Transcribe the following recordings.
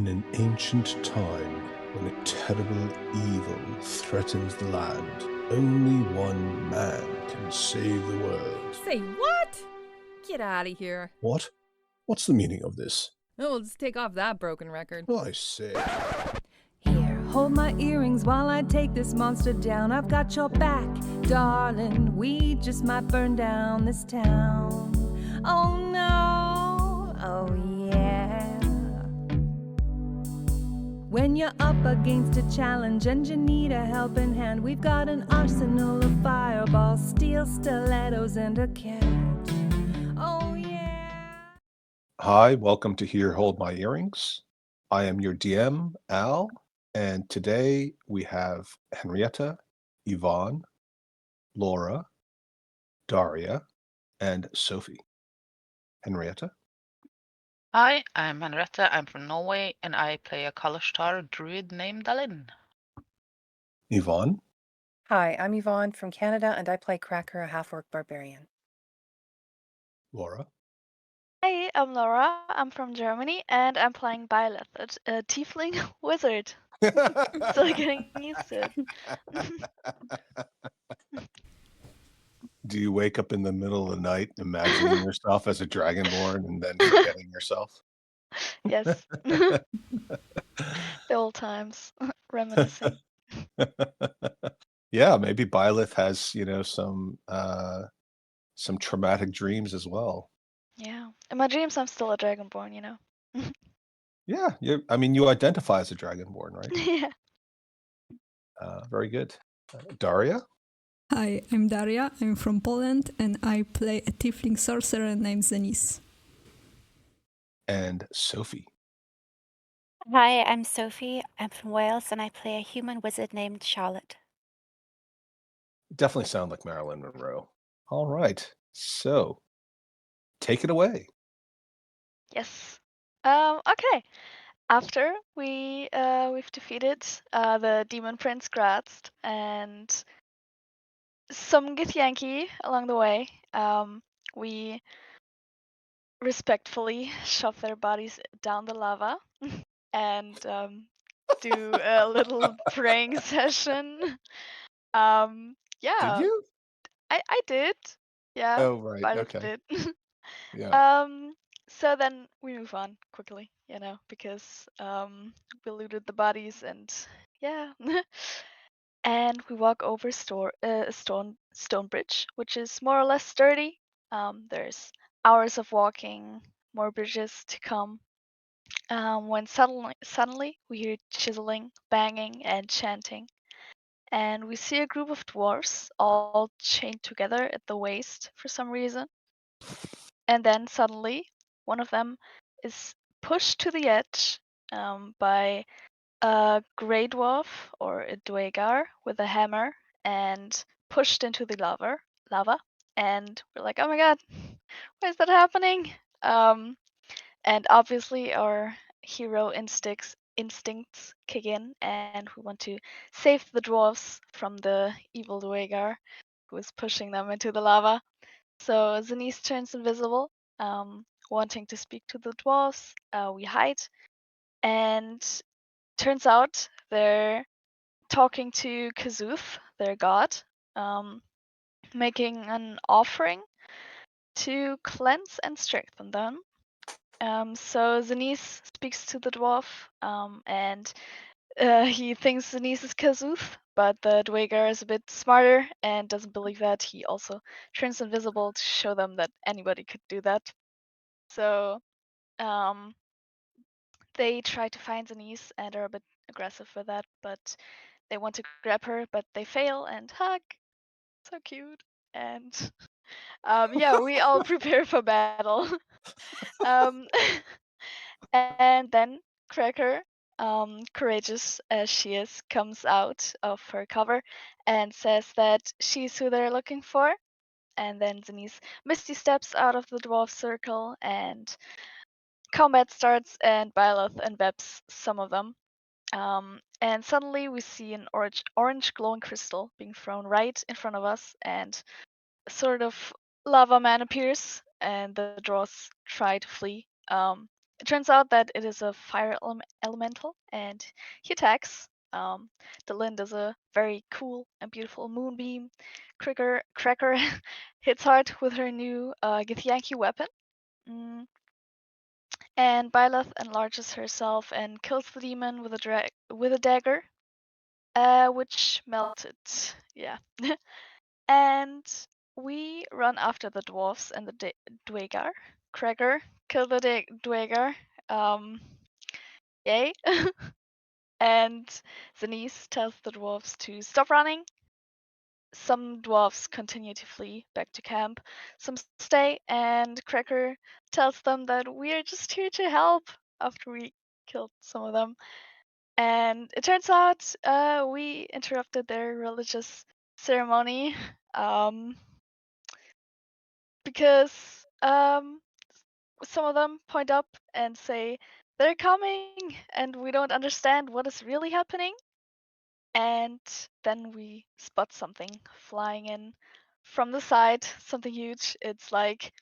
In an ancient time, when a terrible evil threatens the land, only one man can save the world. Say what? Get out of here. What? What's the meaning of this? Oh, let's take off that broken record. I say. Here, hold my earrings while I take this monster down. I've got your back, darling. We just might burn down this town. Oh no, oh yeah. When you're up against a challenge and you need a helping hand, we've got an arsenal of fireballs, steel stilettos, and a cat. Oh yeah. Hi, welcome to Here Hold My Earrings. I am your DM, Al, and today we have Henrietta, Yvonne, Laura, Daria, and Sophie. Henrietta? Hi, I'm Henriette. I'm from Norway, and I play a Kalashtar druid named Dalin. Yvonne? Hi, I'm Yvonne from Canada, and I play Cracker, a half-orc barbarian. Laura? Hey, I'm Laura. I'm from Germany, and I'm playing Byleth, a tiefling wizard. Still getting used to it. Do you wake up in the middle of the night imagining yourself as a dragonborn and then forgetting yourself? Yes. The old times. Reminiscing. Yeah, maybe Byleth has, some traumatic dreams as well. Yeah. In my dreams, I'm still a dragonborn, you know? Yeah, you identify as a dragonborn, right? Yeah. Very good. Daria? Hi, I'm Daria. I'm from Poland and I play a tiefling sorcerer named Zenis. And Sophie. Hi, I'm Sophie. I'm from Wales and I play a human wizard named Charlotte. Definitely sound like Marilyn Monroe. All right. So, take it away. Yes. Okay. After we've defeated the demon prince Grazd and some Githyanki along the way, we respectfully shove their bodies down the lava and do a little praying session. Did Yeah, you? I did. Yeah, Oh, right. Violet Okay. did. Yeah. So then we move on quickly, because we looted the bodies and yeah. And we walk over a stone bridge, which is more or less sturdy. There's hours of walking, more bridges to come. When suddenly we hear chiseling, banging, and chanting, and we see a group of dwarfs all chained together at the waist for some reason. And then suddenly, one of them is pushed to the edge by a grey dwarf or a dwegar with a hammer and pushed into the lava. And we're like, oh my god, why is that happening? And obviously our hero instincts kick in, and we want to save the dwarves from the evil dwegar who is pushing them into the lava. So Zenith turns invisible, wanting to speak to the dwarves. We hide, and turns out they're talking to Kazuth, their god, um, making an offering to cleanse and strengthen them. So Zenith speaks to the dwarf, and he thinks Zenith is Kazuth, but the Dweger is a bit smarter and doesn't believe that. He also turns invisible to show them that anybody could do that. So um, they try to find Zenith and are a bit aggressive with that, but they want to grab her, but they fail and hug. So cute. And yeah, we all prepare for battle. um, and then Cracker, courageous as she is, comes out of her cover and says that she's who they're looking for. And then Zenith misty steps out of the dwarf circle and combat starts, and Byleth enveps some of them. And suddenly we see an orange glowing crystal being thrown right in front of us, and a sort of lava man appears, and the dwarves try to flee. it turns out that it is a fire elemental, and he attacks. Dalin does a very cool and beautiful moonbeam. Cracker hits hard with her new Githyanki weapon. And Byleth enlarges herself and kills the demon with a dagger, which melted. Yeah. And we run after the dwarfs and the Dwagar. Cracker kill the Dwagar. Yay. And Zenith tells the dwarves to stop running. Some dwarves continue to flee back to camp. Some stay, and Cracker tells them that we are just here to help after we killed some of them. And it turns out we interrupted their religious ceremony because some of them point up and say, they're coming, and we don't understand what is really happening. And then we spot something flying in from the side, something huge. It's like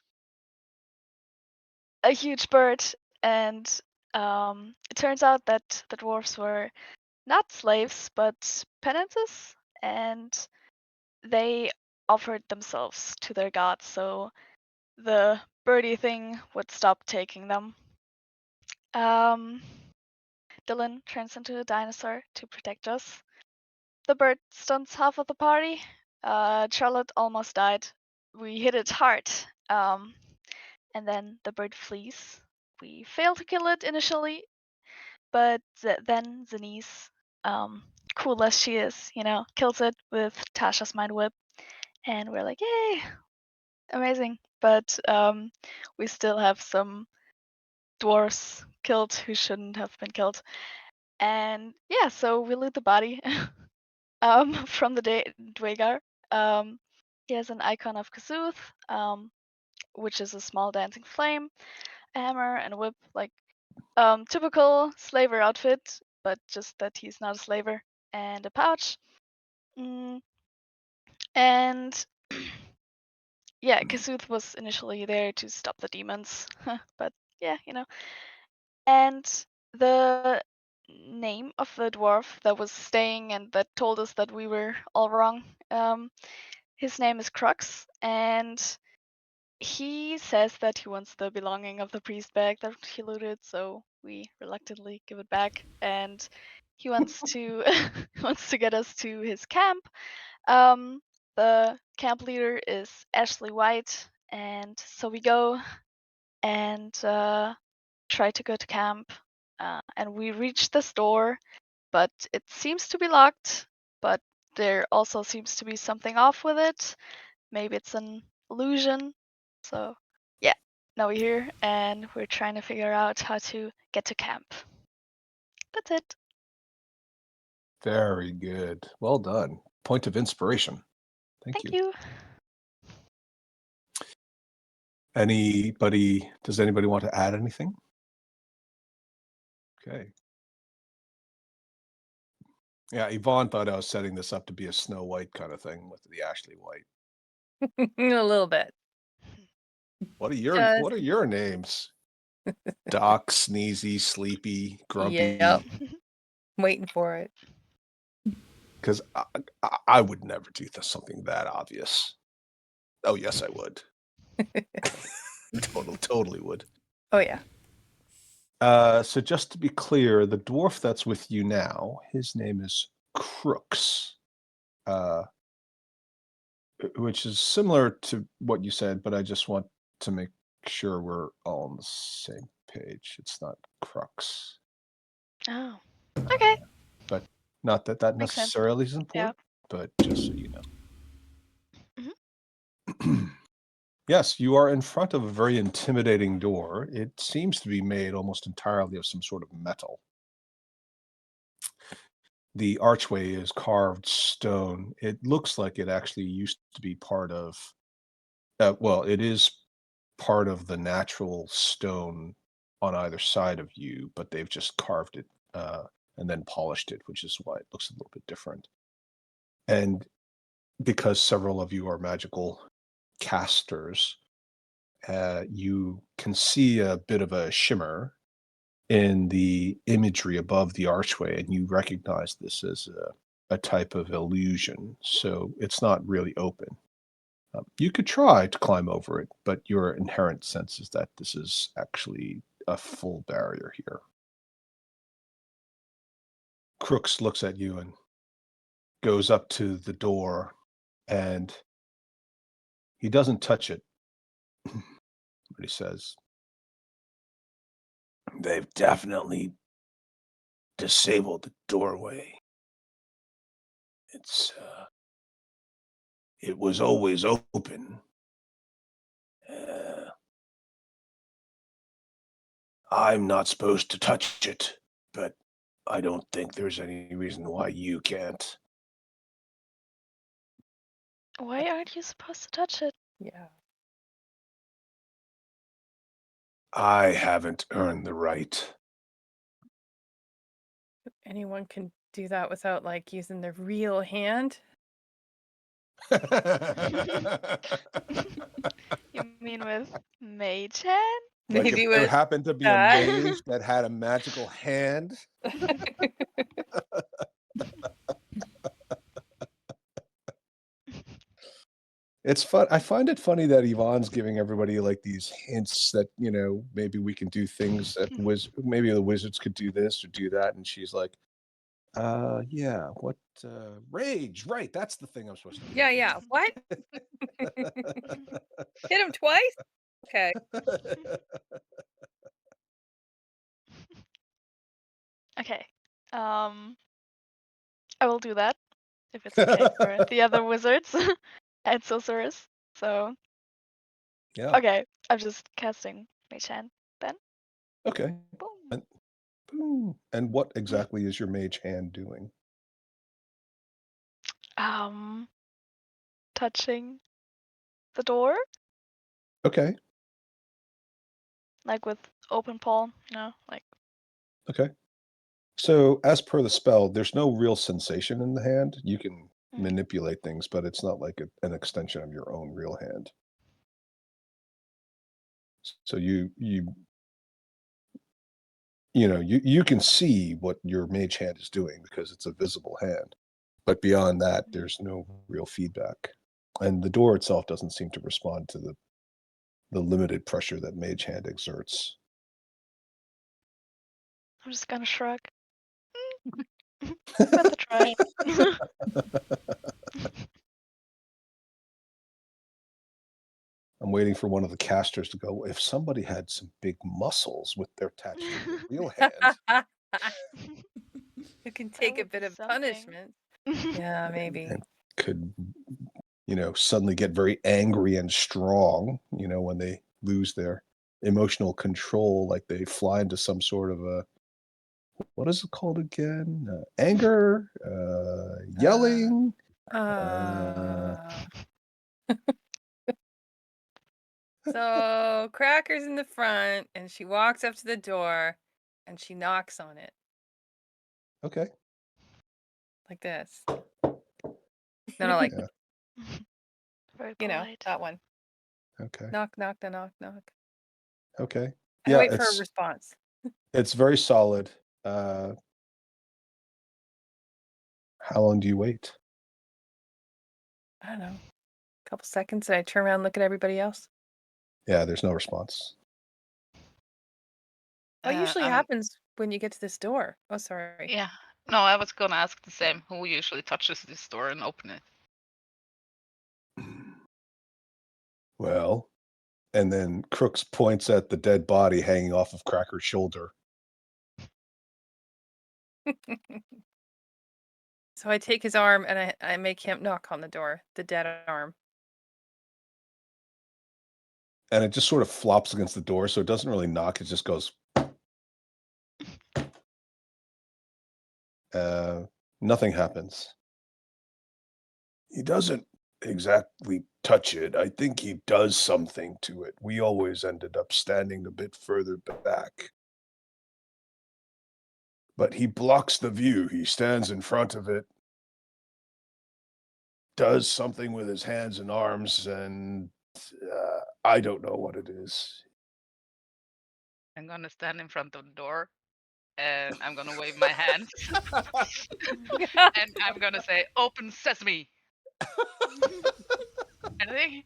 a huge bird, and it turns out that the dwarves were not slaves, but penances, and they offered themselves to their gods, so the birdie thing would stop taking them. Dylan turns into a dinosaur to protect us. The bird stuns half of the party. Charlotte almost died. We hit it hard, and then the bird flees. We fail to kill it initially, but then Zenith, cool as she is, kills it with Tasha's mind whip, and we're like, yay, amazing. But we still have some dwarfs killed who shouldn't have been killed, and yeah, so we loot the body from the Dwagar. He has an icon of Kasuth, which is a small dancing flame, a hammer, and a whip, like typical slaver outfit, but just that he's not a slaver, and a pouch. And yeah, Kasuth was initially there to stop the demons, but yeah, And the name of the dwarf that was staying and that told us that we were all wrong, his name is Crux, and he says that he wants the belonging of the priest bag that he looted, so we reluctantly give it back, and he wants to wants to get us to his camp. The camp leader is Ashley White, and so we go and try to go to camp, and we reach the store, but it seems to be locked, but there also seems to be something off with it. Maybe it's an illusion. So yeah, now we're here and we're trying to figure out how to get to camp. That's it. Very good. Well done. Point of inspiration. Thank you. Does anybody want to add anything? Okay. Yeah, Yvonne thought I was setting this up to be a Snow White kind of thing with the Ashley White. A little bit. What are Just- your names? Doc, Sneezy, Sleepy, Grumpy. Yep. Waiting for it. Because I would never do something that obvious. Oh yes, I would. Totally would. Oh yeah. So just to be clear, the dwarf that's with you now, his name is Crooks, which is similar to what you said, but I just want to make sure we're all on the same page. It's not Crux. Oh, okay. But not that Makes sense. necessarily is important, but just so you know. Yes, you are in front of a very intimidating door. It seems to be made almost entirely of some sort of metal. The archway is carved stone. It looks like it actually used to be part of, it is part of the natural stone on either side of you, but they've just carved it and then polished it, which is why it looks a little bit different. And because several of you are magical casters, you can see a bit of a shimmer in the imagery above the archway, and you recognize this as a type of illusion. So it's not really open. You could try to climb over it, but your inherent sense is that this is actually a full barrier here. Crooks looks at you and goes up to the door, and he doesn't touch it, but he says, "They've definitely disabled the doorway. It was always open. I'm not supposed to touch it, but I don't think there's any reason why you can't." Why aren't you supposed to touch it? Yeah. I haven't earned the right. Anyone can do that without like using their real hand. You mean with Mage Hand? Like Maybe if there with happened to be a that. mage that had a magical hand. It's fun. I find it funny that Yvonne's giving everybody like these hints that, maybe we can do things that maybe the wizards could do this or do that. And she's like, yeah, what, rage, right. That's the thing I'm supposed to do. Yeah. What? Hit him twice? Okay. Okay. I will do that if it's okay for the other wizards and sorcerers. So Yeah. okay, I'm just casting Mage Hand then. Okay. Boom. Boom. And what exactly is your mage hand doing? Touching the door, Okay. like with open palm, like. Okay. So as per the spell, there's no real sensation in the hand. You can Mm. manipulate things, but it's not like an extension of your own real hand. So you can see what your mage hand is doing because it's a visible hand. But beyond that, there's no real feedback. And the door itself doesn't seem to respond to the limited pressure that mage hand exerts. I'm just gonna shrug. Worth a try. I'm waiting for one of the casters to go, if somebody had some big muscles with their attached to their real hand. You can take a would be bit of something. punishment. Yeah, maybe. And could, suddenly get very angry and strong, when they lose their emotional control, like they fly into some sort of what is it called again? Anger, yelling. So Cracker's in the front, and she walks up to the door, and she knocks on it Okay. like this. No, like Yeah. Very polite. that one. Okay. Knock, knock, the knock, knock. Okay. I Yeah, wait for a response. it's very solid. How long do you wait? I don't know. A couple seconds, and I turn around and look at everybody else. Yeah, there's no response. What usually happens when you get to this door? Oh, sorry. Yeah. No, I was gonna ask the same. Who usually touches this door and open it? Well, and then Crooks points at the dead body hanging off of Cracker's shoulder. So I take his arm and I make him knock on the door, the dead arm. And it just sort of flops against the door, so it doesn't really knock, it just goes. Nothing happens. He doesn't exactly touch it. I think he does something to it. We always ended up standing a bit further back. But he blocks the view. He stands in front of it, does something with his hands and arms, and I don't know what it is. I'm gonna stand in front of the door and I'm gonna wave my hands, and I'm gonna say, "Open sesame." Anything?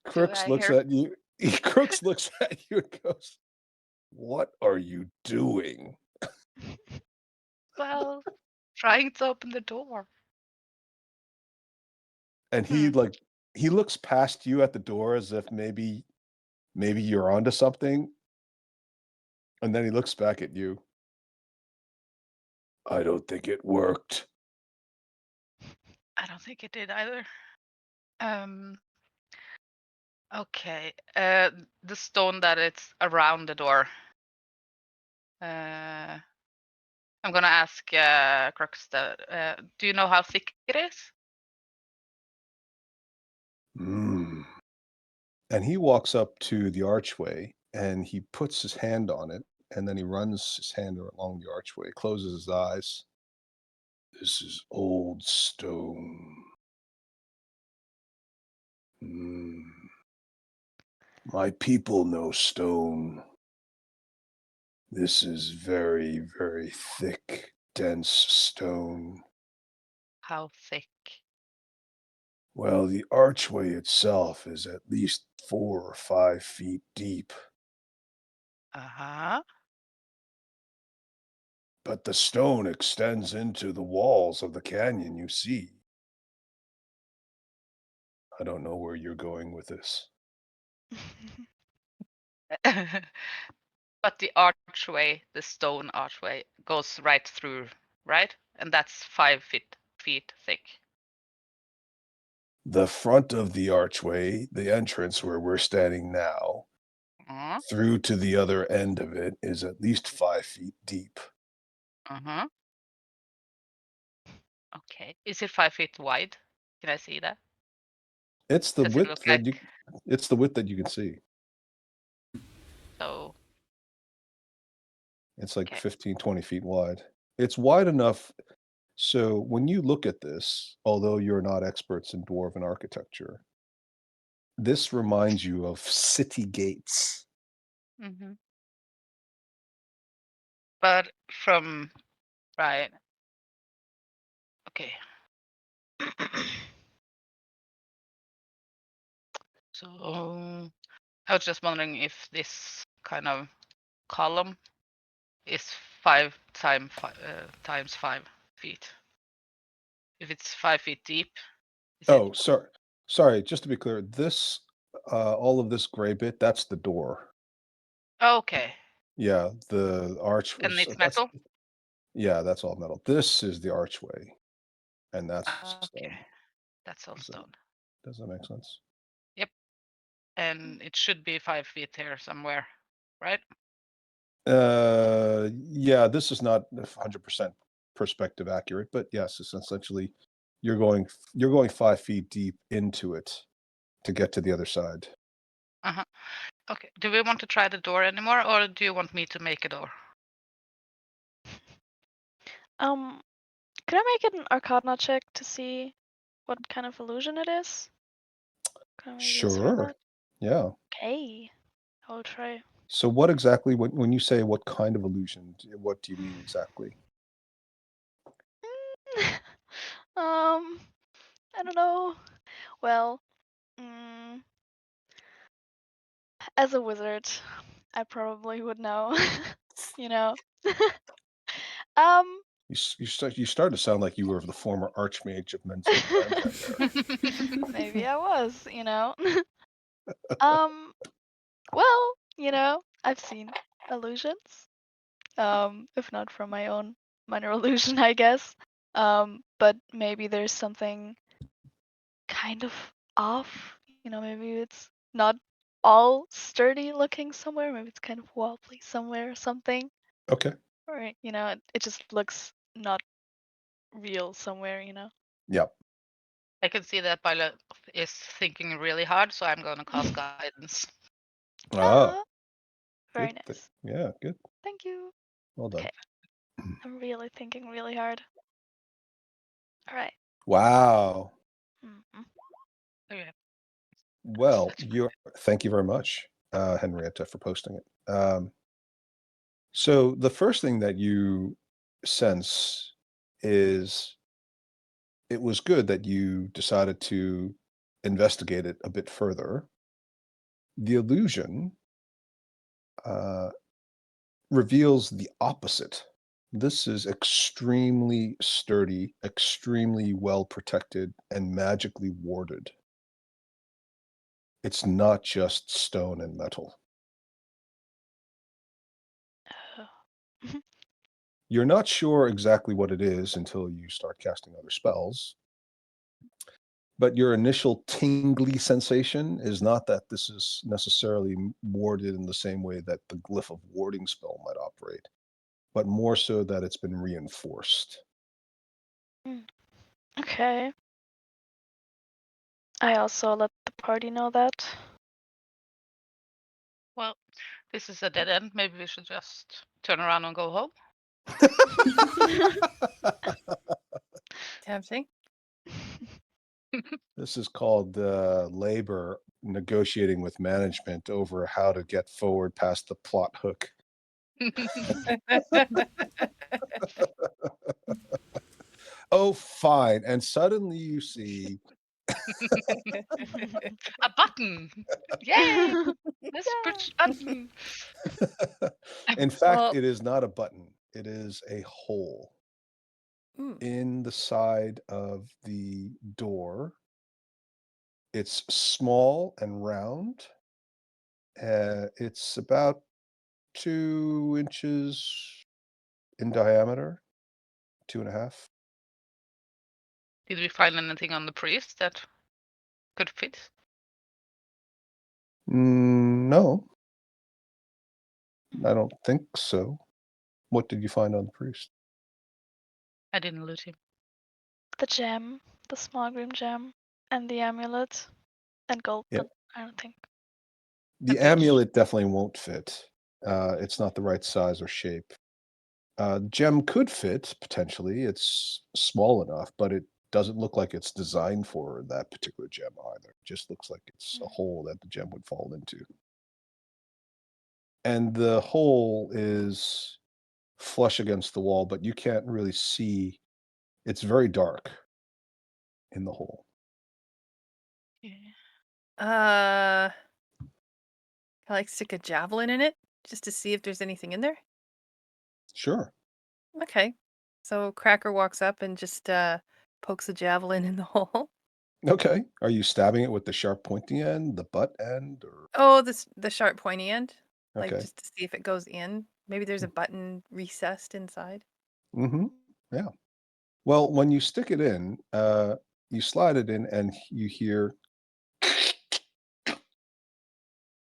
Crooks I looks hear? at you. Crooks looks at you and goes, "What are you doing?" Well, trying to open the door. And Hmm. he looks past you at the door as if maybe you're onto something, and then he looks back at you. I don't think it worked. I don't think it did either. Okay. The stone that it's around the door. I'm gonna ask Crux. Do you know how thick it is? Mm. And he walks up to the archway and he puts his hand on it, and then he runs his hand along the archway, closes his eyes. This is old stone. Mm. My people know stone. This is very, very thick, dense stone. How thick? Well, the archway itself is at least 4 or 5 feet deep, Uh-huh. but the stone extends into the walls of the canyon you see. I don't know where you're going with this. But the archway, the stone archway, goes right through, right? And that's 5 feet thick. The front of the archway, the entrance where we're standing now, Uh-huh. through to the other end of it is at least 5 feet deep. Uh-huh. Okay. Is it 5 feet wide? Can I see that? It's the Does it width look that like you it's the width that you can see. so? It's like Okay. 15, 20 feet wide. It's wide enough so when you look at this, although you're not experts in dwarven architecture, this reminds you of city gates. Mm-hmm. But from right. Okay. So I was just wondering if this kind of column is 5 times 5 feet. If it's 5 feet deep, is it? Oh, sorry, just to be clear, this all of this gray bit, that's the door. Okay. Yeah, the arch And was it's that's metal? yeah, that's all metal. This is the archway, and that's Okay. stone. That's all Does that stone. does that make sense? Yep. And it should be 5 feet here somewhere, right? Yeah, this is not 100% perspective accurate, but yes, it's essentially you're going 5 feet deep into it to get to the other side. Uh-huh. Okay. Do we want to try the door anymore, or do you want me to make a door? Could I make an Arcana check to see what kind of illusion it is? Can I maybe just try Sure. that? Yeah. Okay, I'll try. So what exactly when you say what kind of illusion, what do you mean exactly? I don't know. Well, mm, as a wizard, I probably would know. You know. um, You start to sound like you were the former Archmage of Menzel Grandin there. maybe I was. Um, well, I've seen illusions. If not from my own minor illusion, I guess. But maybe there's something kind of off. Maybe it's not all sturdy looking somewhere. Maybe it's kind of wobbly somewhere or something. Okay. Or, it just looks not real somewhere. Yep. I can see that Bila is thinking really hard, so I'm gonna cast guidance. Ah, Ah, very good. nice. Yeah, good. Thank you. Well done. Okay. I'm really thinking really hard. All right. Wow. Mhm. Okay. Well, Let's thank you very much. Henrietta, for posting it. So the first thing that you sense is it was good that you decided to investigate it a bit further. The illusion reveals the opposite. This is extremely sturdy, extremely well protected, and magically warded. It's not just stone and metal. Oh. You're not sure exactly what it is until you start casting other spells. But your initial tingly sensation is not that this is necessarily warded in the same way that the glyph of warding spell might operate, but more so that it's been reinforced. Okay. I also let the party know that. Well, this is a dead end. Maybe we should just turn around and go home. Tempting. This is called labor negotiating with management over how to get forward past the plot hook. Oh, fine. And suddenly you see A button! Yay! Let's push button. in fact, Well- it is not a button. It is a hole in the side of the door. It's small and round. It's about 2 inches in diameter, 2.5. Did we find anything on the priest that could fit? No. I don't think so. What did you find on the priest? I didn't loot him. The gem, the small green gem, and the amulet, and gold, Yeah. but I don't think. The Okay. amulet definitely won't fit. It's not the right size or shape. Gem could fit, potentially. It's small enough, but it doesn't look like it's designed for that particular gem either. It just looks like it's a hole that the gem would fall into. And the hole is flush against the wall, but you can't really see. It's very dark in the hole. I like stick a javelin in it just to see if there's anything in there. Sure. Okay. So Cracker walks up and just pokes a javelin in the hole. Okay. Are you stabbing it with the sharp pointy end, the butt end, or Oh, the sharp pointy end. Like okay? just to see if it goes in. Maybe there's a button recessed inside. Mm-hmm. Yeah. Well, when you stick it in, you slide it in, and you hear,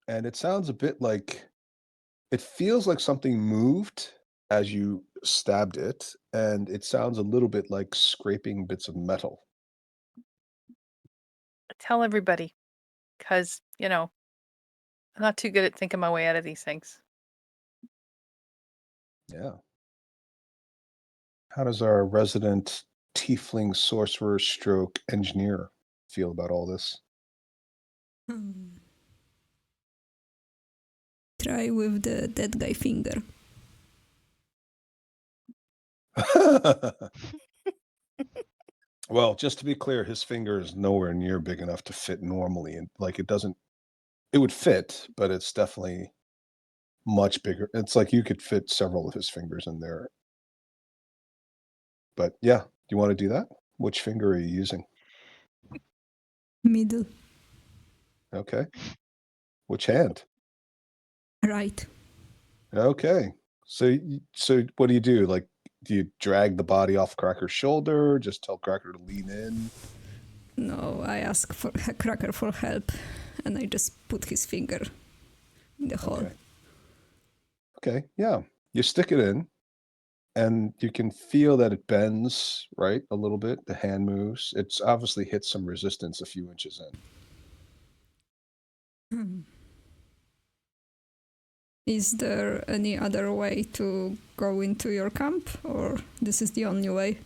and it sounds a bit like it feels like something moved as you stabbed it, and it sounds a little bit like scraping bits of metal. Tell everybody, because I'm not too good at thinking my way out of these things. Yeah. How does our resident tiefling sorcerer stroke engineer feel about all this? Try with the dead guy finger. Well, just to be clear, his finger is nowhere near big enough to fit normally, and like it would fit, but it's definitely much bigger. It's like you could fit several of his fingers in there. But yeah, do you want to do that? Which finger are you using? Middle. Okay. Which hand? Right. Okay. So what do you do? Like, do you drag the body off Cracker's shoulder? Just tell Cracker to lean in? No, I ask for Cracker for help, and I just put his finger in the hole. Okay, yeah. You stick it in, and you can feel that it bends, right, a little bit. The hand moves. It's obviously hit some resistance a few inches in. Is there any other way to go into your camp, or this is the only way?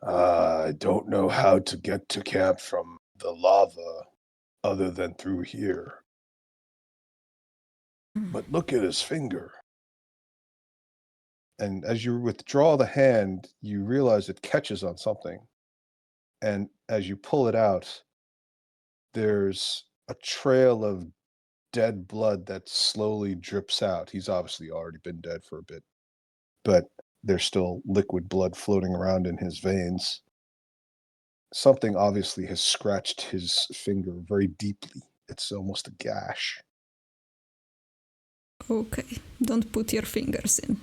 I don't know how to get to camp from the lava other than through here. But look at his finger. And as you withdraw the hand, you realize it catches on something. And as you pull it out, there's a trail of dead blood that slowly drips out. He's obviously already been dead for a bit, but there's still liquid blood floating around in his veins. Something obviously has scratched his finger very deeply. It's almost a gash. Okay, don't put your fingers in.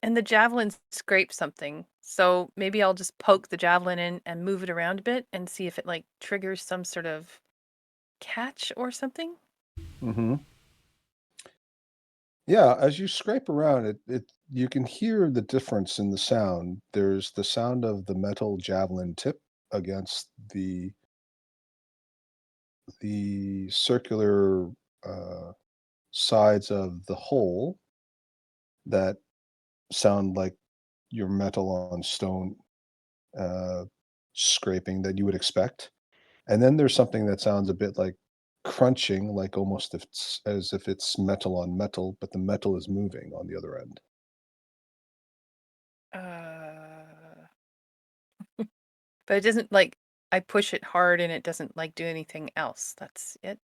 And the javelin scraped something. So maybe I'll just poke the javelin in and move it around a bit and see if it like triggers some sort of catch or something. Mm-hmm. Yeah, as you scrape around it you can hear the difference in the sound. There's the sound of the metal javelin tip against the circular sides of the hole that sound like your metal on stone uh, scraping that you would expect. And then there's something that sounds a bit like crunching, like almost if it's, as if it's metal on metal, but the metal is moving on the other end. But it doesn't like I push it hard and it doesn't like do anything else. That's it.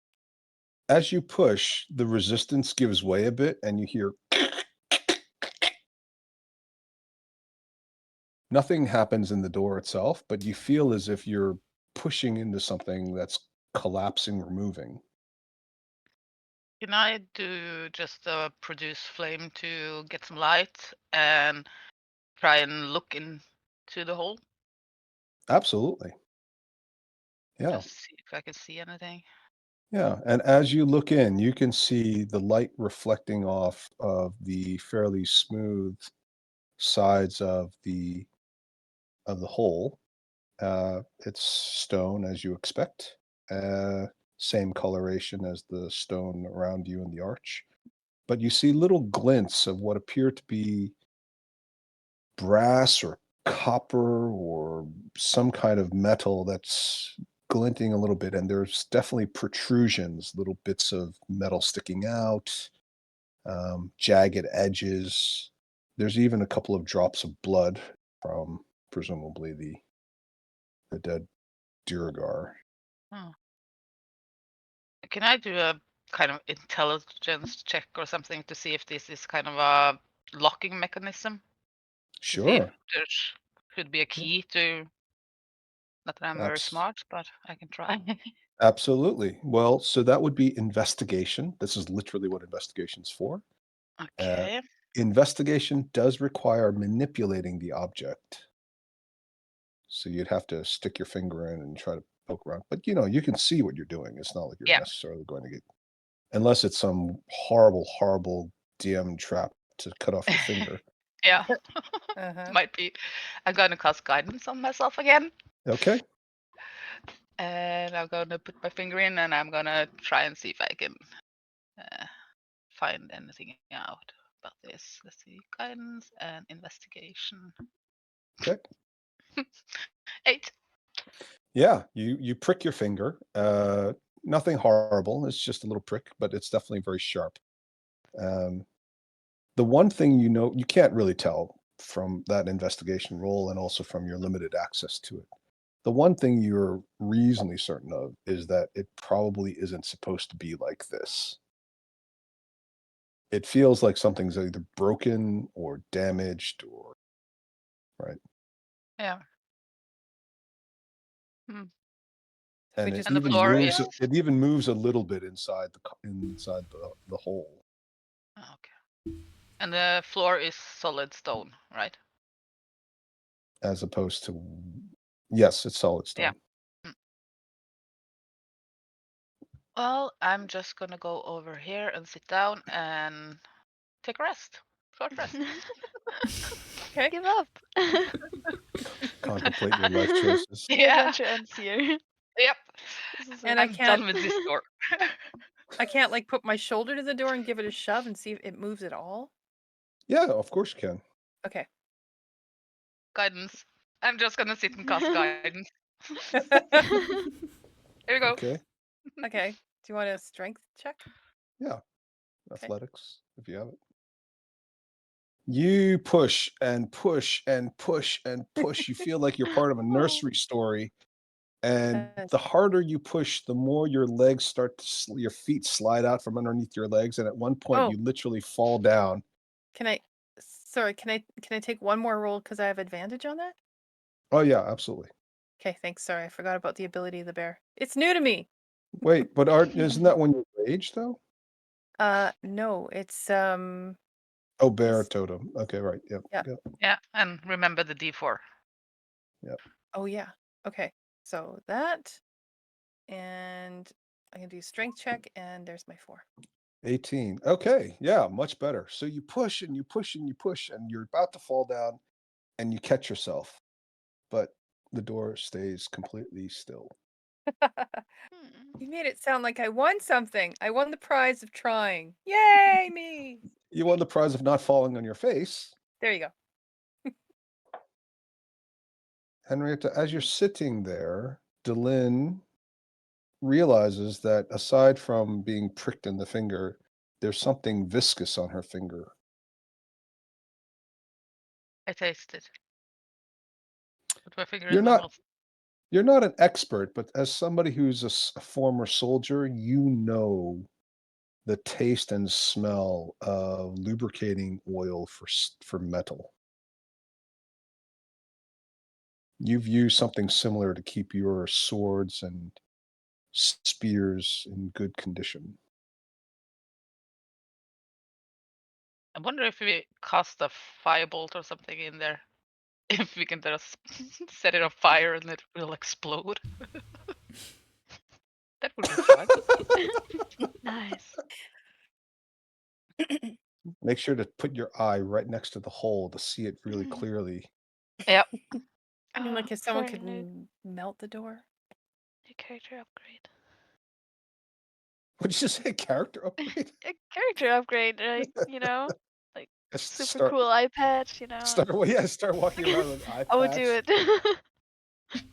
As you push, the resistance gives way a bit and you hear nothing happens in the door itself, but you feel as if you're pushing into something that's collapsing or moving. Can I do just produce flame to get some light and try and look into the hole? Absolutely. Yeah. Just see if I can see anything. Yeah, and as you look in, you can see the light reflecting off of the fairly smooth sides of the hole. It's stone as you expect. Same coloration as the stone around you in the arch. But you see little glints of what appear to be brass or copper or some kind of metal that's glinting a little bit, and there's definitely protrusions, little bits of metal sticking out, jagged edges. There's even a couple of drops of blood from presumably the dead Duragar. Oh. Can I do a kind of intelligence check or something to see if this is kind of a locking mechanism? To see if Sure. there could be a key to. Not that I'm very Abs- smart, but I can try. Absolutely. Well, so that would be investigation. This is literally what investigation's for. Okay. Investigation does require manipulating the object. So you'd have to stick your finger in and try to poke around. But you can see what you're doing. It's not like you're Yeah. necessarily going to get, unless it's some horrible, horrible DM trap to cut off your finger. Yeah. Uh-huh. Might be. I'm gonna cast guidance on myself again. Okay. And I'm gonna put my finger in and I'm gonna try and see if I can find anything out about this. Let's see. Guidance and investigation. Okay. 8. Yeah, you prick your finger. Nothing horrible. It's just a little prick, but it's definitely very sharp. The one thing you can't really tell from that investigation roll and also from your limited access to it. The one thing you're reasonably certain of is that it probably isn't supposed to be like this. It feels like something's either broken or damaged or right. Yeah. Hmm. And we it just And the even floor moves is. it even moves a little bit inside the hole. Oh, okay. And the floor is solid stone, right? As opposed to yes, it's solid stone. Yeah. Well, I'm just gonna go over here and sit down and take a rest. Short rest. Okay. Give up. Contemplate your life choices. The Yeah. adventure ends here. Yep. This is And it. I I'm can't done with this door. I can't like put my shoulder to the door and give it a shove and see if it moves at all. Yeah, of course you can. Okay. Guidance. I'm just gonna sit and cast guidance. Here we go. Okay. Okay. Do you want a strength check? Yeah. Athletics, if you have it. You push and push and push and push. You feel like you're part of a nursery story. And Yes. the harder you push, the more your legs start to, your feet slide out from underneath your legs. And at one point, Oh. you literally fall down. Can I take one more roll because I have advantage on that? Oh, yeah, absolutely. Okay, thanks. Sorry, I forgot about the ability of the bear. It's new to me. Wait, but isn't that when you rage, though? No, it's Oh, bear Yes. totem. Okay, right. Yep. Yeah. Yep. Yeah, and remember the D4. Oh yeah. Okay. So that, and I can do strength check, and there's my 4. 18. Okay. Yeah, much better. So you push and you push and you push, and you're about to fall down and you catch yourself, but the door stays completely still. You made it sound like I won something. I won the prize of trying. Yay, me! You won the prize of not falling on your face. There you go. Henrietta, as you're sitting there, Delin realizes that aside from being pricked in the finger, there's something viscous on her finger. I taste it. Put my finger You're in my not- mouth. You're not an expert, but as somebody who's a former soldier, you know the taste and smell of lubricating oil for metal. You've used something similar to keep your swords and spears in good condition. I wonder if we cast a firebolt or something in there. If we can just set it on fire and it will explode. That would be fun. Nice. Make sure to put your eye right next to the hole to see it really clearly. Yep. I mean, like if someone for a could melt the door. new character upgrade. Would you just say character upgrade? A character upgrade, like, you know? Just Super cool eye patch, you know? Start walking around with an eye I would do patch. it.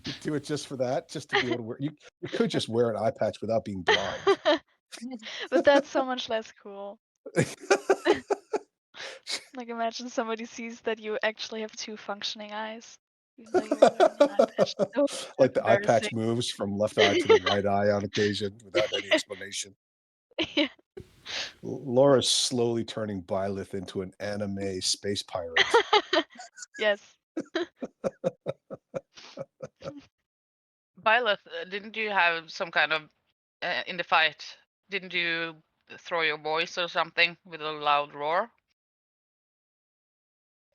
You do it just for that, just to be able to wear. You could just wear an eye patch without being blind. But that's so much less cool. Like, imagine somebody sees that you actually have 2 functioning eyes, even though you're wearing an eye patch. So Like the eye patch embarrassing. moves from left eye to the right eye on occasion without any explanation. Yeah. Laura's slowly turning Byleth into an anime space pirate. Yes. Violet, didn't you have some kind of in the fight? Didn't you throw your voice or something with a loud roar?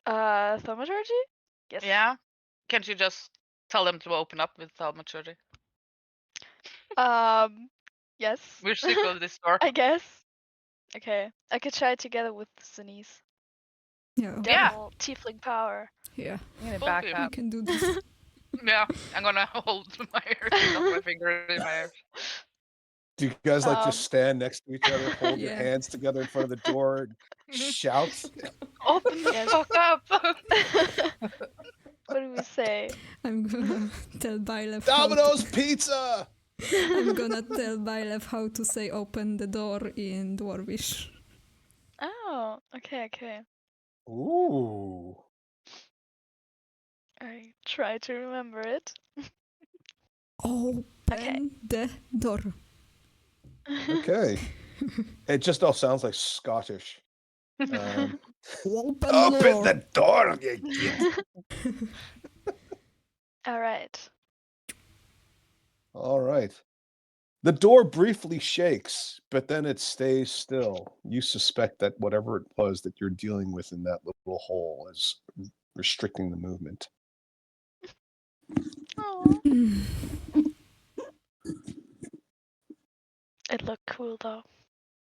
Thaumaturgy? Yes. Yeah. Can't you just tell them to open up with thaumaturgy? Yes. We're sick of this door. I guess. Okay. I could try it together with Zenith. Yeah. Yeah. Devil tiefling power. Yeah. I'm gonna Full back team. We up. can do this. Yeah, I'm gonna hold my my finger in my ear. Do you guys like just Um, stand next to each other, hold your Yeah. hands together in front of the door, and shout? Open the Yes. fuck up! What do we say? I'm gonna tell Byleth Domino's Pizza! I'm gonna tell Byleth how to say open the door in Dwarvish. Oh, okay. Ooh. I try to remember it. Open the door. Okay. It just all sounds like Scottish. Open Open door. the door, you git. All right. All right. The door briefly shakes, but then it stays still. You suspect that whatever it was that you're dealing with in that little hole is restricting the movement. Oh, it looked cool though.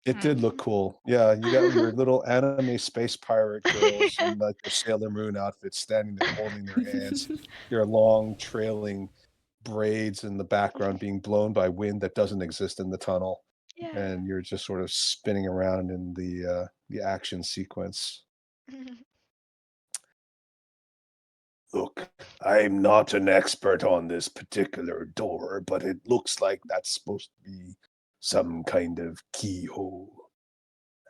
It did look cool. Yeah, you got your little anime space pirate girls in like their Sailor Moon outfits standing there holding their hands. Your long trailing braids in the background being blown by wind that doesn't exist in the tunnel. Yeah. And you're just sort of spinning around in the action sequence. Look, I'm not an expert on this particular door, but it looks like that's supposed to be some kind of keyhole.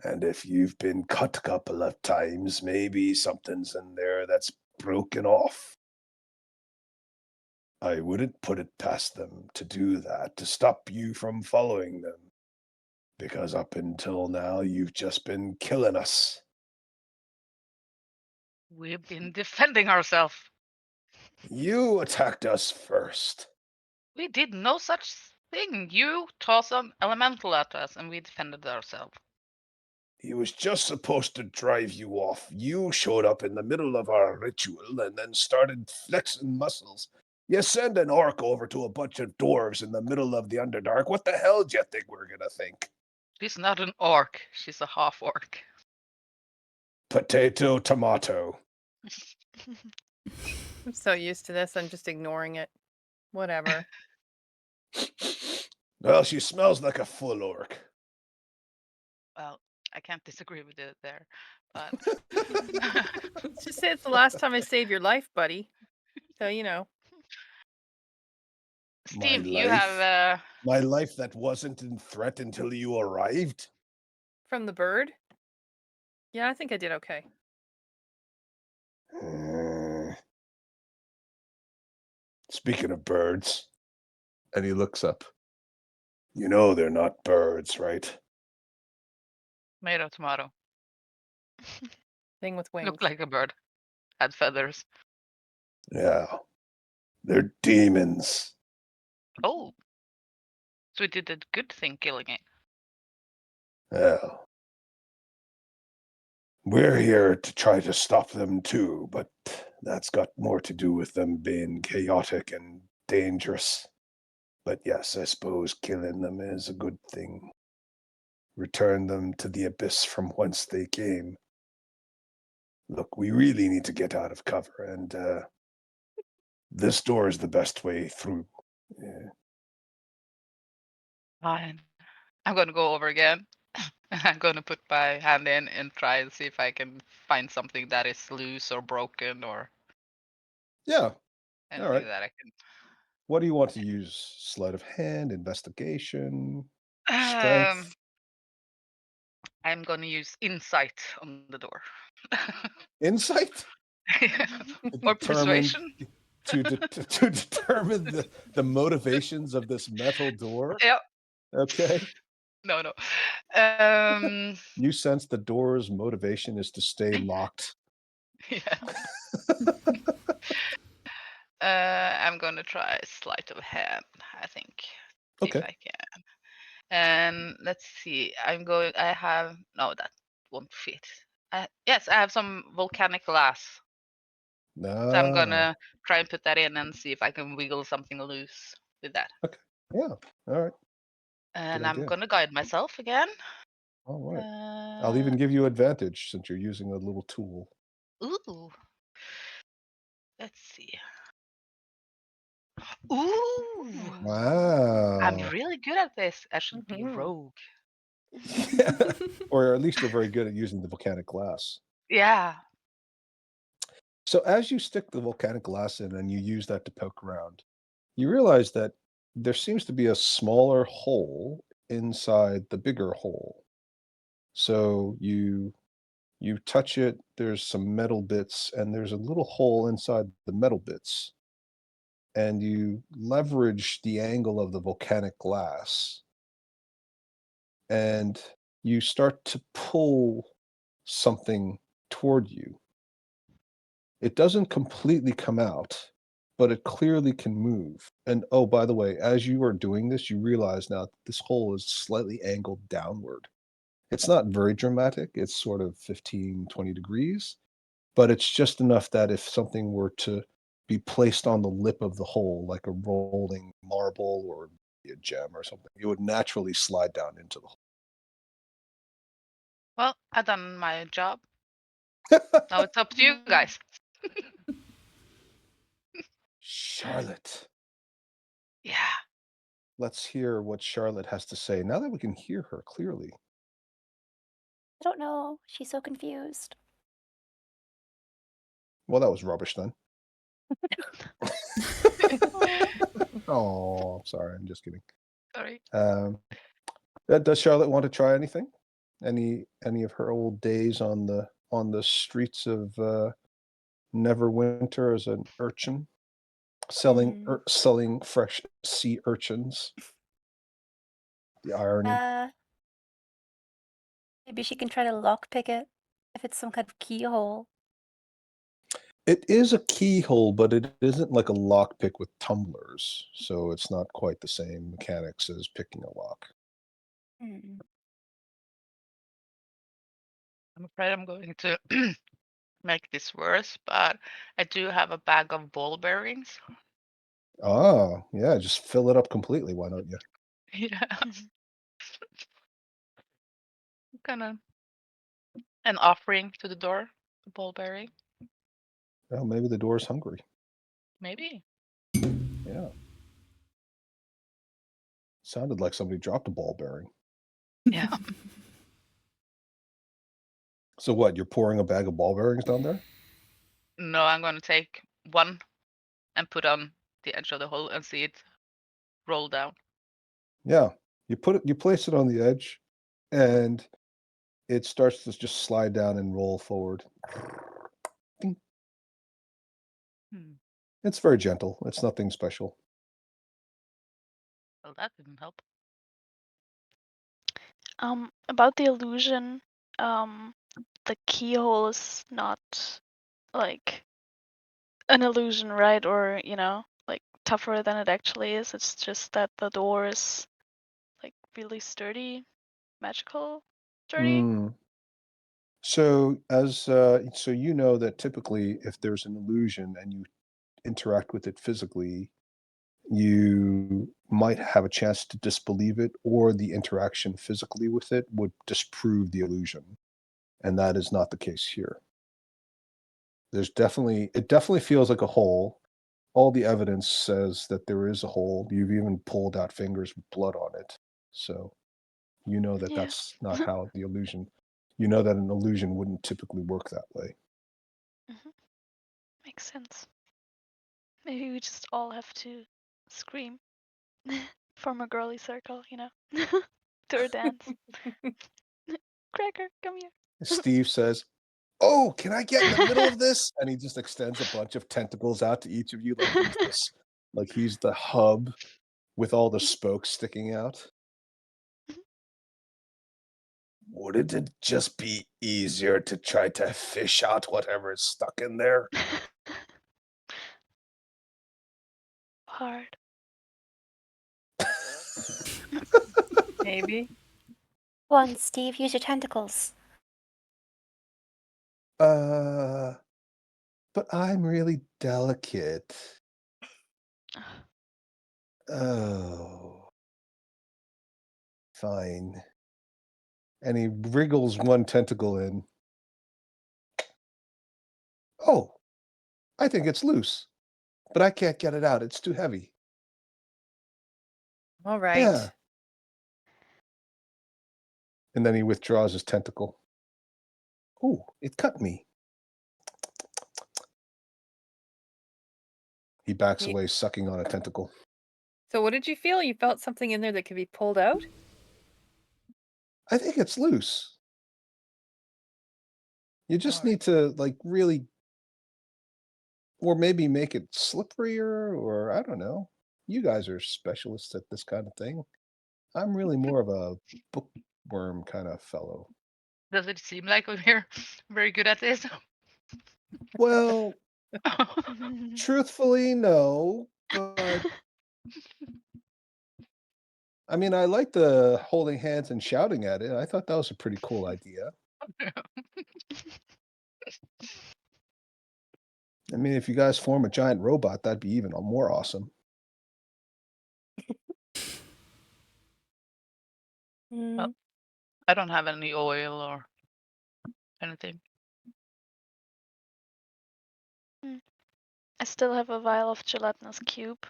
And if you've been cut a couple of times, maybe something's in there that's broken off. I wouldn't put it past them to do that to stop you from following them, because up until now you've just been killing us. We've been defending ourselves. You attacked us first. We did no such thing. You tossed some elemental at us and we defended ourselves. He was just supposed to drive you off. You showed up in the middle of our ritual and then started flexing muscles. You send an orc over to a bunch of dwarves in the middle of the Underdark. What the hell do you think we're gonna think? She's not an orc. She's a half orc. Potato, tomato. I'm so used to this, I'm just ignoring it. Whatever. Well, she smells like a full orc. Well, I can't disagree with it there, but Let's just say it's the last time I save your life, buddy. So, you know. Steve, My you have My life that wasn't in threat until you arrived? From the bird? Yeah, I think I did okay. Speaking of birds, and he looks up. You know they're not birds, right? made of tomato. Thing with wings. Looked like a bird. Had feathers. Yeah. They're demons. Oh. So we did a good thing killing it. Well, we're here to try to stop them too, but that's got more to do with them being chaotic and dangerous. But yes, I suppose killing them is a good thing. Return them to the abyss from whence they came. Look, we really need to get out of cover, and this door is the best way through. Yeah. Fine. I'm gonna go over again. I'm gonna put my hand in and try and see if I can find something that is loose or broken or Yeah. anything right. that I can. What do you want to use? Sleight of hand, investigation, Um, strength? I'm gonna use insight on the door. Insight? Or Determine persuasion. to determine the motivations of this metal door. Yeah. Okay. No. You sense the door's motivation is to stay locked. Yeah. I'm gonna try sleight of hand, I think. See Okay. if I can. And let's see. I have no, that won't fit. Yes, I have some volcanic glass. So I'm Ah, gonna try and put that in and see if I can wiggle something loose with that. yeah. All right. And Good I'm idea. gonna guide myself again. All right. I'll even give you advantage since you're using a little tool. Ooh. Let's see. Ooh. Wow. I'm really good at this. I should be Mhm. rogue. Yeah. Or at least you're very good at using the volcanic glass. Yeah. So as you stick the volcanic glass in and you use that to poke around, you realize that there seems to be a smaller hole inside the bigger hole. So you touch it, there's some metal bits, and there's a little hole inside the metal bits. And you leverage the angle of the volcanic glass, and you start to pull something toward you. It doesn't completely come out, but it clearly can move. And oh, by the way, as you are doing this, you realize now that this hole is slightly angled downward. It's not very dramatic. It's sort of 15, 20 degrees, but it's just enough that if something were to be placed on the lip of the hole, like a rolling marble or a gem or something, it would naturally slide down into the Well, I've done my job. hole. Now it's up to you guys. Charlotte. Yeah. Let's hear what Charlotte has to say now that we can hear her clearly. I don't know. She's so confused. Well, that was rubbish then. Oh, I'm sorry. I'm just kidding. Sorry. Does Charlotte want to try anything? Any of her old days on the streets of Neverwinter as an urchin, selling fresh sea urchins? The irony. Maybe she can try to lockpick it if it's some kind of keyhole. It is a keyhole, but it isn't like a lockpick with tumblers, so it's not quite the same mechanics as picking a lock. Hmm. I'm afraid I'm going to make this worse, but I do have a bag of ball bearings. Ah, yeah, just fill it up completely. Why don't you? Yeah. Kind of an offering to the door, the ball bearing. Well, maybe the door's hungry. Maybe. Yeah. Sounded like somebody dropped a ball bearing. Yeah. So what? You're pouring a bag of ball bearings down there? No, I'm going to take one and put on the edge of the hole and see it roll down. Yeah. You place it on the edge, and it starts to just slide down and roll forward. Ding. Hmm. It's very gentle. It's nothing special. Well, that didn't help. About the illusion, the keyhole is not like an illusion, right? Or, like tougher than it actually is. It's just that the door is like really sturdy, magical sturdy. Mm. So so you know that typically if there's an illusion and you interact with it physically, you might have a chance to disbelieve it, or the interaction physically with it would disprove the illusion. And that is not the case here. It definitely feels like a hole. All the evidence says that there is a hole. You've even pulled out fingers with blood on it. So you know that Yeah. that's not how you know that an illusion wouldn't typically work that way. Makes sense. Maybe we just all have to scream, form a girly circle, to our dance. Cracker, come here. Steve says, "Oh, can I get in the middle of this?" And he just extends a bunch of tentacles out to each of you like he's the hub with all the spokes sticking out. Wouldn't it just be easier to try to fish out whatever is stuck in there? Hard. Maybe. Go on, Steve, use your tentacles. But I'm really delicate. Oh. Fine. And he wriggles one tentacle in. Oh, I think it's loose, but I can't get it out. It's too heavy. All right. Yeah. And then he withdraws his tentacle. Oh, it cut me. He backs Ye- away, sucking on a tentacle. So what did you feel? You felt something in there that could be pulled out? I think it's loose. You just Alright. need to like really, or maybe make it slipperier, or I don't know. You guys are specialists at this kind of thing. I'm really more of a bookworm kind of fellow. Does it seem like we're very good at this? Well, truthfully, no, but I mean, I like the holding hands and shouting at it. I thought that was a pretty cool idea. I mean, if you guys form a giant robot, that'd be even more awesome. Mm. I don't have any oil or anything. I still have a vial of gelatinous cube,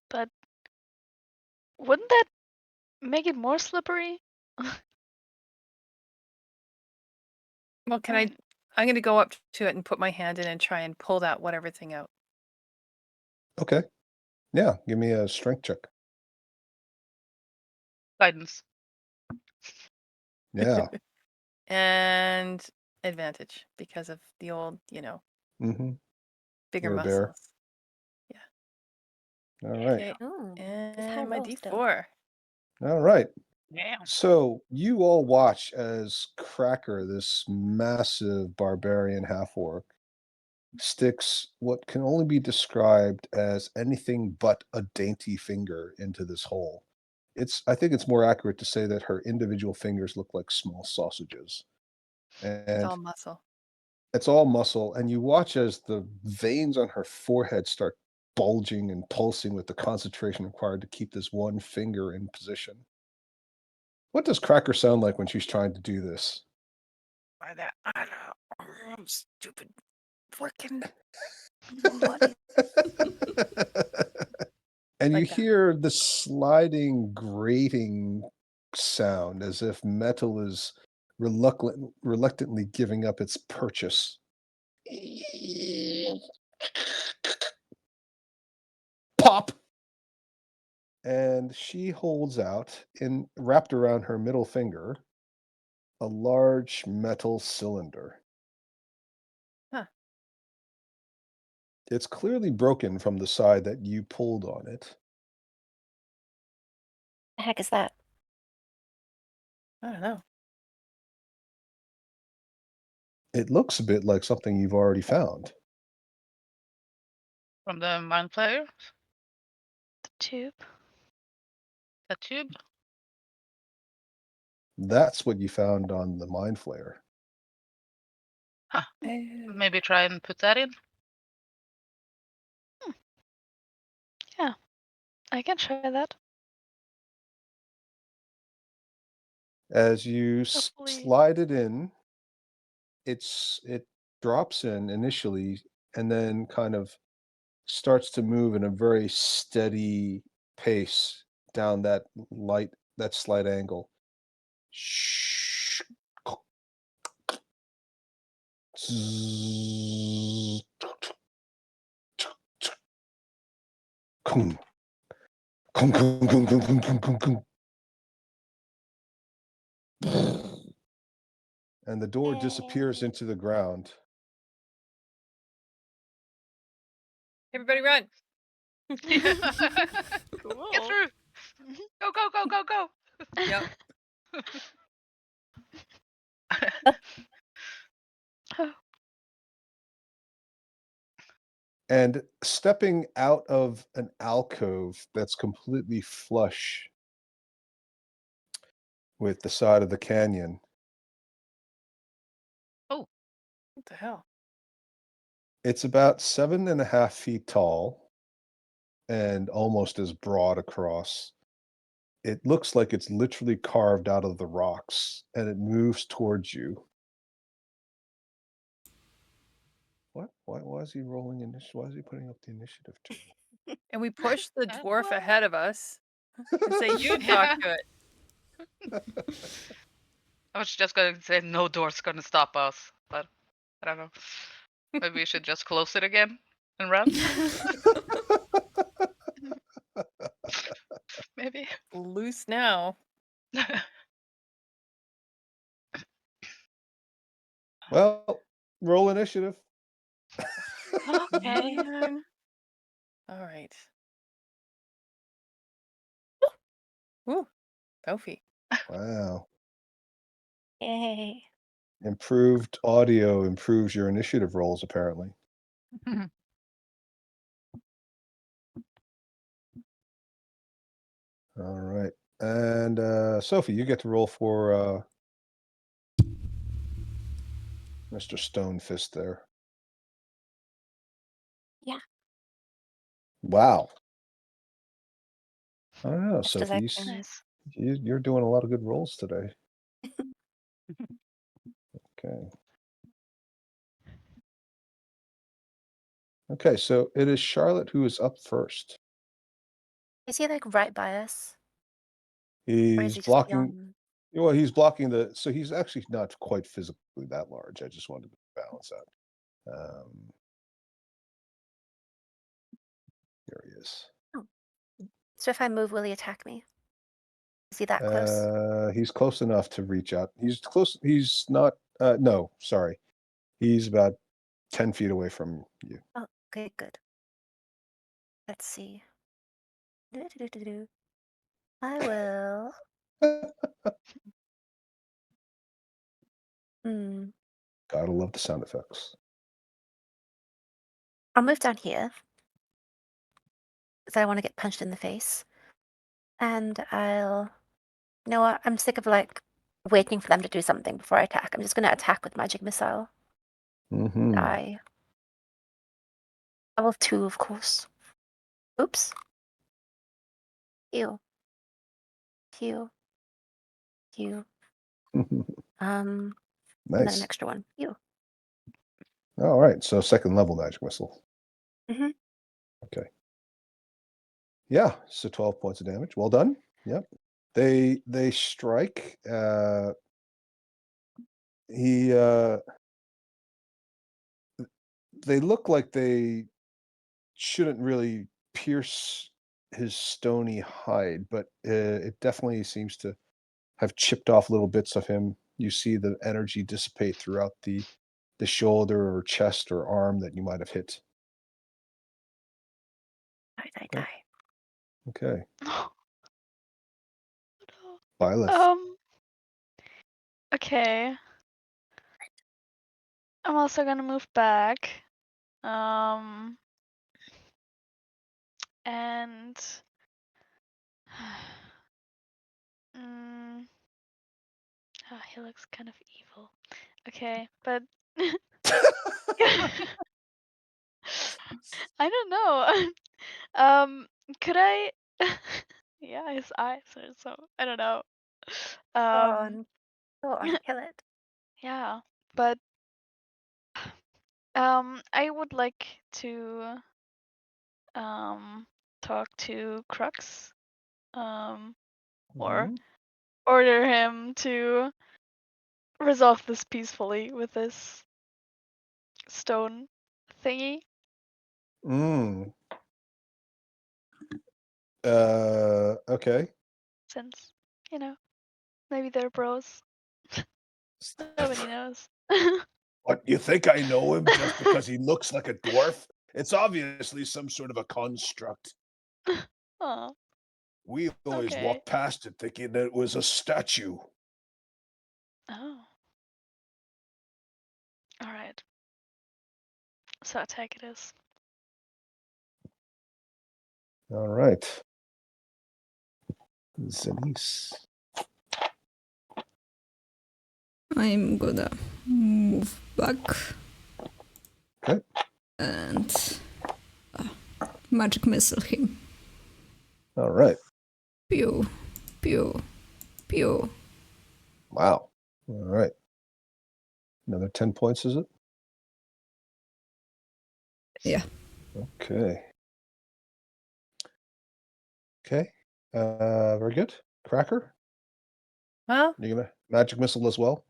but wouldn't that make it more slippery? Well, can Right. I'm gonna go up to it and put my hand in and try and pull that whatever thing out. Okay. Yeah, give me a strength check. Guidance. Yeah. And advantage because of the old, Mm-hmm. bigger You're a bear. muscles. All right. Okay. Ooh, that's high And my roll still. D4. All right. Yeah. So you all watch as Cracker, this massive barbarian half-orc, sticks what can only be described as anything but a dainty finger into this hole. I think it's more accurate to say that her individual fingers look like small sausages. It's And all muscle. it's all muscle, and you watch as the veins on her forehead start bulging and pulsing with the concentration required to keep this one finger in position. What does Cracker sound like when she's trying to do this? By that, stupid working. And you Like that. hear the sliding, grating sound as if metal is reluctantly giving up its purchase. Pop! And she holds out, wrapped around her middle finger, a large metal cylinder. Huh. It's clearly broken from the side that you pulled on it. The heck is that? I don't know. It looks a bit like something you've already found. From the mind player, The tube. the tube. That's what you found on the Mind Flayer. Huh. Oh. Maybe try and put that in. Yeah, I can try that. As you Hopefully. slide it in, it drops in initially and then kind of starts to move in a very steady pace down that slight angle. Shh. Zzz. Kum. Kum, kum, kum, kum, kum, kum, kum, kum. And the door disappears Yay. into the ground. Everybody run. Cool. Get through. Go, go, go, go, go. Yep. And stepping out of an alcove that's completely flush with the side of the canyon, What the hell? it's about 7.5 feet tall and almost as broad across. It looks like it's literally carved out of the rocks, and it moves towards you. What? Why is he rolling initiative? Why is he putting up the initiative to? And we push the That's dwarf why. ahead of us and say, "You talk to it." I was just going to say no door's going to stop us, but I don't know. Maybe we should just close it again and run. Maybe. Loose now. Well, roll initiative. Okay. Man. All right. Ooh, Sophie. Wow. Yay. Improved audio improves your initiative rolls, apparently. All right. And Sophie, you get to roll for Mr. Stonefist there. Yeah. Wow. I don't know, Just as Sophie. acting. Nice. You're doing a lot of good rolls today. Okay. Okay, so it is Charlotte who is up first. Is he like right by us? Or is He's he just blocking. beyond? Well, he's blocking so he's actually not quite physically that large. I just wanted to balance out. There he is. So if I move, will he attack me? Is he that close? He's close enough to reach out. He's close. He's not. No, sorry. He's about 10 feet away from you. Oh, okay, good. Let's see. Do-do-do-do-do. I will. Hmm. Gotta love the sound effects. I'll move down here. Because I want to get punched in the face. And I'll. You know what? I'm sick of like waiting for them to do something before I attack. I'm just gonna attack with magic missile. Mm-hmm. Die. Level 2, of course. Oops. Heal. Heal. Heal. And then an Nice. extra one. Heal. All right. So second level magic missile. Mhm. Okay. Yeah. So 12 points of damage. Well done. Yep. They strike. They look like they shouldn't really pierce his stony hide, but it definitely seems to have chipped off little bits of him. You see the energy dissipate throughout the shoulder or chest or arm that you might have hit. Die. Okay. Okay. No. Byleth. Okay. I'm also gonna move back. And he looks kind of evil. Okay, but I don't know. Could I? Yeah, his eyes are so. I don't know. Go on, kill it. Yeah, but I would like to talk to Crux, or Mhm. order him to resolve this peacefully with this stone thingy, Mm. Okay. since maybe they're bros. Nobody knows. What, you think I know him just because he looks like a dwarf? It's obviously some sort of a construct. Oh, We always okay. walked past it thinking that it was a statue. Oh. All right. So attack it is. All right. Zenice. I'm gonna move back. Okay. And magic missile him. All right. Pew, pew, pew. Wow. All right. Another 10 points, is it? Yeah. Okay. Okay. Very good. Cracker, Well, you gonna magic missile as well?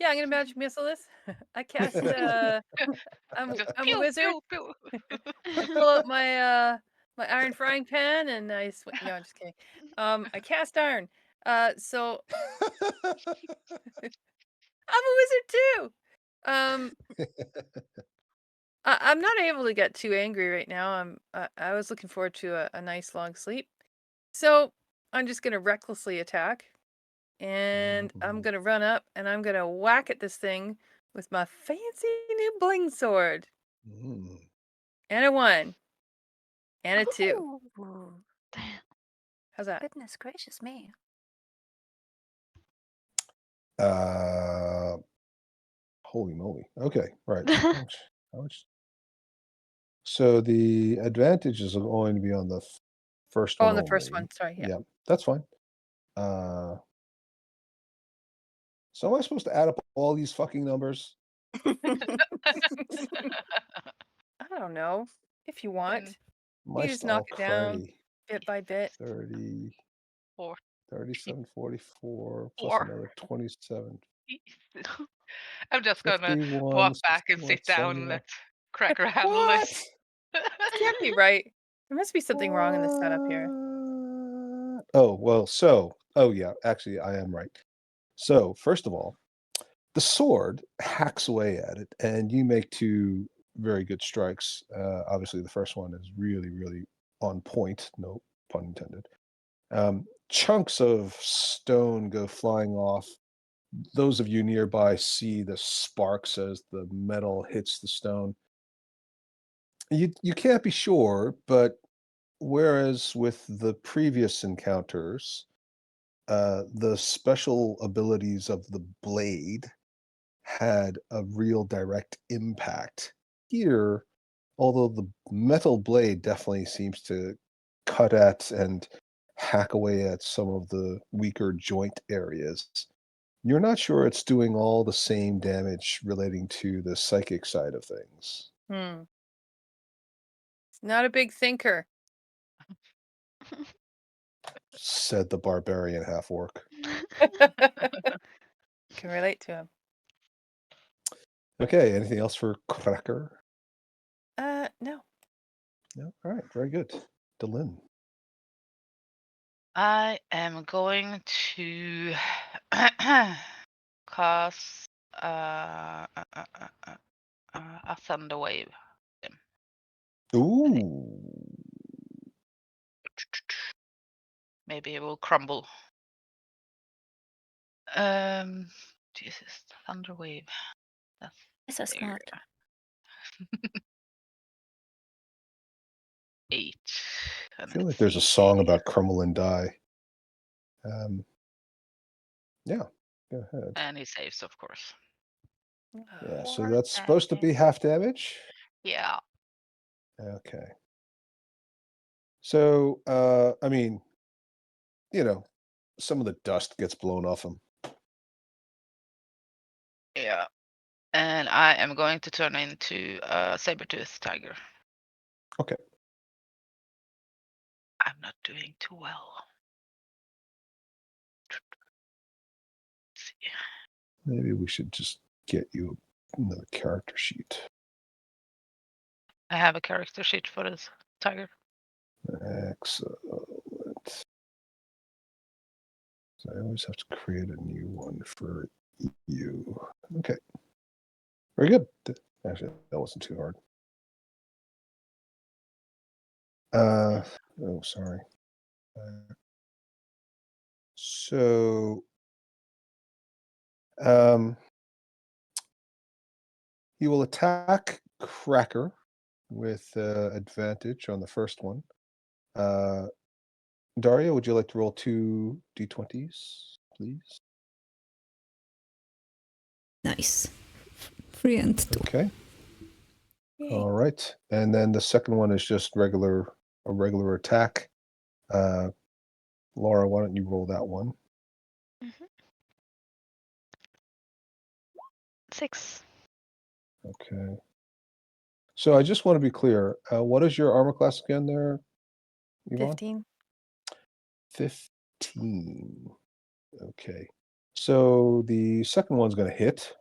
yeah, I'm gonna magic missile this. I cast. I'm Just a pew, wizard. pew, pew. I pull out my my iron frying pan and I no, I'm just kidding. I cast iron. So I'm a wizard too. Um, I'm not able to get too angry right now. I was looking forward to a nice long sleep, so I'm just gonna recklessly attack, and I'm Mhm. gonna run up and I'm gonna whack at this thing with my fancy new bling sword. Mm. And a 1 and a 2. Ooh, How's that? goodness gracious me. Holy moly. Okay. Right. How much? So the advantages are going to be on the first Oh, one on the only. first one. Sorry. Yeah. Yeah, that's fine. So am I supposed to add up all these fucking numbers? I don't know. If you want, My you just knock it down Alrighty. bit by bit. 30, Four. 37, 44, plus Four. another 27. I'm just gonna 51, walk back and 61, sit down and 71. let Cracker handle this. Can't be right. There must be something wrong in the setup here. Yeah, actually, I am right. So, first of all, the sword hacks away at it, and you make two very good strikes. Obviously, the first one is really, really on point. No pun intended. Chunks of stone go flying off. Those of you nearby see the sparks as the metal hits the stone. You can't be sure, but whereas with the previous encounters, the special abilities of the blade had a real direct impact. Here, although the metal blade definitely seems to cut at and hack away at some of the weaker joint areas, you're not sure it's doing all the same damage relating to the psychic side of things. Hmm. It's not a big thinker. Said the barbarian half orc. Can relate to him. Okay, anything else for Cracker? No. No? All right, very good. Delin. I am going to cast a thunder wave. Ooh. Maybe it will crumble. Jesus, thunder wave. That's You're so there. smart. 8. I And feel like let's there's a see. song about crumble and die. Yeah, go ahead. And he saves, of course. Yeah, so Four that's supposed to be half damage? Yeah. Okay. So, I mean, some of the dust gets blown off him. Yeah. And I am going to turn into a saber-toothed tiger. Okay. I'm not doing too well. Let's see. Maybe we should just get you another character sheet. I have a character sheet for this tiger. Excellent. So I always have to create a new one for you. Okay. Very good. Actually, that wasn't too hard. Oh, sorry. So, he will attack Cracker with advantage on the first one. Daria, would you like to roll 2 d20s, please? Nice. 3 and 2. Okay. Yay. All right. And then the second one is just a regular attack. Laura, why don't you roll that one? 6. Okay. So I just want to be clear. What is your armor class again there, Yvonne? 15. 15. Okay. So the second one's going to hit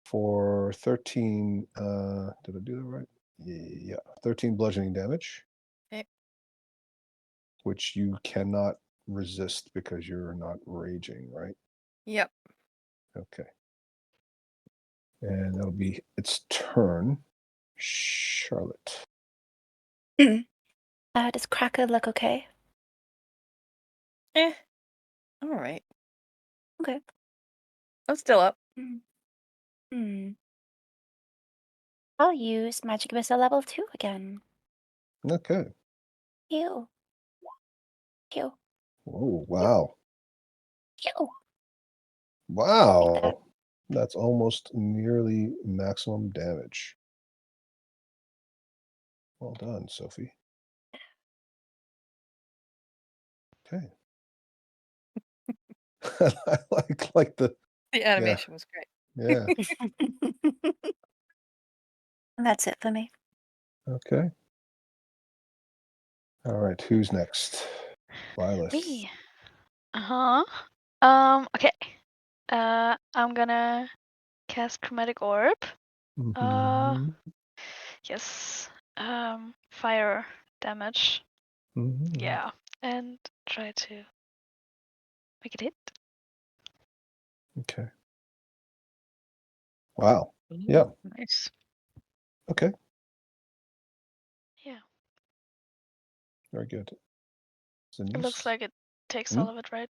for 13. Did I do that right? Yeah, 13 bludgeoning damage. Okay. Which you cannot resist because you're not raging, right? Yep. Okay. And that'll be its turn. Charlotte. Does Cracker look okay? All right. Okay. I'm still up. I'll use Magic Missile level 2 again. Okay. Ew. Ew. Oh, wow. Ew. Wow. That's almost nearly maximum damage. Well done, Sophie. Okay. I like the The animation was great. yeah. That's it for me. Okay. All right, who's next? Violet. Me. Okay. I'm gonna cast Chromatic Orb. Mhm. Yes. Fire damage. Mhm. Yeah. And try to make it hit. Okay. Wow. Yeah. Nice. Okay. Yeah. Very good. It looks Zanice? like it takes Hmm? all of it, right?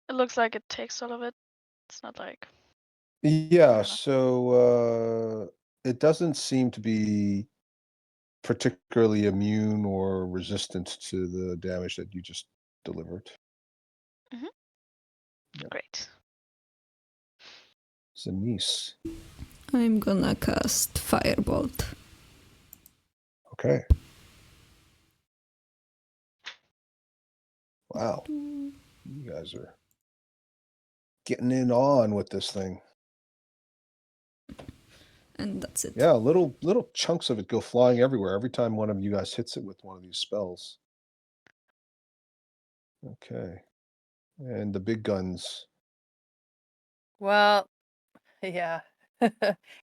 It looks like it takes all of it. It's not like Yeah, don't know. so it doesn't seem to be particularly immune or resistant to the damage that you just delivered. Yeah. Great. Zanice. I'm gonna cast Firebolt. Okay. Wow. You guys are getting in on with this thing. And that's it. Yeah, little chunks of it go flying everywhere every time one of you guys hits it with one of these spells. Okay. And the big guns. Well, yeah.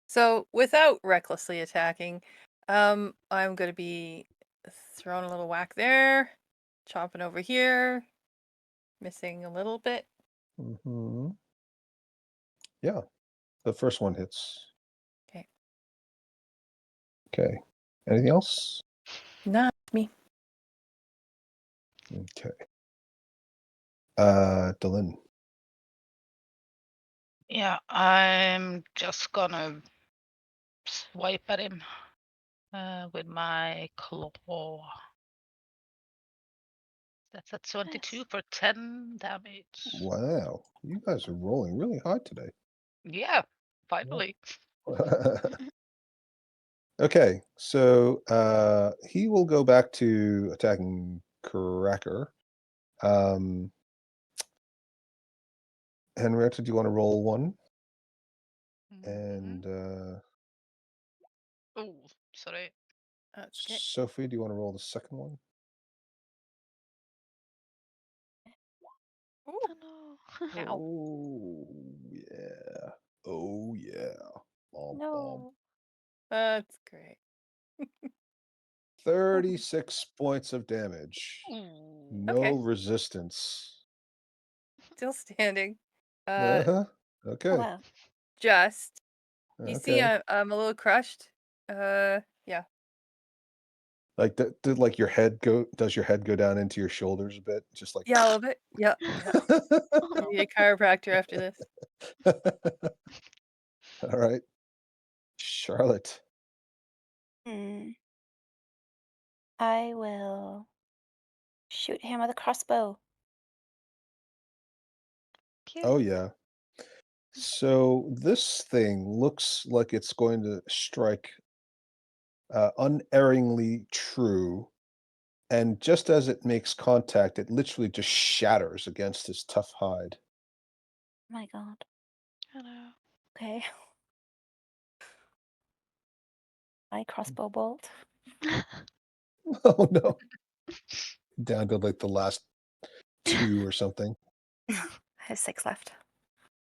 So without recklessly attacking, I'm going to be throwing a little whack there, chopping over here, missing a little bit. Hmm. Yeah. The first one hits. Okay. Okay. Anything else? Not me. Okay. Dylan. Yeah, I'm just gonna swipe at him with my claw. That's at 22 for 10 damage. Wow. You guys are rolling really high today. Yeah, finally. Okay, so he will go back to attacking Cracker. Henrietta, do you want to roll one? And Oh, sorry. That's okay. Sophie, do you want to roll the second one? Ooh, Oh no. ow. Oh yeah. Oh yeah. Bom, bom. No. That's great. 36 points of damage. Ooh. No Okay. resistance. Still standing. Uh-huh. Okay. Oh, wow. Just. You see, Okay. I'm a little crushed. Yeah. Like did like your head go does your head go down into your shoulders a bit? Just like Yeah, a little bit. Yeah. Yeah. Oh no. Need a chiropractor after this. All right. Charlotte. Hmm. I will shoot him with a crossbow. Cute. Oh yeah. So this thing looks like it's going to strike unerringly true. And just as it makes contact, it literally just shatters against his tough hide. Oh my god. I know. Okay. My crossbow bolt. Oh no. Down to like the last 2 or something. I have 6 left.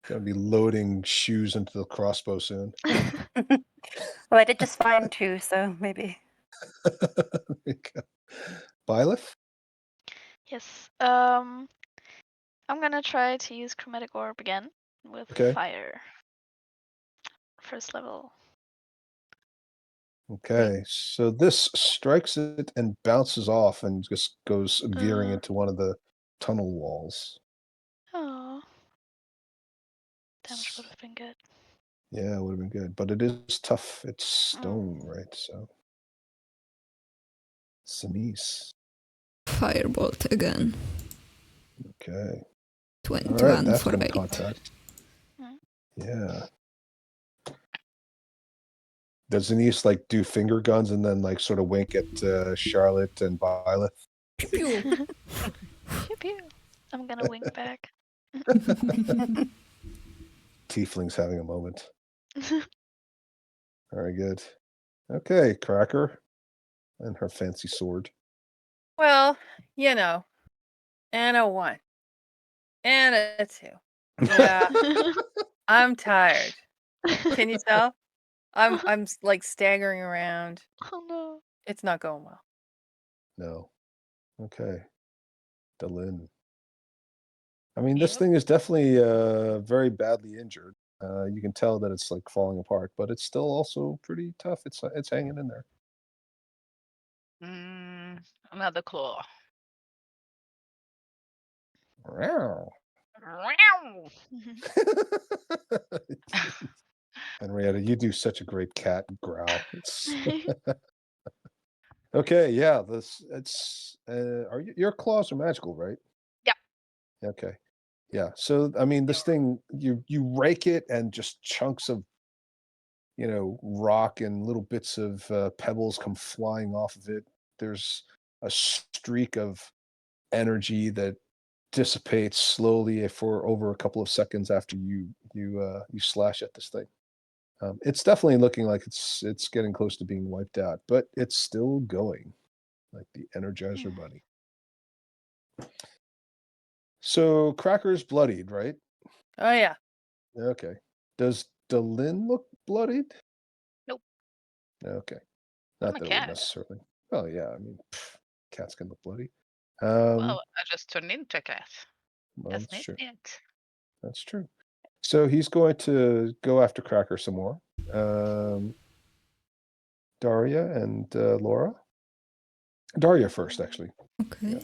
Gonna be loading shoes into the crossbow soon. Well, I did just find 2, so maybe. There you go. Byleth? Yes. I'm gonna try to use chromatic orb again with Okay. fire. First level. Okay, so this strikes it and bounces off and just goes veering Uh. into one of the tunnel walls. Oh. Damage would have been good. Yeah, it would have been good, but it is tough. It's stone, right? So, Sinise. Firebolt again. Okay. 21 All right, that's for gonna 8. contact. Mm. Yeah. Does Sinise like do finger guns and then like sort of wink at Charlotte and Byleth? Pew pew. Pew pew. I'm gonna wink back. Tiefling's having a moment. Very good. Okay, Cracker and her fancy sword. Well, and a 1. And a 2. Yeah. I'm tired. Can you tell? I'm like staggering around. Oh no. It's not going well. No. Okay. Delin. I mean, this Yep. thing is definitely very badly injured. You can tell that it's like falling apart, but it's still also pretty tough. It's hanging in there. Another claw. Meow. Meow. Henrietta, you do such a great cat growl. Okay, yeah, your claws are magical, right? Yeah. Okay. Yeah. So I mean this thing you rake it and just chunks of rock and little bits of pebbles come flying off of it. There's a streak of energy that dissipates slowly for over a couple of seconds after you slash at this thing. It's definitely looking like it's getting close to being wiped out, but it's still going, like the Energizer Bunny. So Cracker's bloodied, right? Oh yeah. Okay. Does Delin look bloodied? Nope. Okay. I'm Not a that it would cat. necessarily. Oh yeah, I mean, cats can look bloody. Well, I just turned into a cat. Well, That's that's not true. it. That's true. So he's going to go after Cracker some more. Daria and Laura. Daria first, actually. Okay.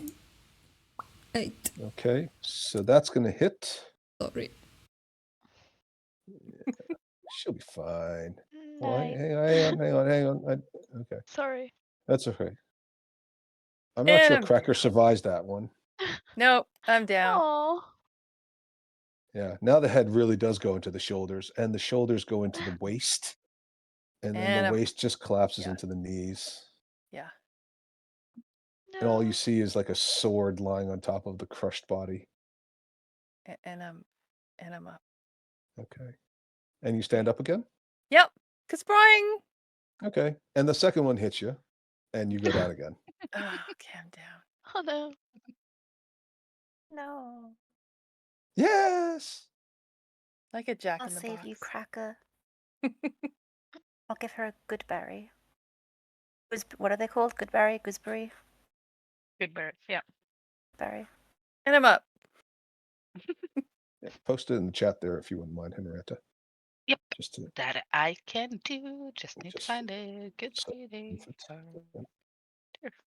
8. Okay, so that's going to hit. Sorry. She'll be fine. Oh, Nice. hang on. Okay, Sorry. that's okay. I'm not And sure I'm Cracker down. survives that one. Nope, I'm down. Oh. Yeah, now the head really does go into the shoulders, and the shoulders go into the waist, and then And the I'm waist just collapses yeah. into the knees. Yeah. And all you No. see is like a sword lying on top of the crushed body. And I'm up. Okay. And you stand up again? Yep. Spring. Okay. And the second one hits you, and you go down again. Okay, I'm down. Oh no. No. Yes. Like a jack I'll in the save box. you, Cracker. I'll give her a good berry. What are they called? Good berry? Gooseberry? Good bird. Yeah. Berry. And I'm up. Yeah, post it in the chat there if you wouldn't mind, Henrietta. Yep. Just to That I can do. Just need to Just find a good so- feeling.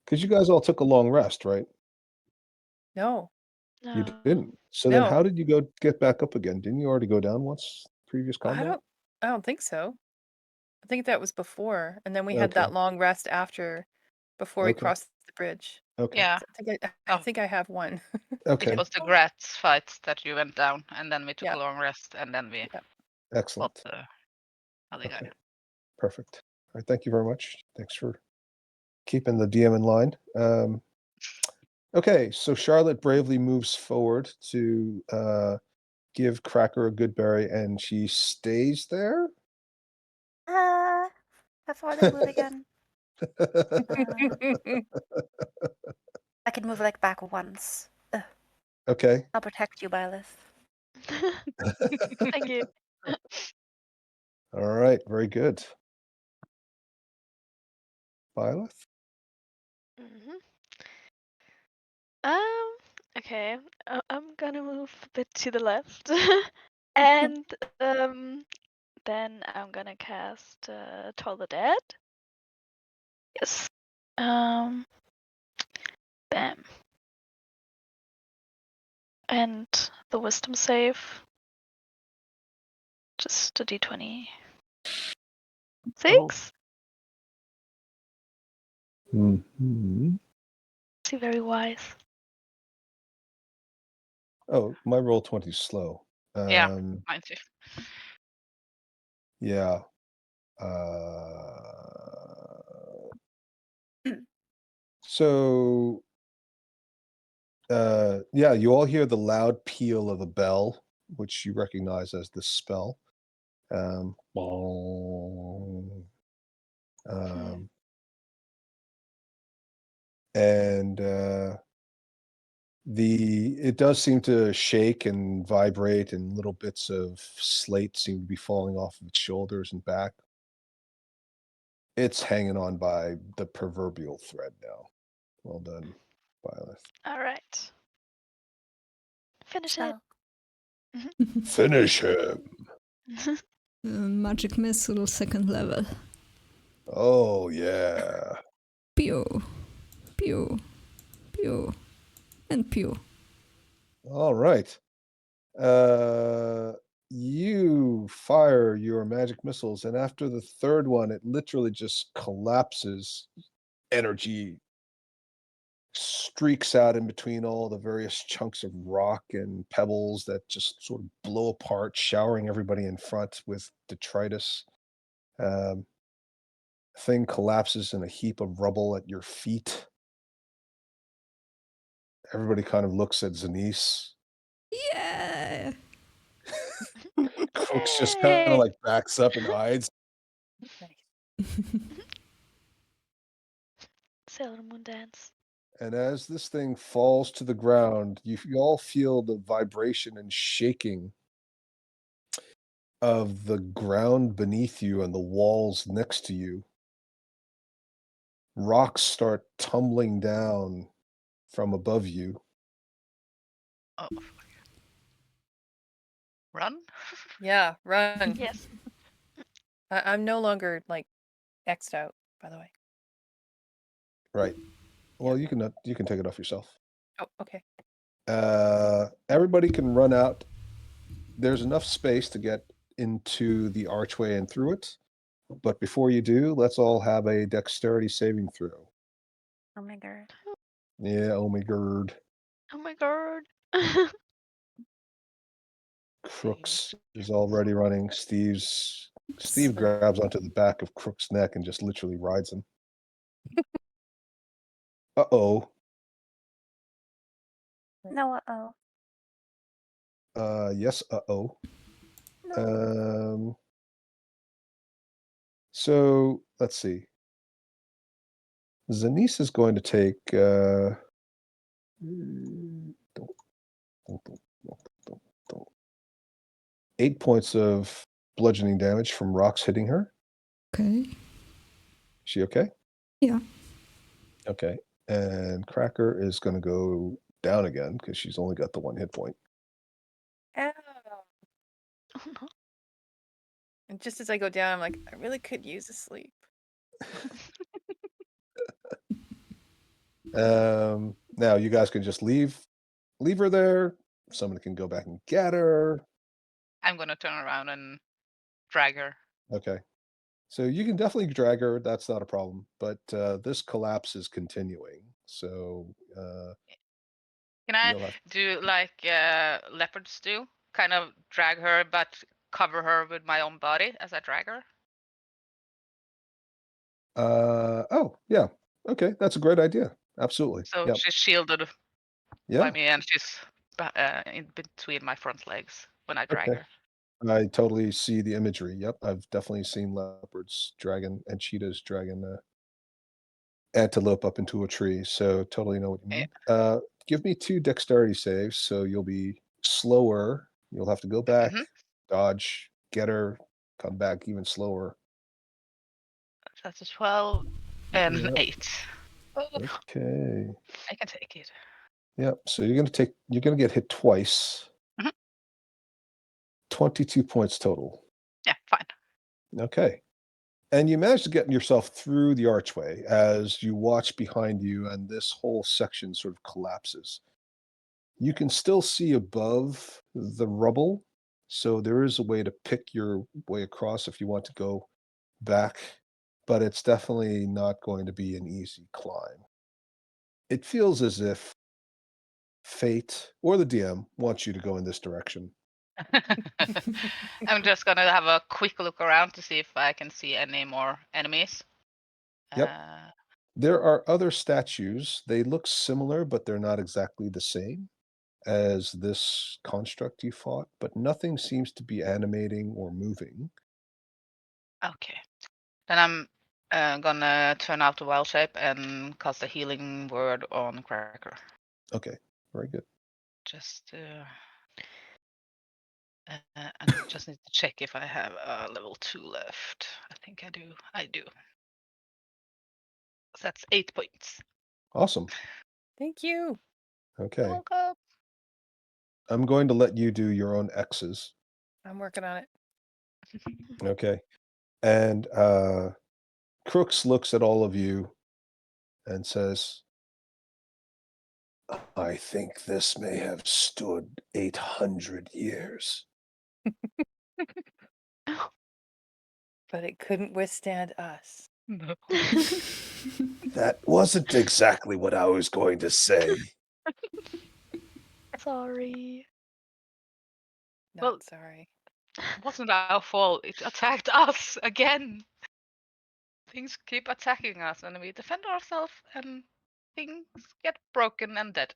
because you guys all took a long rest, right? No. You No. didn't. So then No. how did you get back up again? Didn't you already go down once previous combat? I don't think so. I think that was before, and then we had Okay. that long rest before we Okay. crossed the bridge. Okay. Yeah. I Oh. think I have one. Okay. It was the Gratz fight that you went down, and then we took Yeah. a long rest, and then we fought Excellent. the other guy. Okay. Perfect. All right. Thank you very much. Thanks for keeping the DM in line. Okay. So Charlotte bravely moves forward to give Cracker a good berry, and she stays there. Ah, how far did I move again? I can move like back once. Okay. I'll protect you, Byleth. Thank you. All right. Very good. Byleth? Mhm. Okay. I'm gonna move a bit to the left, and then I'm gonna cast Toll the Dead. Yes. Bam. And the Wisdom save. Just a D20. 6. Mm-hmm. Is he very wise? Oh, my roll 20 is slow. Yeah. Mine too. Yeah. So yeah, you all hear the loud peal of a bell, which you recognize as the spell. Bong. And it does seem to shake and vibrate, and little bits of slate seem to be falling off of its shoulders and back. It's hanging on by the proverbial thread now. Well done, Violet. All right. Finish So, Finish him. it. Magic missile, 2nd level. Oh yeah. Pew, pew, pew, and pew. All right. You fire your magic missiles, and after the third one, it literally just collapses. Energy streaks out in between all the various chunks of rock and pebbles that just sort of blow apart, showering everybody in front with detritus. Um, thing collapses in a heap of rubble at your feet. Everybody kind of looks at Zanice. Yeah! Crooks just kind Yay! of like backs up and hides. Nice. Sailor Moon dance. And as this thing falls to the ground, you all feel the vibration and shaking of the ground beneath you and the walls next to you. Rocks start tumbling down from above you. Oh, fuck. Run? Yeah, run. Yes. I'm no longer like X'd out, by the way. Right. Well, you can take it off yourself. Oh, okay. Everybody can run out. There's enough space to get into the archway and through it. But before you do, let's all have a dexterity saving throw. oh my god. Yeah, oh my god. Oh my god. Crooks is already running. Steve grabs onto the back of Crook's neck and just literally rides him. Uh-oh. No, uh-oh. Yes, uh-oh. No. So let's see. Zanice is going to take 8 points of bludgeoning damage from rocks hitting her. Okay. Is she okay? Yeah. Okay. And Cracker is going to go down again because she's only got the 1 hit point. Ow. Oh no. And just as I go down, I'm like, I really could use a sleep. Now you guys can just leave her there. Somebody can go back and get her. I'm gonna turn around and drag her. Okay. So you can definitely drag her. That's not a problem. But this collapse is continuing. So Can I you'll have. do like leopards do? Kind of drag her, but cover her with my own body as I drag her? Oh, yeah. Okay. That's a great idea. Absolutely. So Yep. she's shielded by Yeah. me and she's in between my front legs when I drag Okay. her. I totally see the imagery. Yep. I've definitely seen leopards dragging and cheetahs dragging antelope up into a tree. So totally know what you mean. Give me 2 dexterity saves. So you'll be slower. You'll have to go back, dodge, get her, come back even slower. That's a 12 and Yep. 8. Oh, Okay. I can take it. Yep. So you're gonna get hit twice. Mhm. 22 points total. Yeah, fine. Okay. And you manage to get yourself through the archway as you watch behind you and this whole section sort of collapses. You can still see above the rubble, so there is a way to pick your way across if you want to go back, but it's definitely not going to be an easy climb. It feels as if fate or the DM wants you to go in this direction. I'm just gonna have a quick look around to see if I can see any more enemies. Yep. There are other statues. They look similar, but they're not exactly the same as this construct you fought, but nothing seems to be animating or moving. Okay. Then I'm gonna turn out the wild shape and cast a healing word on Cracker. Okay, very good. Just I just need to check if I have level 2 left. I think I do. I do. So that's 8 points. Awesome. Thank you. You're Okay. welcome. I'm going to let you do your own X's. I'm working on it. Okay. And Crooks looks at all of you and says, I think this may have stood 800 years. But it couldn't withstand us. No. That wasn't exactly what I was going to say. Sorry. Not Well- sorry. It wasn't our fault. It attacked us again. Things keep attacking us, and we defend ourselves, and things get broken and dead.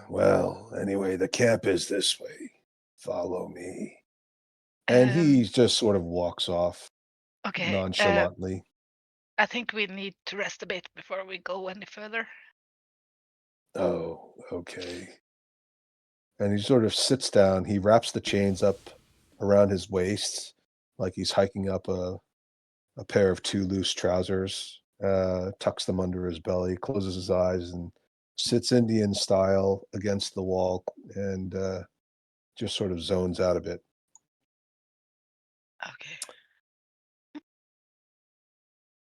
Well, anyway, the camp is this way. Follow me. And he just sort of walks off Okay. nonchalantly. I think we need to rest a bit before we go any further. Oh, okay. And he sort of sits down. He wraps the chains up around his waist like he's hiking up a pair of 2 loose trousers, tucks them under his belly, closes his eyes, and sits Indian style against the wall and just sort of zones out a bit. Okay.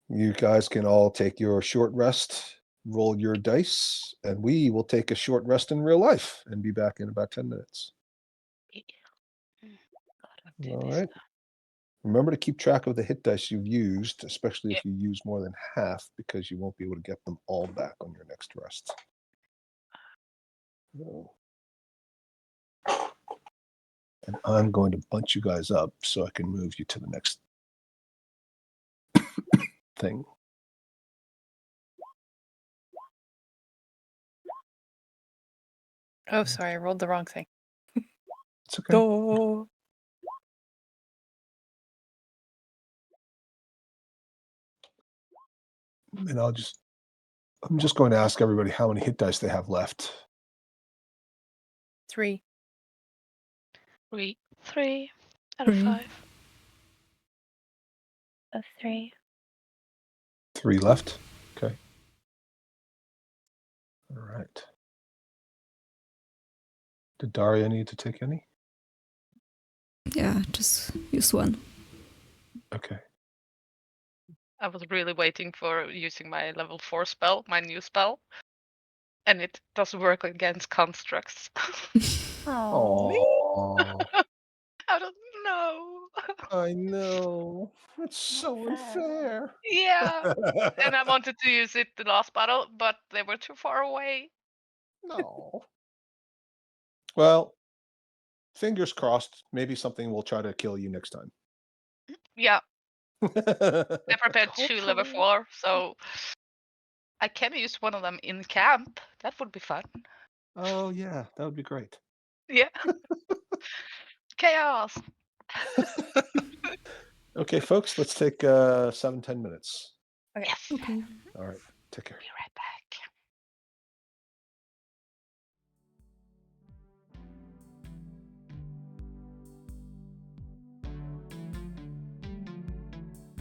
You guys can all take your short rest, roll your dice, and we will take a short rest in real life and be back in about 10 minutes. Do All this right. Remember to keep track of the hit dice you've used, especially if Yep. you use more than half, because you won't be able to get them all back on your next rest. So- And I'm going to bunch you guys up so I can move you to the next thing. Oh, sorry, I rolled the wrong thing. It's okay. Duh. And I'm just going to ask everybody how many hit dice they have left. 3. 3. 3 out of 5. Of 3. 3 left. Okay. All right. Did Daria need to take any? Yeah, just use one. Okay. I was really waiting for using my level 4 spell, my new spell. And it doesn't work against constructs. Oh, I don't know. I know. It's so Not fair. unfair. Yeah. And I wanted to use it the last battle, but they were too far away. No. Well, fingers crossed. Maybe something will try to kill you next time. Yeah, I prepared 2 level Hopefully. 4, so I can use one of them in camp. That would be fun. Oh, yeah, that would be great. Yeah. Chaos. Okay, folks, let's take 7-10 minutes. Okay. Yes. Okay. All right, take care. Be right back.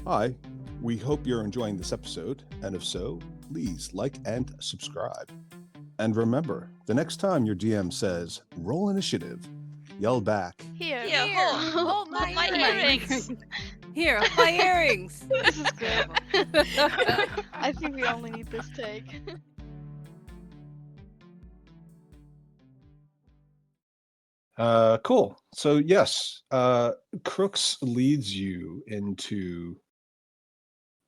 Hi, we hope you're enjoying this episode, and if so, please like and subscribe. And remember, the next time your DM says, roll initiative, yell back, Here. hold my earrings. Here, hold my earrings. This is good. I think we only need this take. Cool. So yes, Crooks leads you into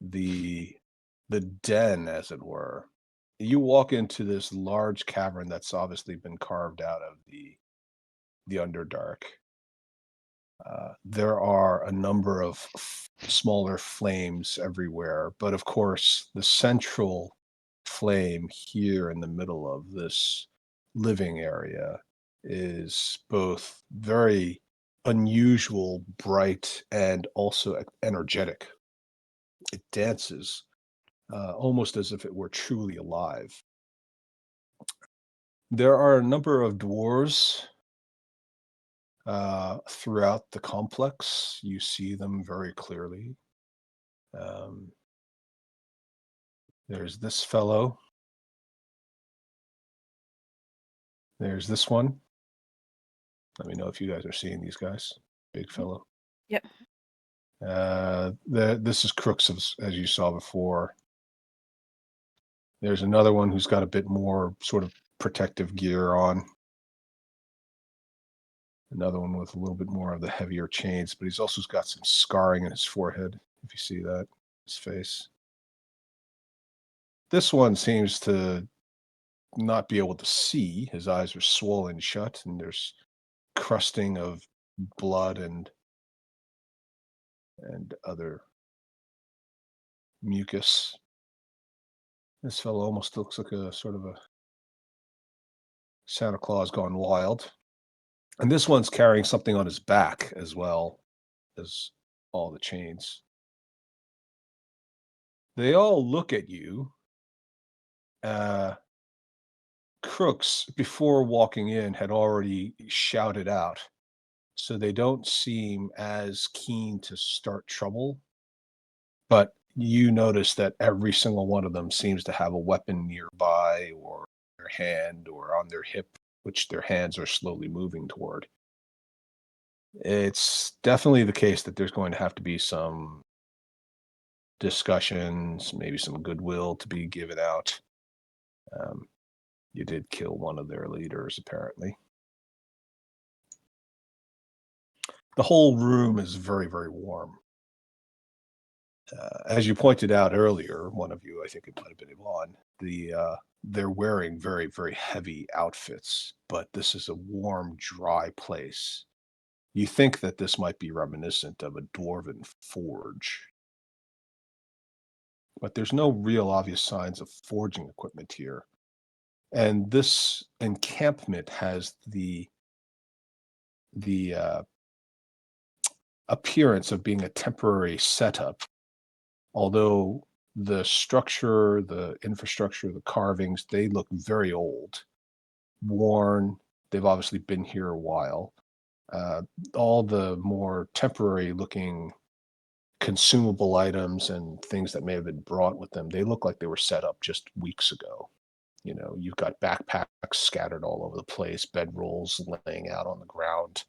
the den, as it were. You walk into this large cavern that's obviously been carved out of the Underdark. There are a number of smaller flames everywhere, but of course, the central flame here in the middle of this living area is both very unusual, bright, and also energetic. It dances almost as if it were truly alive. There are a number of dwarves throughout the complex. You see them very clearly. There's this fellow. There's this one. Let me know if you guys are seeing these guys. Big fellow. Yep. This is Crooks, as you saw before. There's another one who's got a bit more sort of protective gear on. Another one with a little bit more of the heavier chains, but he's also got some scarring in his forehead, if you see that, his face. This one seems to not be able to see. His eyes are swollen shut, and there's crusting of blood and other mucus. This fellow almost looks like a sort of a Santa Claus gone wild. And this one's carrying something on his back as well as all the chains. They all look at you. Crooks, before walking in, had already shouted out, so they don't seem as keen to start trouble. But you notice that every single one of them seems to have a weapon nearby or in their hand or on their hip, which their hands are slowly moving toward. It's definitely the case that there's going to have to be some discussions, maybe some goodwill to be given out. You did kill one of their leaders, apparently. The whole room is very, very warm. As you pointed out earlier, one of you, I think it might have been Yvonne, they're wearing very, very heavy outfits, but this is a warm, dry place. You think that this might be reminiscent of a dwarven forge, but there's no real obvious signs of forging equipment here. And this encampment has the appearance of being a temporary setup, although the structure, the infrastructure, the carvings, they look very old, worn. They've obviously been here a while. All the more temporary looking consumable items and things that may have been brought with them, they look like they were set up just weeks ago. You know, you've got backpacks scattered all over the place, bedrolls laying out on the ground.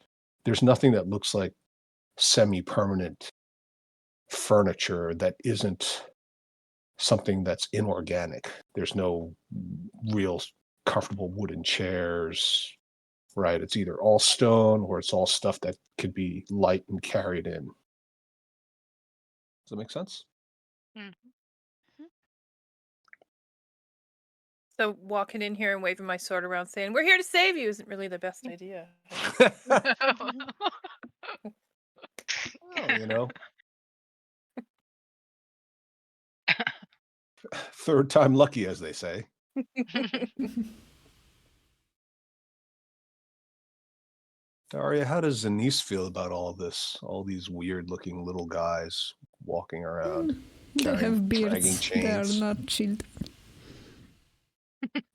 There's nothing that looks like semi-permanent furniture that isn't something that's inorganic. There's no real comfortable wooden chairs, right? It's either all stone or it's all stuff that could be light and carried in. Does that make sense? So walking in here and waving my sword around saying, "We're here to save you," isn't really the best idea. Well, you know. Third time lucky, as they say. Daria, how does Zenise feel about all of this? All these weird-looking little guys walking around, They carrying, have dragging beards. They are chains. not children.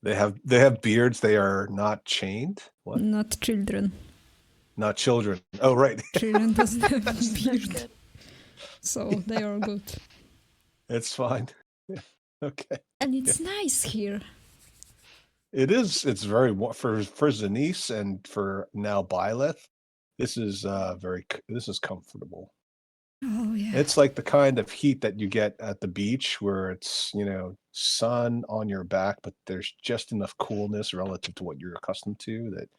They have beards. They are not chained. What? Not children. Not children. Oh, right. Children doesn't have a That's beard. good. So they are good. It's fine. Yeah. Okay. And it's nice here. It is. It's very for Zenise and for now Byleth. This is this is comfortable. Oh yeah. It's like the kind of heat that you get at the beach where it's, you know, sun on your back, but there's just enough coolness relative to what you're accustomed to that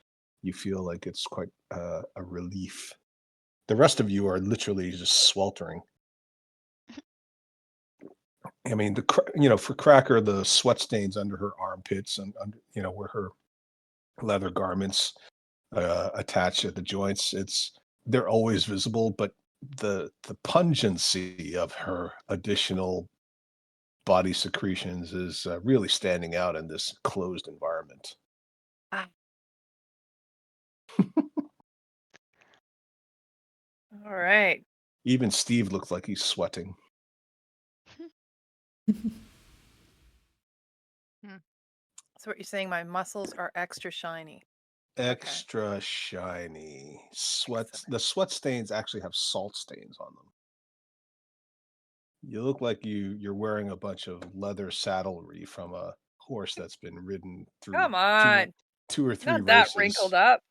you feel like it's quite a relief. The rest of you are literally just sweltering. I mean, for Cracker, the sweat stains under her armpits and under, where her leather garments attach at the joints, they're always visible, but the pungency of her additional body secretions is really standing out in this closed environment. All right. Even Steve looks like he's sweating. So what you're saying, my muscles are extra shiny. Extra shiny. The sweat stains actually have salt stains on them. You look like you're wearing a bunch of leather saddlery from a horse that's been ridden through Come two, on. two or three Not that wrinkled up.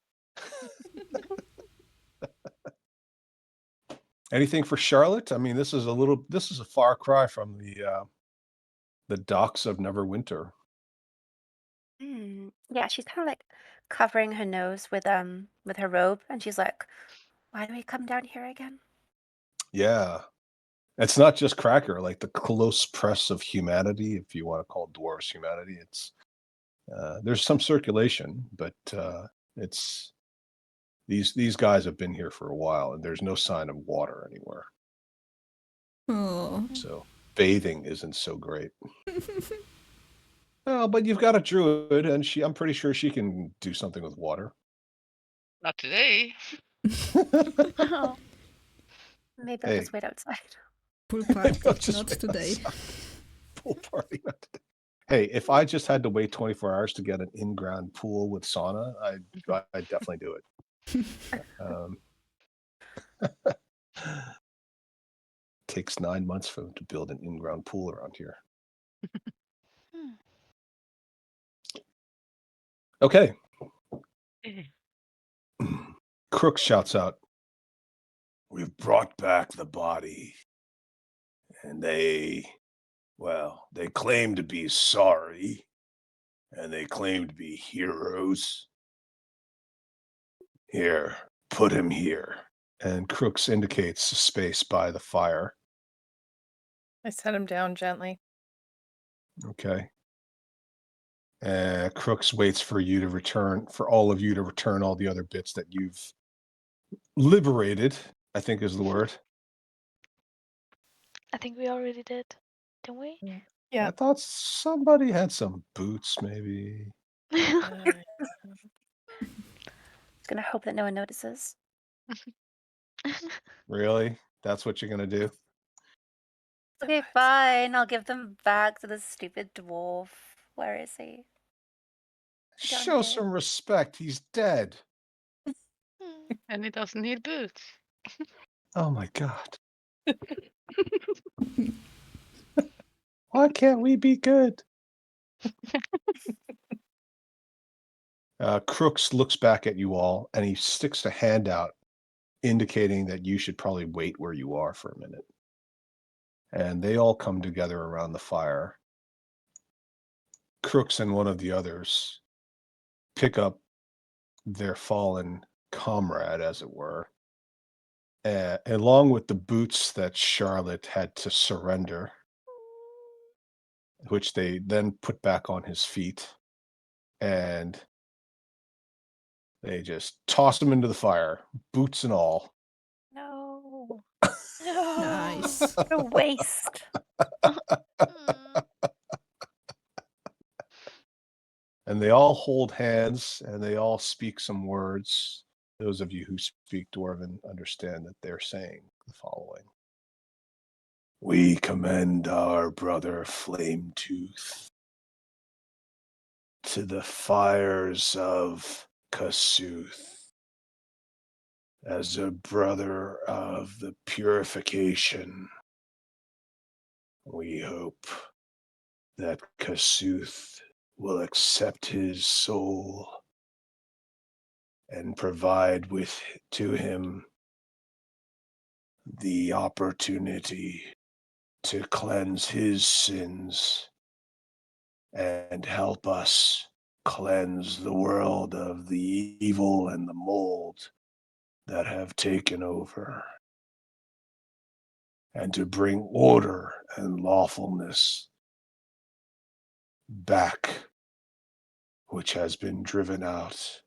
Anything for Charlotte? I mean, this is a far cry from the docks of Neverwinter. Yeah, she's kind of like covering her nose with her robe, and she's like, "Why do we come down here again?" Yeah. It's not just Cracker, like the close press of humanity, if you want to call dwarves humanity. It's there's some circulation, but it's these guys have been here for a while, and there's no sign of water anywhere. Oh. So bathing isn't so great. Well, but you've got a druid, and I'm pretty sure she can do something with water. Not today. Oh, Maybe I'll Hey. just wait outside. Pool party, Just not wait today. outside. Pool party, not today. Hey, if I just had to wait 24 hours to get an in-ground pool with sauna, I'd definitely do it. Takes 9 months for them to build an in-ground pool around here. Hmm. Okay. Crook shouts out, "We've brought back the body. And they claim to be sorry. And they claim to be heroes. Here, put him here." And Crooks indicates a space by the fire. I set him down gently. Okay. Crooks waits for you to return, for all of you to return all the other bits that you've liberated, I think is the word. I think we already did, didn't we? Yeah. I thought somebody had some boots, maybe. Just gonna hope that no one notices. Really? That's what you're gonna do? Okay, fine. I'll give them back to the stupid dwarf. Where is he? Down Show here. some respect. He's dead. And he doesn't need boots. Oh my god. Why can't we be good? Crooks looks back at you all, and he sticks a hand out, indicating that you should probably wait where you are for a minute. And they all come together around the fire. Crooks and one of the others pick up their fallen comrade, as it were, along with the boots that Charlotte had to surrender, which they then put back on his feet, and they just toss him into the fire, boots and all. No. No. Nice. What a waste. Mm. And they all hold hands, and they all speak some words. Those of you who speak Dwarven understand that they're saying the following. "We commend our brother Flametooth to the fires of Kasuth as a brother of the purification. We hope that Kasuth will accept his soul and provide to him the opportunity to cleanse his sins and help us cleanse the world of the evil and the mold that have taken over, and to bring order and lawfulness back, which has been driven out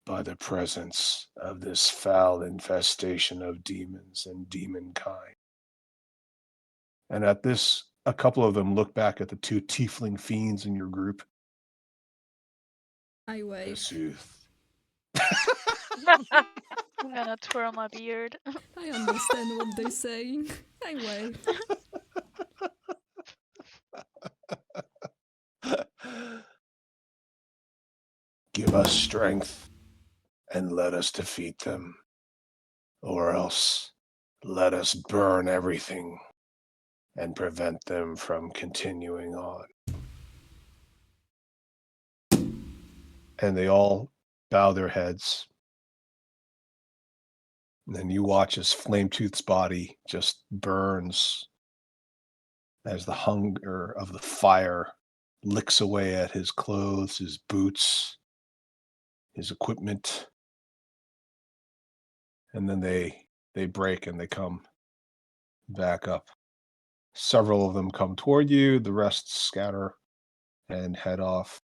by the presence of this foul infestation of demons and demonkind." And at this, a couple of them look back at the two tiefling fiends in your group. I wave. Kasuth. I'm gonna twirl my beard. I understand what they're saying. I wave. Give us strength and let us defeat them, or else let us burn everything and prevent them from continuing on. And they all bow their heads. And then you watch as Flametooth's body just burns as the hunger of the fire licks away at his clothes, his boots, his equipment. And then they break and they come back up. Several of them come toward you, the rest scatter and head off.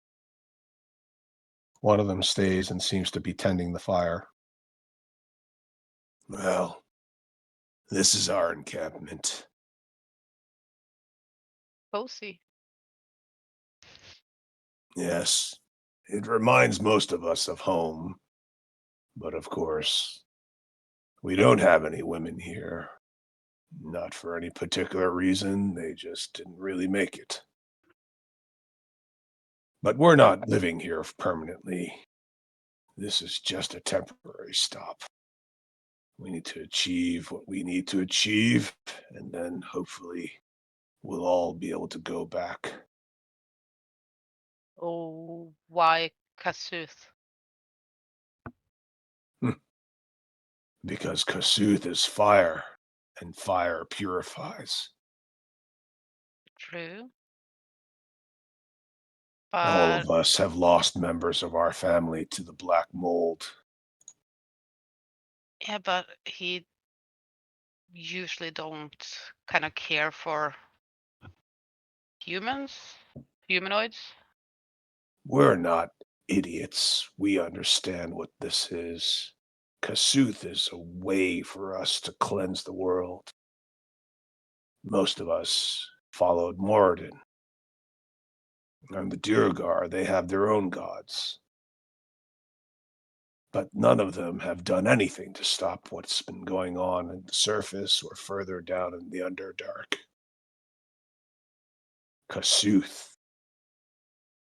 One of them stays and seems to be tending the fire. Well, this is our encampment. Cozy. Yes, it reminds most of us of home. But of course, we don't have any women here. Not for any particular reason, they just didn't really make it. But we're not living here permanently. This is just a temporary stop. We need to achieve what we need to achieve, and then hopefully we'll all be able to go back. Oh, why Kasuth? Because Kasuth is fire, and fire purifies. True. All But of us have lost members of our family to the black mold. yeah, but he usually don't kind of care for humanoids. We're not idiots. We understand what this is. Kasuth is a way for us to cleanse the world. Most of us followed Moradin. And the Duergar, they have their own gods. But none of them have done anything to stop what's been going on at the surface or further down in the Underdark. Kasuth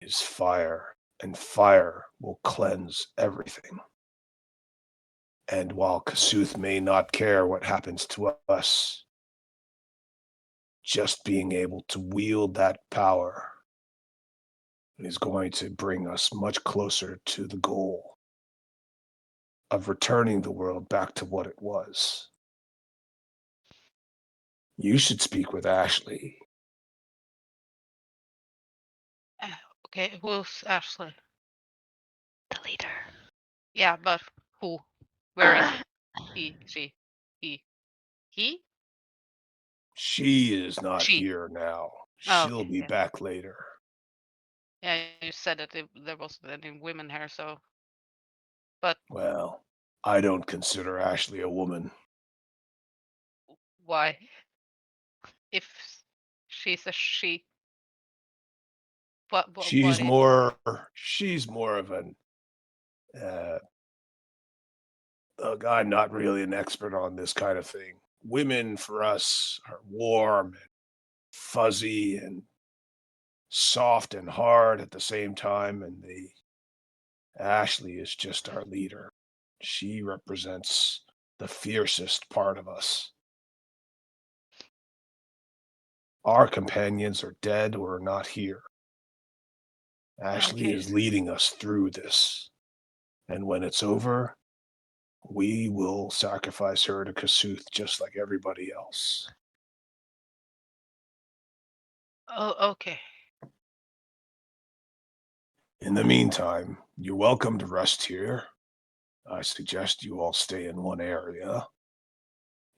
is fire, and fire will cleanse everything. And while Kasuth may not care what happens to us, just being able to wield that power is going to bring us much closer to the goal of returning the world back to what it was. You should speak with Ashley. Okay, who's Ashley? The leader. Yeah, but who? Where is he? She? He? She is not She. here now. Oh, She'll okay, be yeah. back later. Yeah, you said that there wasn't any women here, so. But Well, I don't consider Ashley a woman. why? If she's a she, what She's is? more of an look, I'm not really an expert on this kind of thing. Women for us are warm and fuzzy and soft and hard at the same time, and Ashley is just our leader. She represents the fiercest part of us. Our companions are dead or not here. Ashley Okay. is leading us through this. And when it's over, we will sacrifice her to Kasuth just like everybody else. Oh, okay. In the meantime, you're welcome to rest here. I suggest you all stay in one area.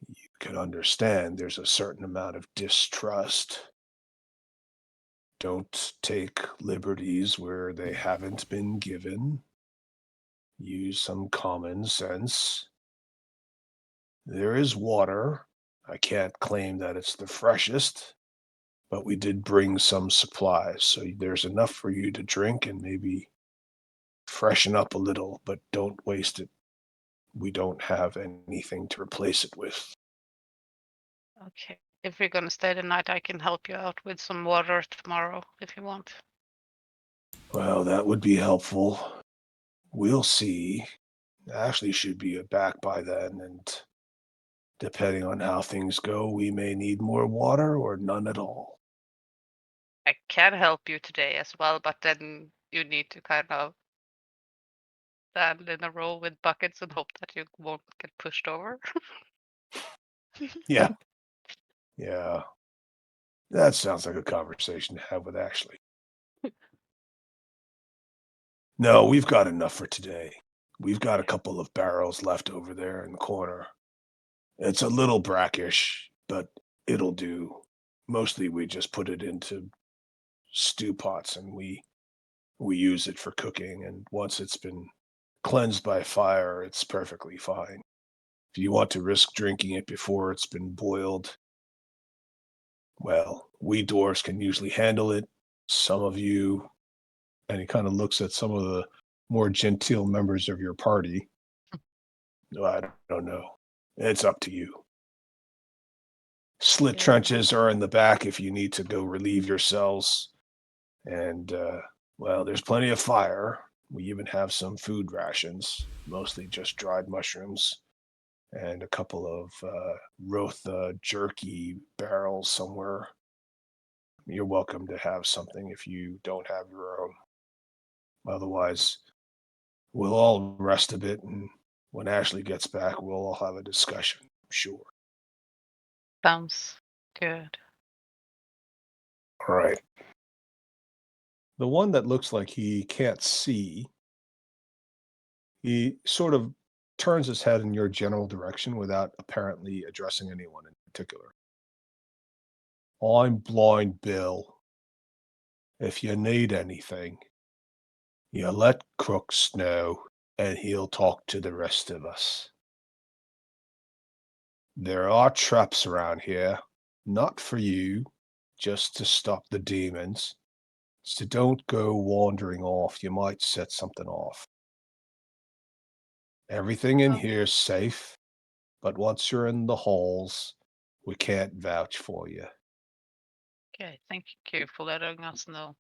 You can understand there's a certain amount of distrust. Don't take liberties where they haven't been given. Use some common sense. There is water. I can't claim that it's the freshest, but we did bring some supplies, so there's enough for you to drink and maybe freshen up a little, but don't waste it. We don't have anything to replace it with. Okay. If we're gonna stay the night, I can help you out with some water tomorrow if you want. Well, that would be helpful. We'll see. Ashley should be back by then, and Depending on how things go, we may need more water or none at all. I can help you today as well, but then you need to kind of stand in a row with buckets and hope that you won't get pushed over. Yeah. Yeah. That sounds like a conversation to have with Ashley. No, we've got enough for today. We've got a couple of barrels left over there in the corner. It's a little brackish, but it'll do. Mostly we just put it into stew pots and we use it for cooking, and once it's been cleansed by fire, it's perfectly fine. If you want to risk drinking it before it's been boiled, well, we dwarves can usually handle it. Some of you, and he kind of looks at some of the more genteel members of your party. I don't know. It's up to you. Slit Yeah. trenches are in the back if you need to go relieve yourselves. And, well, there's plenty of fire. We even have some food rations, mostly just dried mushrooms, and a couple of Rotha jerky barrels somewhere. You're welcome to have something if you don't have your own. Otherwise, we'll all rest a bit, and when Ashley gets back, we'll all have a discussion, I'm sure. Sounds good. All right. The one that looks like he can't see, he sort of turns his head in your general direction without apparently addressing anyone in particular. I'm Blind Bill. If you need anything, you let Crooks know, and he'll talk to the rest of us. There are traps around here, not for you, just to stop the demons. So don't go wandering off. You might set something off. Everything in Oh. here's safe, but once you're in the halls, we can't vouch for you. Okay, thank you for letting us know.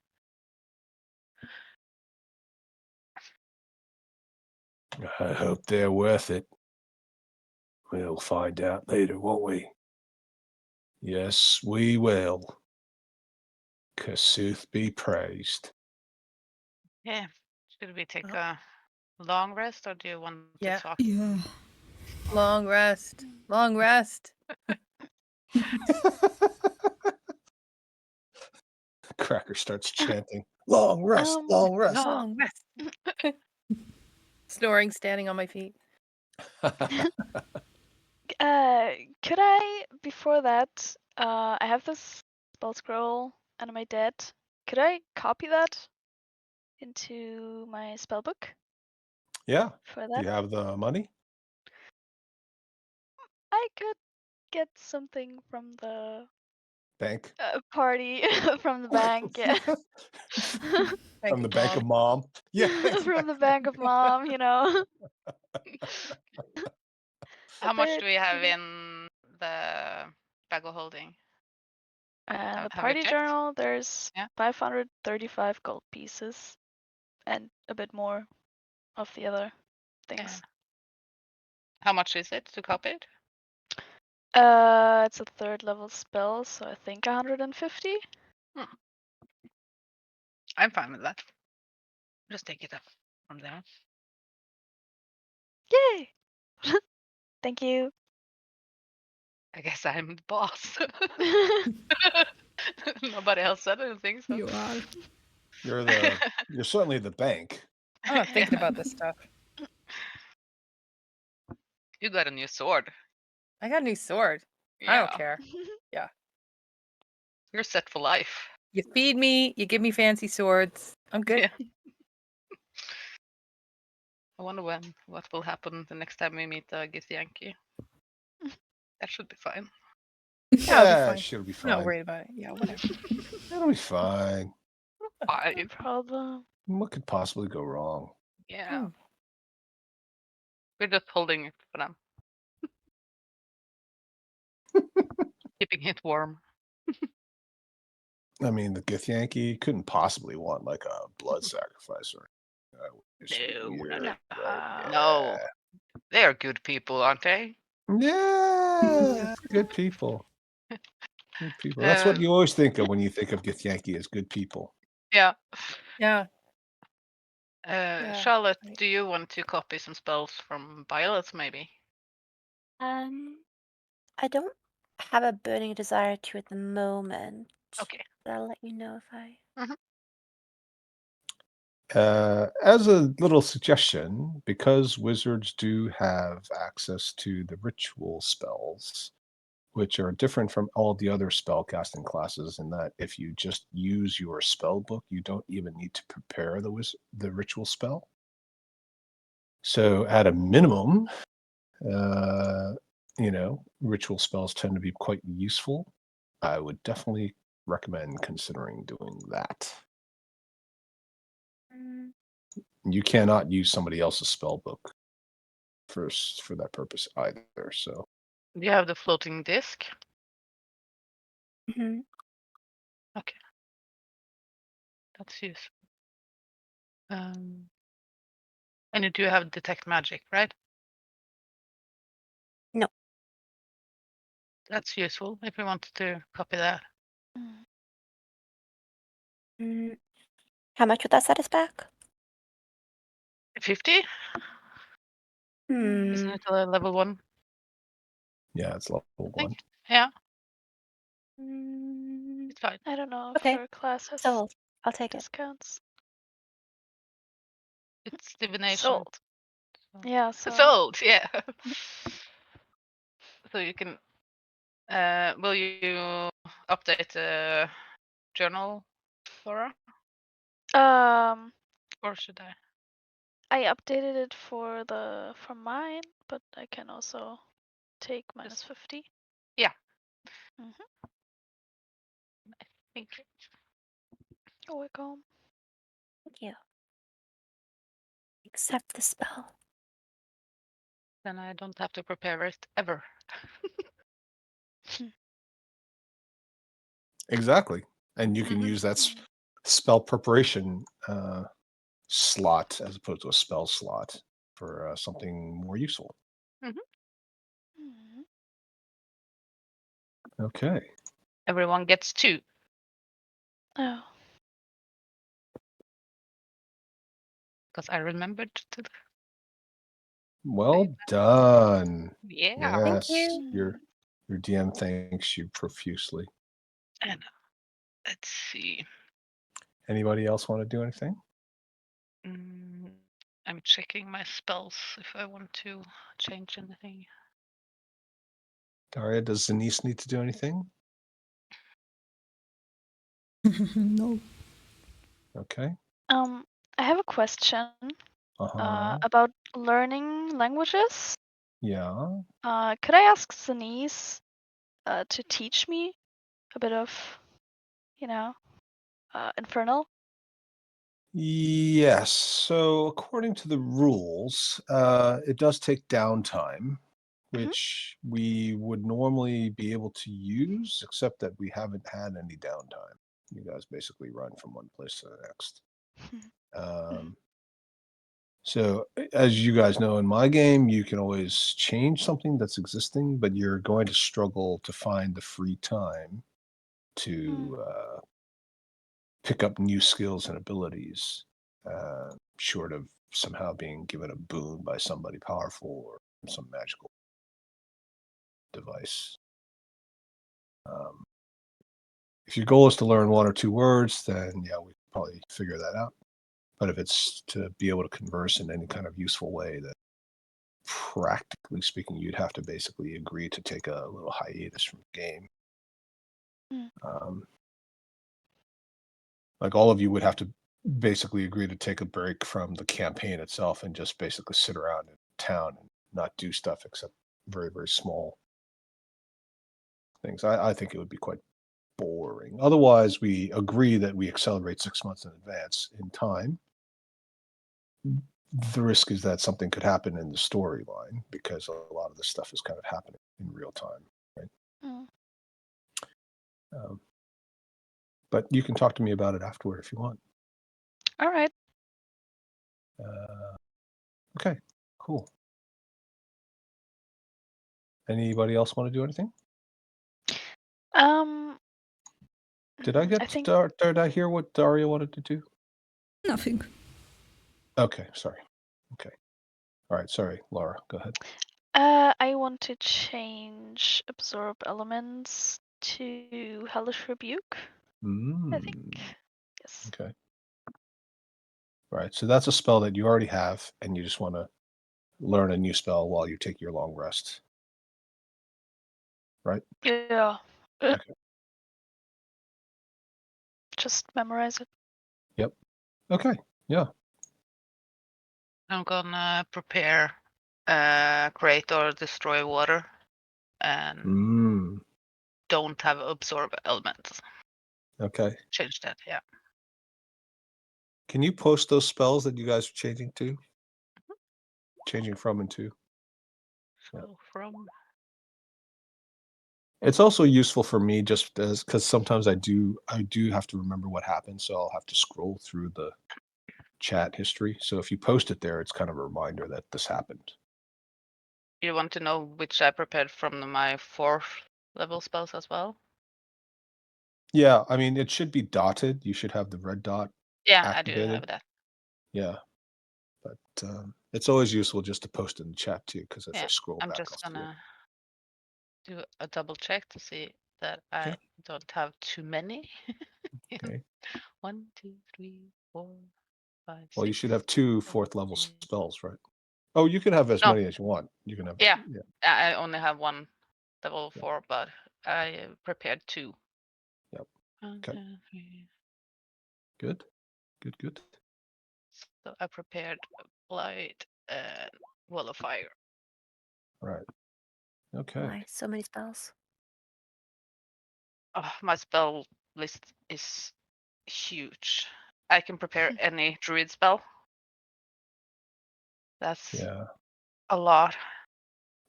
I hope they're worth it. We'll find out later, won't we? Yes, we will. Kasuth be praised. Yeah. Should we take Uh, a long rest or do you want Yeah. to talk? Yeah. Long rest. Long rest. Cracker starts chanting, long rest, Um, long rest. No. Long rest. Snoring, standing on my feet. Could I, before that, I have this spell scroll under my dead. Could I copy that into my spell book Yeah. for Do that? you have the money? I could get something from the Bank? party, from the bank, yeah. From the Bank of Mom? Yeah. From the bank of Mom, you know. How much But, do we have you know, in the bag of holding? the Have you party checked? journal, there's Yeah. 535 gold pieces and a bit more of the other things. Yeah. How much is it to copy it? It's a 3rd level spell, so I think 150. I'm fine with that. Just take it up from there. Yay! Thank you. I guess I'm the boss. Nobody else said anything, so. You are. You're certainly the bank. I'm not thinking about this stuff. You got a new sword. I got a new sword. I Yeah. don't care. You're set for life. You feed me, you give me fancy swords. I'm good. Yeah. I wonder what will happen the next time we meet Githyanki. That should be fine. Yeah, it'll be fine. She'll be I'm fine. not worried about it. Yeah, whatever. It'll be fine. No Fine. problem. What could possibly go wrong? Yeah. Hmm. We're just holding it for them. Keeping it warm. I mean, the Githyanki couldn't possibly want like a blood sacrifice or it's No, weird, no, right? no. They are good people, aren't they? Yeah. Yes, good people. Good people. That's what you always think of when you think of Githyanki as good people. Yeah. Yeah. Yeah, Charlotte, right. do you want to copy some spells from Violet, maybe? I don't have a burning desire to at the moment. Okay. But I'll let you know if I. As a little suggestion, because wizards do have access to the ritual spells, which are different from all the other spellcasting classes, in that if you just use your spell book, you don't even need to prepare the ritual spell. So, at a minimum, ritual spells tend to be quite useful. I would definitely recommend considering doing that. Mm, You cannot use somebody else's spell book for that purpose either. So Do you have the floating disc? mhm. Okay. That's useful. And you do have detect magic, right? No. That's useful if you wanted to copy that. Mm, how much would that set us back? 50? Hmm. Isn't it a level 1? yeah, it's level I 1. think. Yeah, Mm, it's fine. I don't know if Okay. your class has Sold. I'll take it. discounts. It's divination. Sold. so- Yeah, so Sold, yeah. So you can. Will you update the journal, Laura, um or should I? I updated it for mine, but I can also take minus 50. Yeah. Mhm. Think You're welcome. Thank you. Accept the spell. then I don't have to prepare it ever. Exactly. And you can Mhm. use that spell preparation slot as opposed to a spell slot for something more useful. Mhm. Okay. Everyone gets 2. Oh. Because I remembered to. Well done. Yeah. Thank Yes. you. Your DM thanks you profusely. And let's see. Anybody else want to do anything? I'm checking my spells if I want to change anything. Daria, does Denise need to do anything? No. Okay. I have a question Uh-huh. about learning languages. Yeah. Could I ask Denise to teach me a bit of, Infernal? Yes. So according to the rules, it does take downtime, which we would normally be able to use, except that we haven't had any downtime. You guys basically run from one place to the next. So as you guys know, in my game, you can always change something that's existing, but you're going to struggle to find the free time to pick up new skills and abilities, short of somehow being given a boon by somebody powerful or some magical device. If your goal is to learn 1 or 2 words, then yeah, we could probably figure that out. But if it's to be able to converse in any kind of useful way, that practically speaking, you'd have to basically agree to take a little hiatus from the game. Like all of you would have to basically agree to take a break from the campaign itself and just basically sit around in town and not do stuff except very, very small things. I think it would be quite boring. Otherwise, we agree that we accelerate 6 months in advance in time. The risk is that something could happen in the storyline because a lot of this stuff is kind of happening in real time, right? But you can talk to me about it afterward if you want. All right. Okay, cool. Anybody else want to do anything? Um, Did I get? I think Did I hear what Daria wanted to do? Nothing. Okay, sorry. Okay. All right, sorry, Laura. Go ahead. I want to change absorb elements to hellish rebuke. I think. Mm, Yes. okay. All right, so that's a spell that you already have, and you just want to learn a new spell while you take your long rest. Right? Yeah. Okay. Just memorize it. Yep. Okay. Yeah. I'm gonna prepare create or destroy water and Mm, don't have absorb elements. okay. Change that, yeah. Can you post those spells that you guys are changing to? Changing from and to. Yeah. So from It's also useful for me just as because sometimes I do have to remember what happened, so I'll have to scroll through the chat history. So if you post it there, it's kind of a reminder that this happened. you want to know which I prepared from my 4th level spells as well? Yeah, I mean it should be dotted. You should have the red dot Yeah, I do activated. have that. Yeah. But it's always useful just to post in the chat too, because as I Yeah, scroll I'm back, just I'll see it. gonna do a double check to see that I Okay. don't have too many. Okay. 1, 2, 3, 4, 5, Well, you 6, should have two 7, fourth level 8. spells, right? Oh, you can have as No. many as you want. You can have Yeah. yeah. I only have 1 level Yeah. 4, but I prepared 2. Yep. 1, Okay. 2, 3. Good. Good, good. So I prepared light and wall of fire. Right. Okay. Why so many spells? Oh, my spell list is huge. I can prepare any druid spell. That's Yeah. a lot.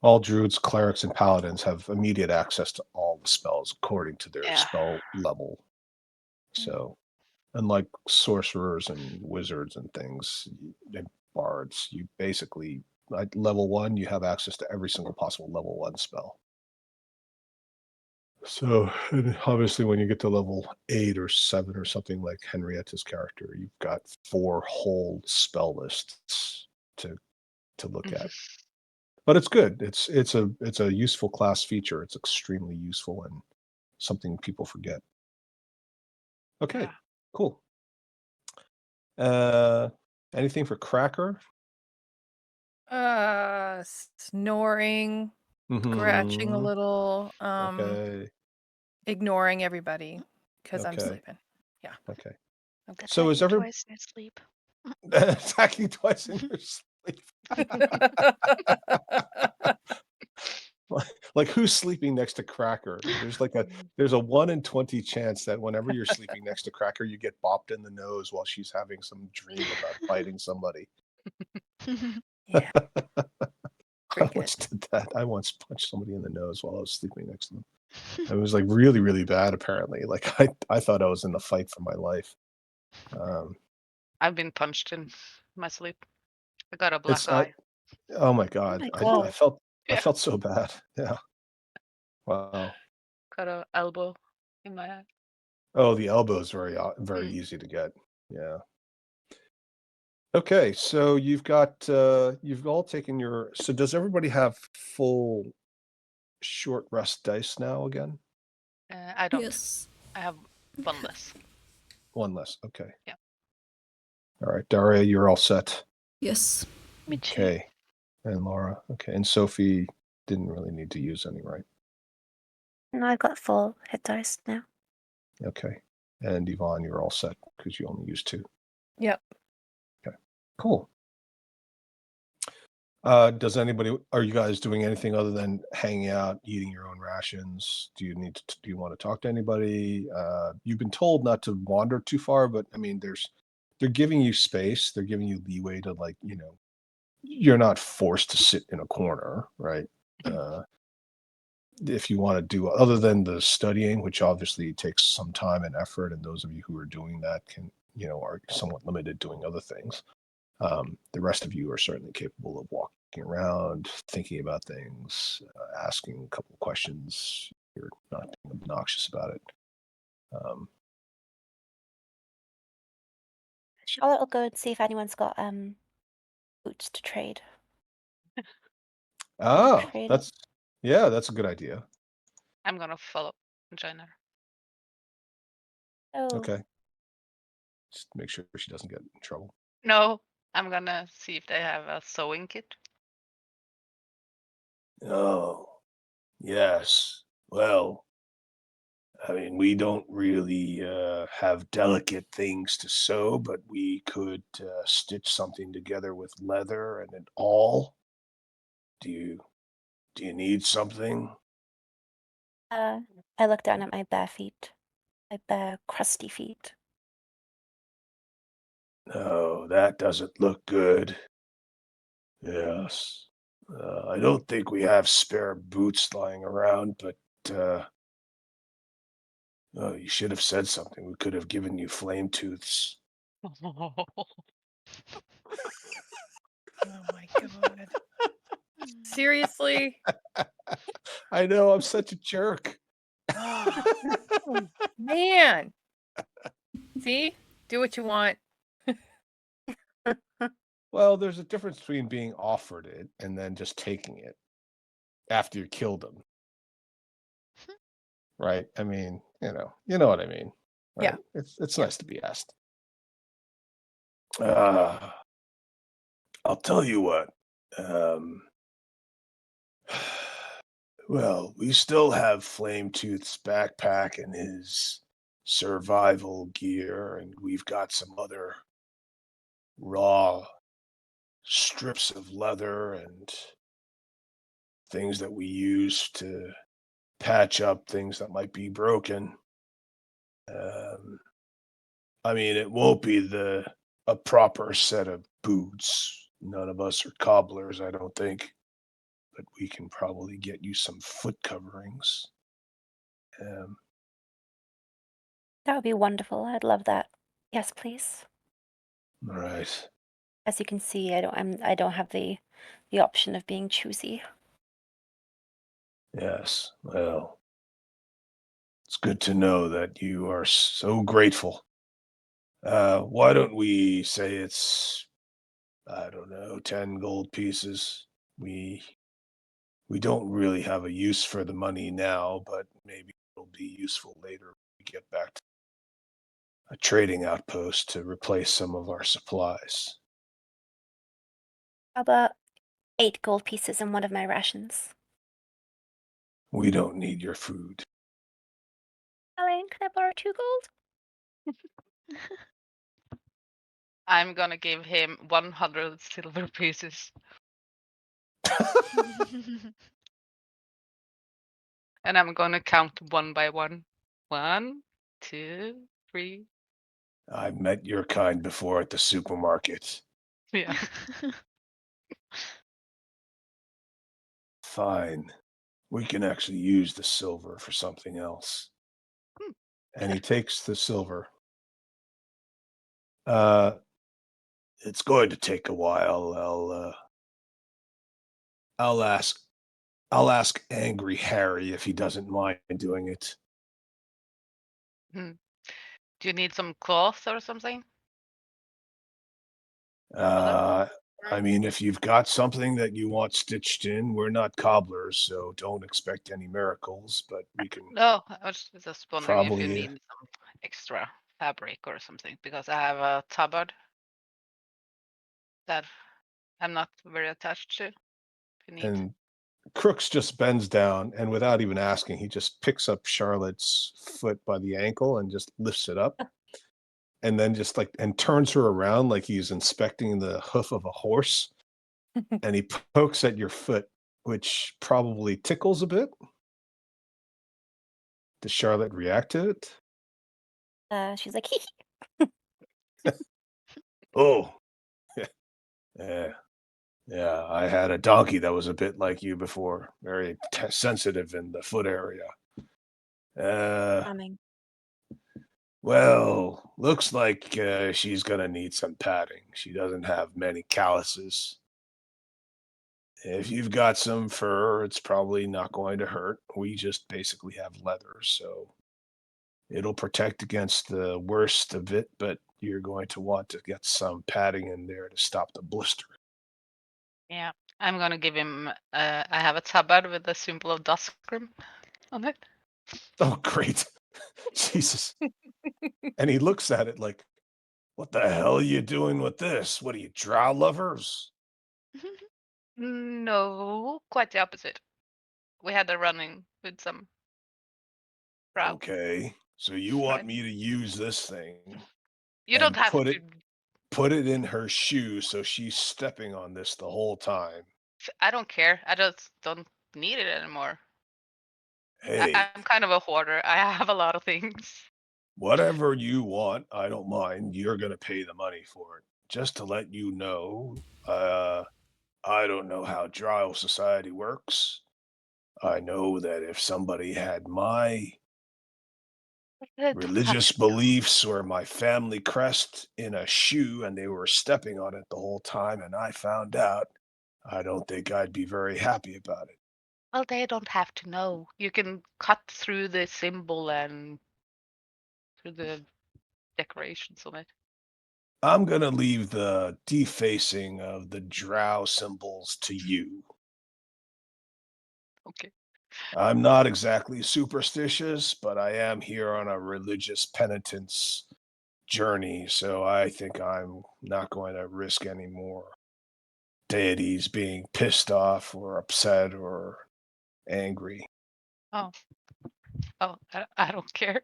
All druids, clerics, and paladins have immediate access to all the spells according to their Yeah. spell level. So, unlike sorcerers and wizards and things, and bards, you basically at level 1 you have access to every single possible level 1 spell. So, and obviously, when you get to level 8 or 7 or something like Henrietta's character, you've got 4 whole spell lists to look at. But it's good. It's a useful class feature. It's extremely useful and something people forget. Okay, Yeah. cool. Anything for Cracker? Snoring, scratching a Mhm. little, Okay. ignoring everybody because I'm Okay. sleeping. Okay. Okay. So is Attacking every twice in your sleep. attacking twice in your sleep? Like who's sleeping next to Cracker? There's a 1 in 20 chance that whenever you're sleeping next to Cracker, you get bopped in the nose while she's having some dream about fighting somebody. Yeah. I Pretty good. once did that. I once punched somebody in the nose while I was sleeping next to them. It was like really, really bad. Apparently, like I thought I was in a fight for my life. I've been punched in my sleep. I got a black It's eye. oh my god, my I God. felt I Yeah. felt so bad. Yeah. Wow. Got a elbow in my eye. Oh, the elbow is very easy to get. Yeah. Okay, so you've all taken your. So does everybody have full short rest dice now again? I don't. Yes. I have 1 less. 1 less. Okay. Yeah. All right, Daria, you're all set. Yes. Me too. Okay. And Laura. Okay. And Sophie didn't really need to use any, right? No, I've got full hit dice now. Okay. And Yvonne, you're all set because you only used 2. Yep. Cool. Are you guys doing anything other than hanging out, eating your own rations? Do you want to talk to anybody? You've been told not to wander too far, but I mean, they're giving you space. They're giving you leeway to you're not forced to sit in a corner, right? If you want to do other than the studying, which obviously takes some time and effort, and those of you who are doing that are somewhat limited doing other things. The rest of you are certainly capable of walking around, thinking about things, asking a couple of questions. You're not being obnoxious about it. Charlotte will go and see if anyone's got boots to trade. Trade. That's a good idea. I'm gonna follow and join her. Oh, Okay. Just make sure she doesn't get in trouble. No, I'm gonna see if they have a sewing kit. Oh, yes. Well, I mean, we don't really have delicate things to sew, but we could stitch something together with leather and an awl. Do you need something? I look down at my bare feet, my bare crusty feet. No, that doesn't look good. Yes. I don't think we have spare boots lying around, but oh, you should have said something. We could have given you flame tooths. Oh my god. Seriously? I know, I'm such a jerk. Oh, man. See? Do what you want. Well, there's a difference between being offered it and then just taking it after you killed them. Right? I mean, you know what I mean. Yeah. Right? It's Yeah. nice to be asked. I'll tell you what. Well, we still have Flametooth's backpack and his survival gear, and we've got some other raw strips of leather and things that we use to patch up things that might be broken. I mean, it won't be a proper set of boots. None of us are cobblers, I don't think, but we can probably get you some foot coverings. That would be wonderful. I'd love that. Yes, please. All right. As you can see, I don't have the option of being choosy. Yes. Well, it's good to know that you are so grateful. Why don't we say it's, I don't know, 10 gold pieces? We don't really have a use for the money now, but maybe it'll be useful later when we get back to a trading outpost to replace some of our supplies. How about 8 gold pieces in one of my rations? We don't need your food. Elaine, can I borrow 2 gold? I'm gonna give him 100 silver pieces. And I'm gonna count one by one. 1, 2, 3. I've met your kind before at the supermarket. Yeah. Fine. We can actually use the silver for something else. And he takes the silver. It's going to take a while. I'll ask Angry Harry if he doesn't mind doing it. Do you need some cloth or something? I mean, if you've got something that you want stitched in, we're not cobblers, so don't expect any miracles, but we can No, I was just wondering if you probably need some extra fabric or something, because I have a tabard that I'm not very attached to. If you need. and Crooks just bends down and without even asking, he just picks up Charlotte's foot by the ankle and just lifts it up. And then just like and turns her around like he's inspecting the hoof of a horse. And he pokes at your foot, which probably tickles a bit. Does Charlotte react to it? She's like, hee Oh, yeah. Yeah, I had a donkey that was a bit like you before, very sensitive in the foot area. Charming. Well, looks like she's gonna need some padding. She doesn't have many calluses. If you've got some fur, it's probably not going to hurt. We just basically have leather, so it'll protect against the worst of it, but you're going to want to get some padding in there to stop the blister. Yeah, I'm gonna give him. I have a tabard with the symbol of Duskrim on it. Oh, great. Jesus. And he looks at it like, what the hell are you doing with this? What are you, drow lovers? No, quite the opposite. We had a running with some drow. Okay. So you want Right. me to use this thing You don't and have to. put it in her shoe so she's stepping on this the whole time. I don't care. I just don't need it anymore. Hey, I'm kind of a hoarder. I have a lot of things. whatever you want, I don't mind. You're going to pay the money for it. Just to let you know, I don't know how Drow society works. I know that if somebody had my I don't have religious to know. beliefs or my family crest in a shoe and they were stepping on it the whole time and I found out, I don't think I'd be very happy about it. Well, they don't have to know. You can cut through the symbol and through the decorations on it. I'm going to leave the defacing of the drow symbols to you. Okay. I'm not exactly superstitious, but I am here on a religious penitence journey, so I think I'm not going to risk any more deities being pissed off or upset or angry. Oh, I don't care.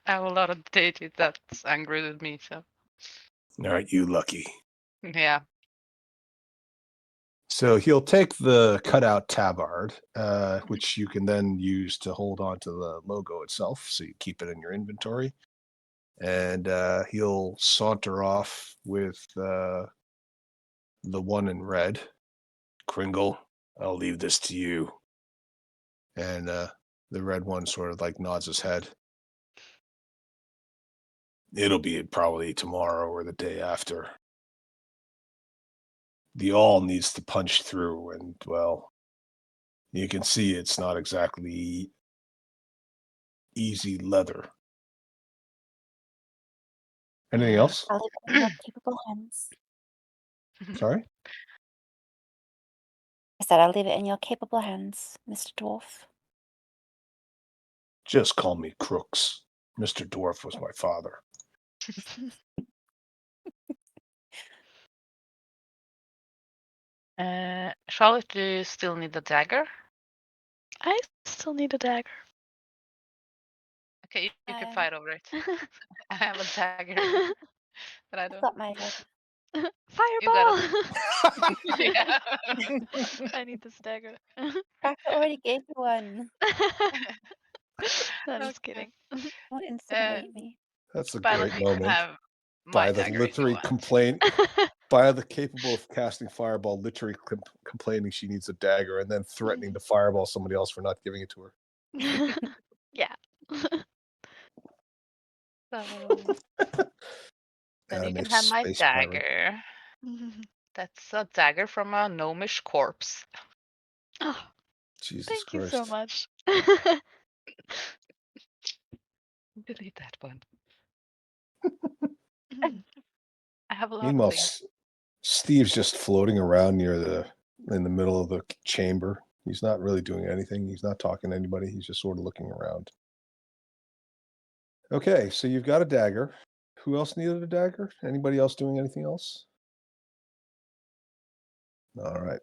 I have a lot of deities that's angry with me, so Aren't you lucky? yeah. So he'll take the cutout tabard, which you can then use to hold on to the logo itself, so you keep it in your inventory. And he'll saunter off with the one in red. Kringle, I'll leave this to you. And the red one sort of like nods his head. It'll be probably tomorrow or the day after. The all needs to punch through, and well, you can see it's not exactly easy leather. Anything Yeah. else? I'll leave it in your capable hands. Sorry? I said I'll leave it in your capable hands, Mr. Dwarf. Just call me Crooks. Mr. Dwarf was my father. Charlotte, do you still need a dagger? I still need a dagger. Okay, you can Um, fight over it. I have a dagger, but I I've don't. got my dagger. You got Fireball! it. Yeah. I need this dagger. Cracker already gave you one. No, I'm just Okay. kidding. Don't insinuate me. That's a Violet, great you can moment. have my By the dagger if you literally want. complaint, by the capable of casting fireball, literally complaining she needs a dagger and then threatening to fireball somebody else for not giving it to her. Yeah. So then you can Anime have my space pirate. dagger. That's a dagger from a gnomish corpse. Oh, Jesus thank you Christ. so much. Delete that one. I have a lot Meanwhile, of things. Steve's just floating around in the middle of the chamber. He's not really doing anything. He's not talking to anybody. He's just sort of looking around. Okay, so you've got a dagger. Who else needed a dagger? Anybody else doing anything else? All right.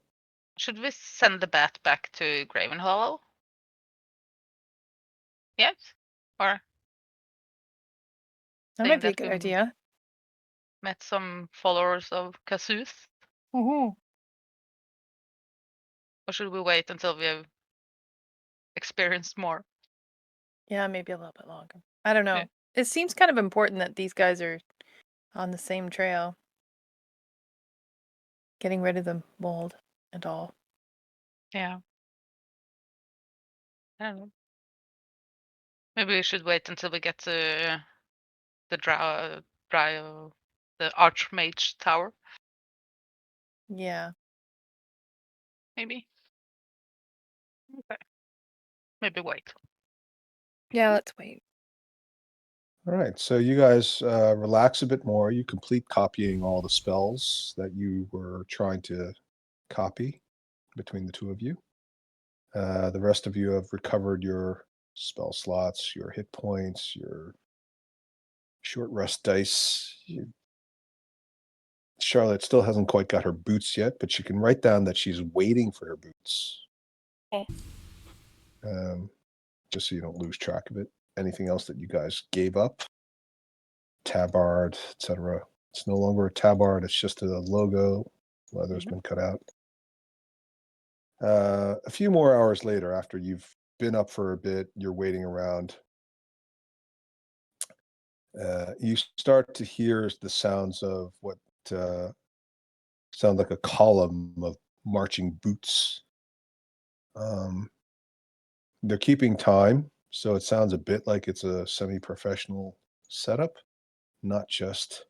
Should we send the bat back to Graven Hollow? Yes? Or That saying might be a that good we idea. met some followers of Kasuth? Mm-hmm. Or should we wait until we have experienced more? Yeah, maybe a little bit longer. I don't know. Yeah. It seems kind of important that these guys are on the same trail. Getting rid of the mold and all. Yeah. I don't know. Maybe we should wait until we get to the the Archmage Tower, Yeah. maybe. Okay. Maybe wait. Yeah, let's wait. All right, so you guys relax a bit more. You complete copying all the spells that you were trying to copy between the two of you. The rest of you have recovered your spell slots, your hit points, your short rest dice. Charlotte still hasn't quite got her boots yet, but she can write down that she's waiting for her boots. Okay. Just so you don't lose track of it. Anything else that you guys gave up? Tabard, etc. It's no longer a tabard, it's just a logo. Leather's been cut out. A few more hours later, after you've been up for a bit, you're waiting around. You start to hear the sounds of what sound like a column of marching boots. They're keeping time, so it sounds a bit like it's a semi-professional setup, not just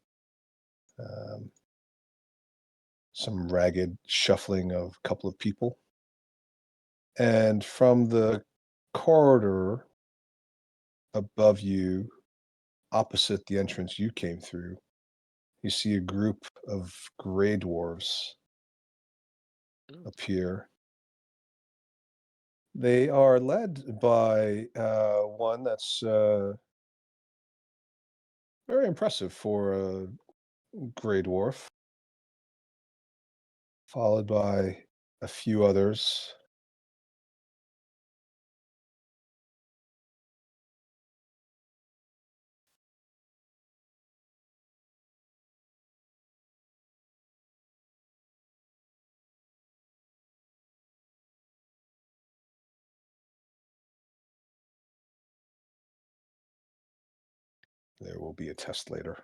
some ragged shuffling of a couple of people. And from the corridor above you, opposite the entrance you came through, you see a group of gray dwarves appear. They are led by one that's very impressive for a gray dwarf, followed by a few others. There will be a test later.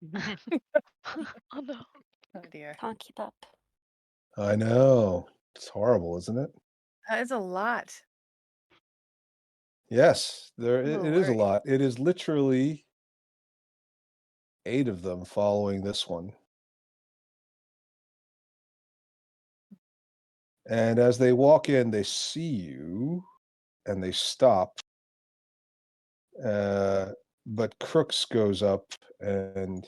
Oh no. Oh dear. Can't keep up. I know. It's horrible, isn't it? That is a lot. Yes, there Oh, it is a worry. lot. It is literally 8 of them following this one. And as they walk in, they see you and they stop. But Crooks goes up and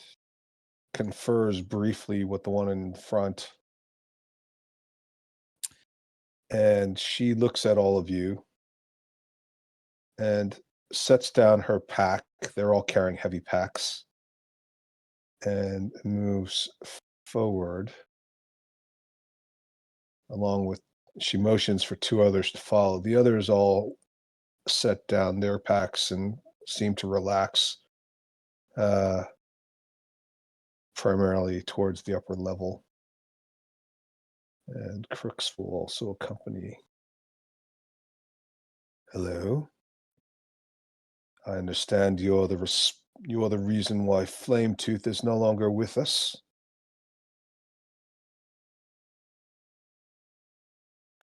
confers briefly with the one in front. And she looks at all of you and sets down her pack. They're all carrying heavy packs. And moves forward along with, she motions for 2 others to follow. The others all set down their packs and seem to relax, primarily towards the upper level. And Crooks will also accompany. Hello. I understand you're the reason why Flametooth is no longer with us.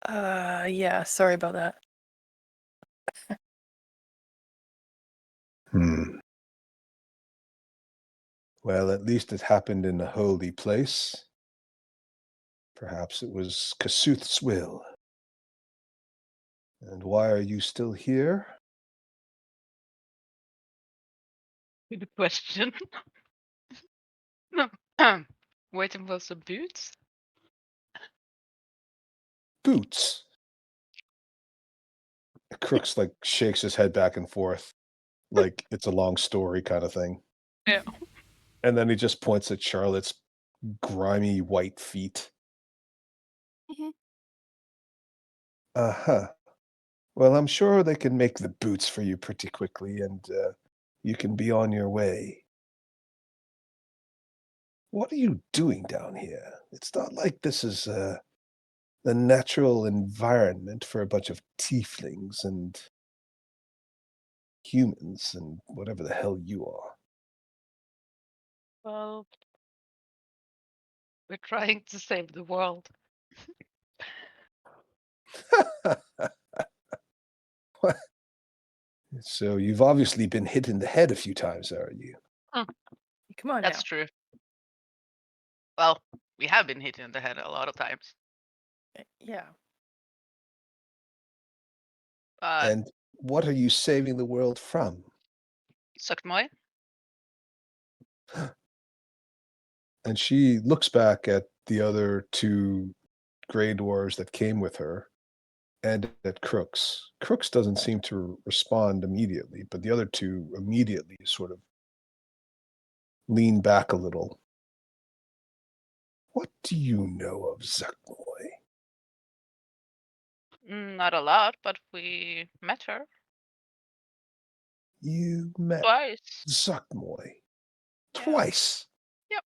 Yeah, sorry about that. Well, at least it happened in a holy place. Perhaps it was Kasuth's will. And why are you still here? Good question. Waiting for some boots. Boots. Crooks like shakes his head back and forth, like it's a long story kind of thing. Yeah. And then he just points at Charlotte's grimy white feet. Mhm. Uh-huh. Well, I'm sure they can make the boots for you pretty quickly, and you can be on your way. What are you doing down here? It's not like this is the natural environment for a bunch of tieflings and humans and whatever the hell you are. Well, we're trying to save the world. So you've obviously been hit in the head a few times, are you? Come on That's now. true. Well, we have been hit in the head a lot of times. Yeah. But And what are you saving the world from? Suktmoy? And she looks back at the other two Grey Dwarves that came with her and at Crooks. Crooks doesn't seem to respond immediately, but the other two immediately sort of lean back a little. What do you know of Zuckmoy? Not a lot, but we met her You met twice. Zuckmoy Yeah. twice. Yep.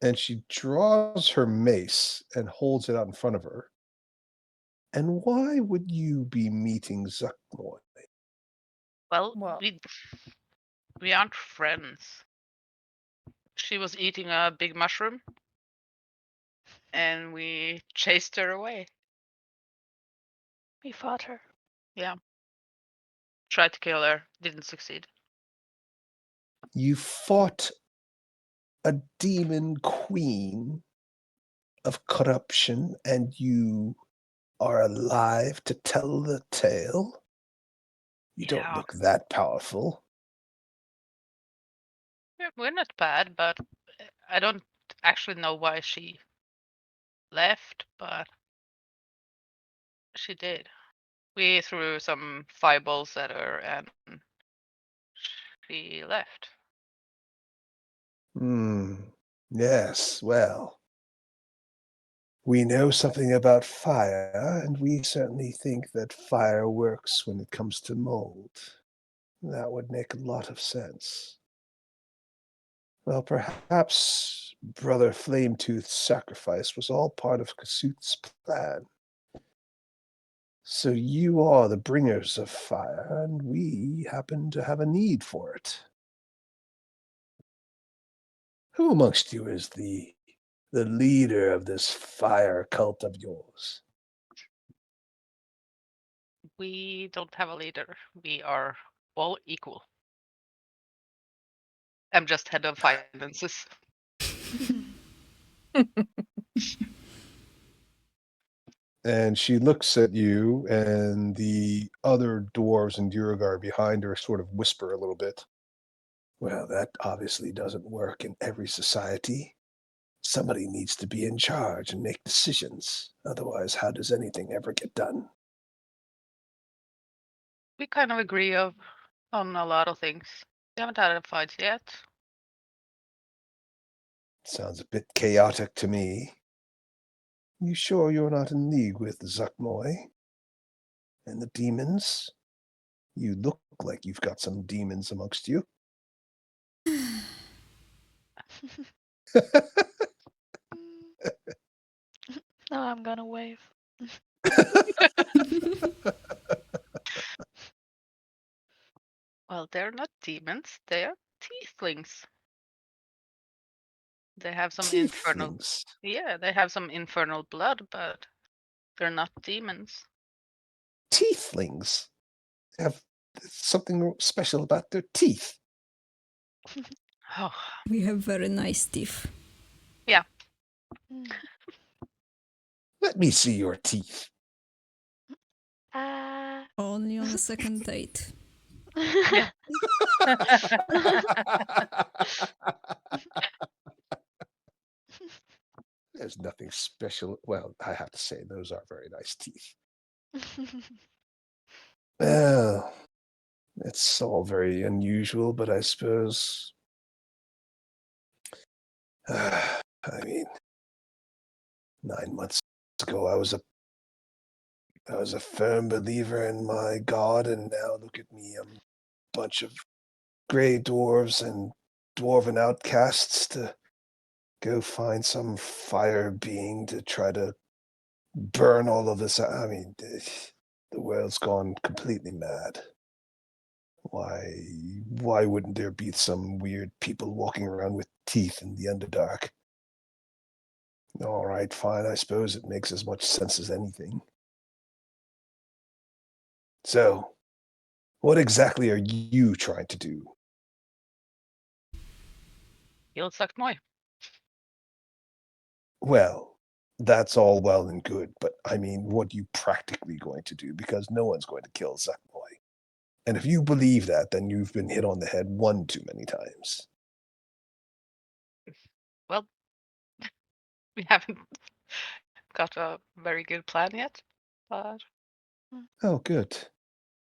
And she draws her mace and holds it out in front of her. And why would you be meeting Zuckmoy? Well, Well, we aren't friends. She was eating a big mushroom, and we chased her away. We fought her. Yeah. Tried to kill her, didn't succeed. You fought a demon queen of corruption, and you are alive to tell the tale? You don't Yeah. look that powerful. Yeah, we're not bad, but I don't actually know why she left, but she did. We threw some fireballs at her and she left. Yes, well, we know something about fire, and we certainly think that fire works when it comes to mold. That would make a lot of sense. Well, perhaps Brother Flametooth's sacrifice was all part of Kasut's plan. So you are the bringers of fire, and we happen to have a need for it. Who amongst you is the leader of this fire cult of yours? We don't have a leader. We are all equal. I'm just head of finances. And she looks at you, and the other dwarves in Duergar behind her sort of whisper a little bit. Well, that obviously doesn't work in every society. Somebody needs to be in charge and make decisions. Otherwise, how does anything ever get done? We kind of agree on a lot of things. We haven't had a fight yet. Sounds a bit chaotic to me. You sure you're not in league with Zuckmoy and the demons? You look like you've got some demons amongst you. Now I'm gonna wave. Well, they're not demons. They're tieflings. They have some infernal. Tieflings. Yeah, they have some infernal blood, but they're not demons. Tieflings have something special about their teeth. Oh, We have very nice teeth. Mm. Let me see your teeth. Only on a second date. There's nothing special. Well, I have to say, those are very nice teeth. Well, it's all very unusual, but I suppose. I mean, 9 months ago, I was a firm believer in my god, and now look at me. I'm a bunch of gray dwarves and dwarven outcasts to go find some fire being to try to burn all of this. I mean, the world's gone completely mad. Why wouldn't there be some weird people walking around with teeth in the Underdark? All right, fine. I suppose it makes as much sense as anything. So, what exactly are you trying to do? kill Sakmoy. Well, that's all well and good, but I mean, what are you practically going to do? Because no one's going to kill Sakmoy. And if you believe that, then you've been hit on the head one too many times. Well, we haven't got a very good plan yet, but Oh, good.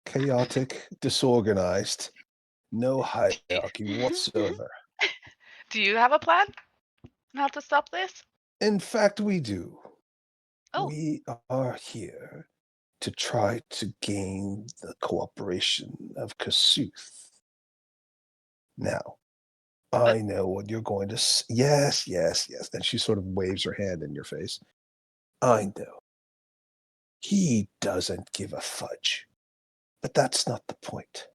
Chaotic, disorganized, no hierarchy whatsoever. do you have a plan on how to stop this? In fact, we do. Oh. We are here to try to gain the cooperation of Kasuth. Now, I know what you're going to yes, yes, yes. And she sort of waves her hand in your face. I know. He doesn't give a fudge. But that's not the point.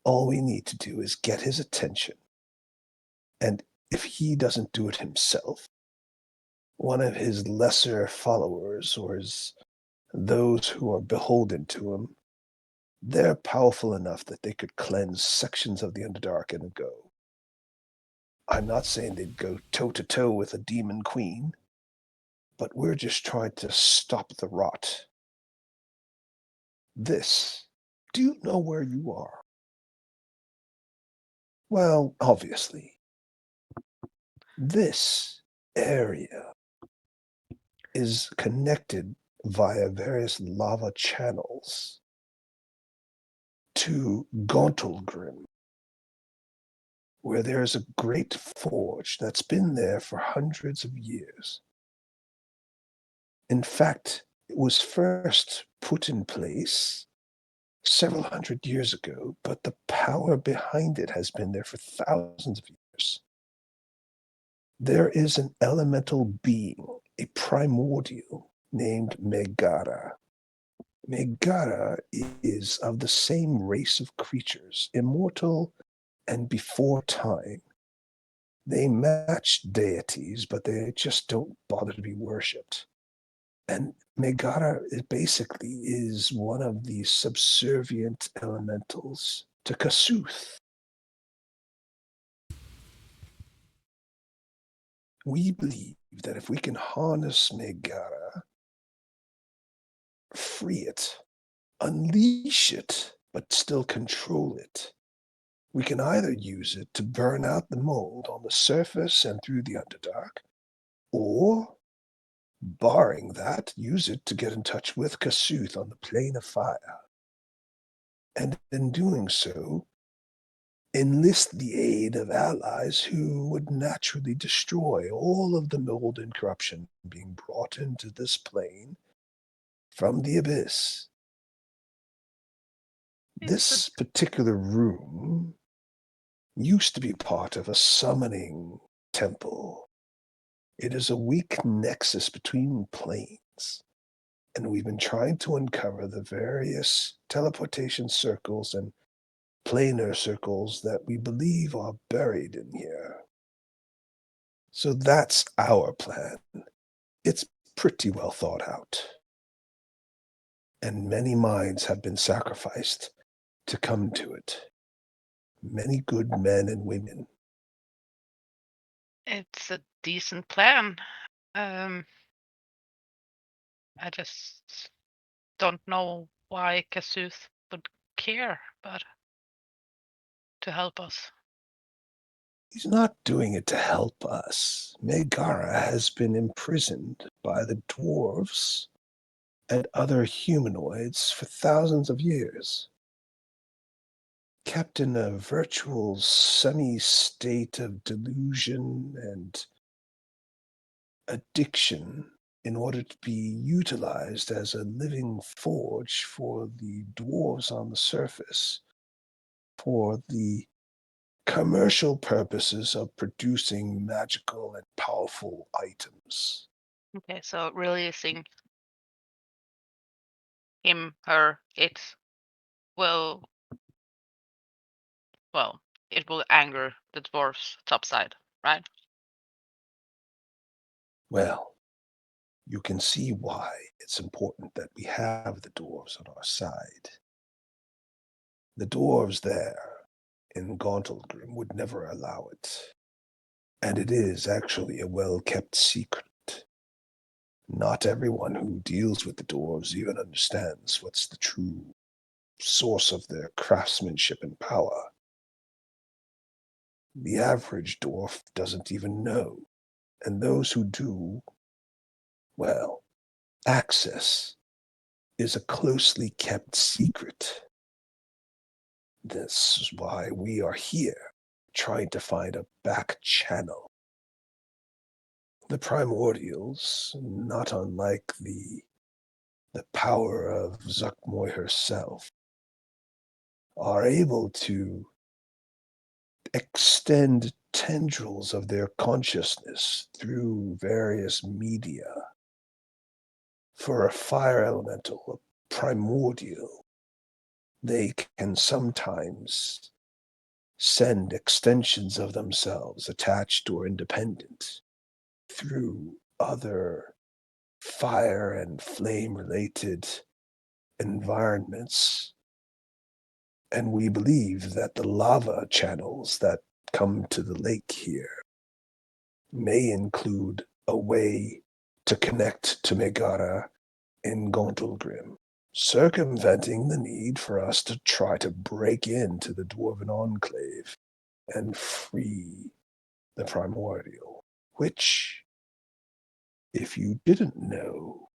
All we need to do is get his attention. And if he doesn't do it himself, one of his lesser followers or those who are beholden to him, they're powerful enough that they could cleanse sections of the Underdark in a go. I'm not saying they'd go toe-to-toe with a demon queen, but we're just trying to stop the rot. Do you know where you are? Well, obviously. This area is connected via various lava channels to Gauntlgrim, where there's a great forge that's been there for hundreds of years. In fact, it was first put in place several hundred years ago, but the power behind it has been there for thousands of years. There is an elemental being, a primordial, named Megara. Megara is of the same race of creatures, immortal and before time. They match deities, but they just don't bother to be worshipped. And Megara basically is one of the subservient elementals to Kasuth. We believe that if we can harness Megara, free it, unleash it, but still control it, we can either use it to burn out the mold on the surface and through the Underdark, or, barring that, use it to get in touch with Kasuth on the plane of fire. And in doing so, enlist the aid of allies who would naturally destroy all of the mold and corruption being brought into this plane from the abyss. This particular room used to be part of a summoning temple. It is a weak nexus between planes, and we've been trying to uncover the various teleportation circles and planar circles that we believe are buried in here. So that's our plan. It's pretty well thought out. And many minds have been sacrificed to come to it. Many good men and women. It's a decent plan. I just don't know why Kasuth would care, but to help us. He's not doing it to help us. Megara has been imprisoned by the dwarves and other humanoids for thousands of years, kept in a virtual semi-state of delusion and addiction in order to be utilized as a living forge for the dwarves on the surface, for the commercial purposes of producing magical and powerful items. Okay, so releasing him, her, it will, well, it will anger the dwarfs topside, right? Well, you can see why it's important that we have the dwarves on our side. The dwarves there in Gauntlgrim would never allow it. And it is actually a well-kept secret. Not everyone who deals with the dwarves even understands what's the true source of their craftsmanship and power. The average dwarf doesn't even know, and those who do, well, access is a closely kept secret. This is why we are here, trying to find a back channel. The primordials, not unlike the power of Zuckmoy herself, are able to extend tendrils of their consciousness through various media. For a fire elemental, a primordial, they can sometimes send extensions of themselves, attached or independent, through other fire and flame related environments. And we believe that the lava channels that come to the lake here may include a way to connect to Megara in Gauntlgrim, circumventing the need for us to try to break into the Dwarven Enclave and free the Primordial, which, if you didn't know,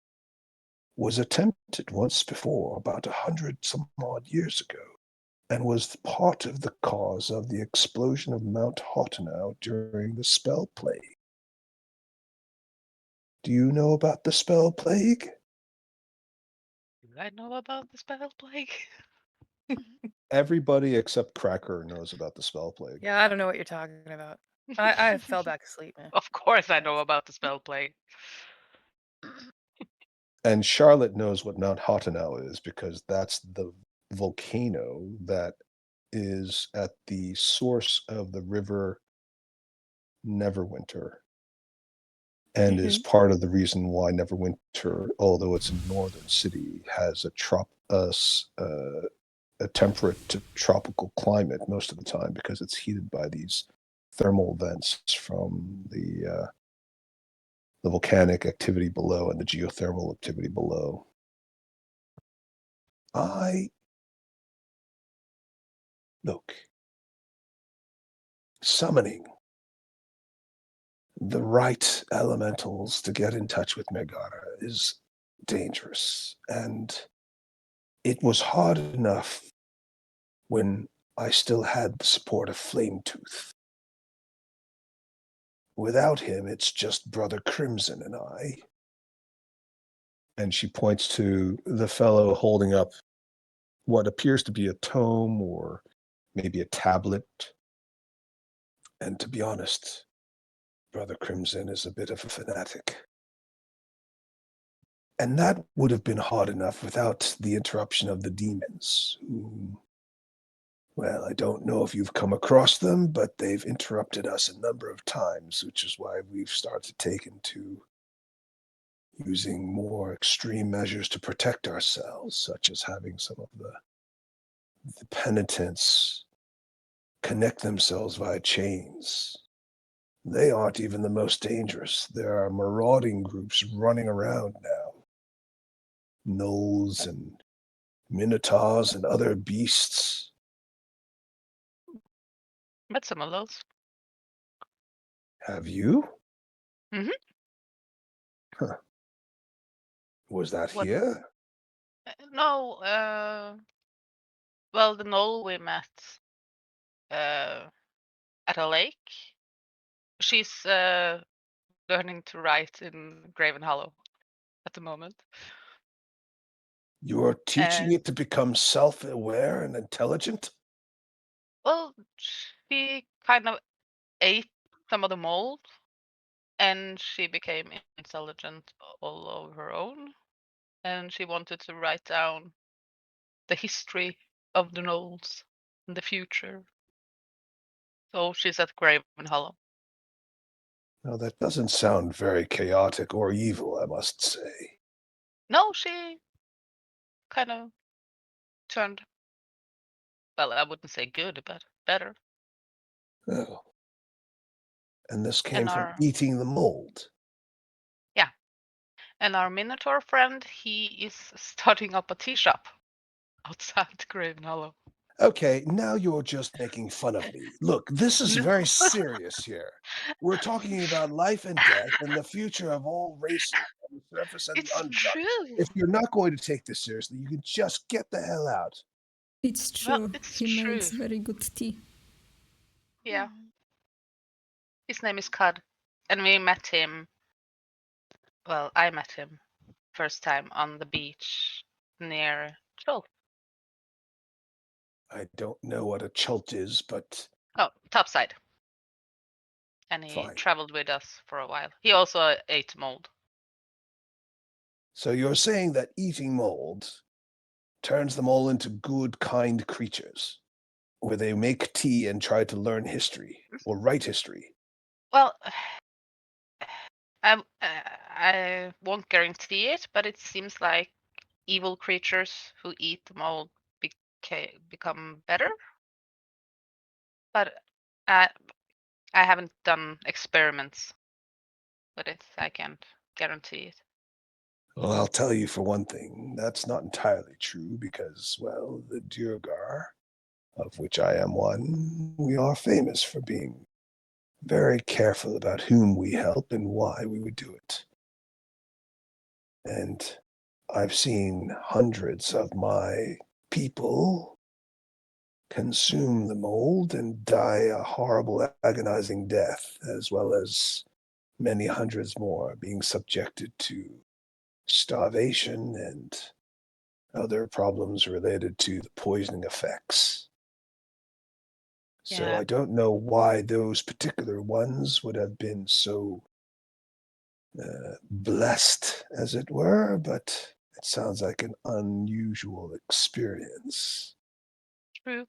was attempted once before, about 100-some-odd years ago, and was part of the cause of the explosion of Mount Hottenau during the Spell Plague. Do you know about the Spell Plague? Do I know about the spell plague? Everybody except Cracker knows about the Spell Plague. Yeah, I don't know what you're talking about. I fell back asleep, man. Of course I know about the spell plague. And Charlotte knows what Mount Hottenau is because that's the volcano that is at the source of the river Neverwinter, and is part of the reason why Neverwinter, although it's a northern city, has a temperate to tropical climate most of the time because it's heated by these thermal vents from the volcanic activity below and the geothermal activity below. Look, summoning the right elementals to get in touch with Megara is dangerous, and it was hard enough when I still had the support of Flametooth. Without him, it's just Brother Crimson and I. And she points to the fellow holding up what appears to be a tome or maybe a tablet. And to be honest, Brother Crimson is a bit of a fanatic. And that would have been hard enough without the interruption of the demons, who, well, I don't know if you've come across them, but they've interrupted us a number of times, which is why we've started taking to using more extreme measures to protect ourselves, such as having some of the penitents connect themselves via chains. They aren't even the most dangerous. There are marauding groups running around now. Gnolls and minotaurs and other beasts. Met some of those. Have you? Mhm. Huh. Was that What? here? No, well, the Knoll we met at a lake. She's learning to write in Graven Hollow at the moment. You're teaching And it to become self-aware and intelligent? well, she kind of ate some of the mold, and she became intelligent all of her own. And she wanted to write down the history of the Knolls in the future. So she's at Graven Hollow. Now, that doesn't sound very chaotic or evil, I must say. No, she kind of turned, well, I wouldn't say good, but better. Oh. And this came And from our eating the mold. and our Minotaur friend, he is starting up a tea shop outside Graven Hollow. Okay, now you're just making fun of me. Look, this is No. very serious here. We're talking about life and death and the future of all races on the surface and It's the underdark. true. If you're not going to take this seriously, you can just get the hell out. It's Well, true. it's He true. makes very good tea. Yeah. Mm. His name is Cud. And we met him. Well, I met him first time on the beach near Chult. I don't know what a chult is, but Oh, topside. And he fine. traveled with us for a while. He also ate mold. So you're saying that eating mold turns them all into good, kind creatures, where they make tea and try to learn history or write history. Well, I won't guarantee it, but it seems like evil creatures who eat the mold become better. But I haven't done experiments with it. I can't guarantee it. Well, I'll tell you for one thing, that's not entirely true because, well, the Duergar, of which I am one, we are famous for being very careful about whom we help and why we would do it. And I've seen hundreds of my people consume the mold and die a horrible, agonizing death, as well as many hundreds more being subjected to starvation and other problems related to the poisoning effects. So Yeah. I don't know why those particular ones would have been so blessed, as it were, but it sounds like an unusual experience. True.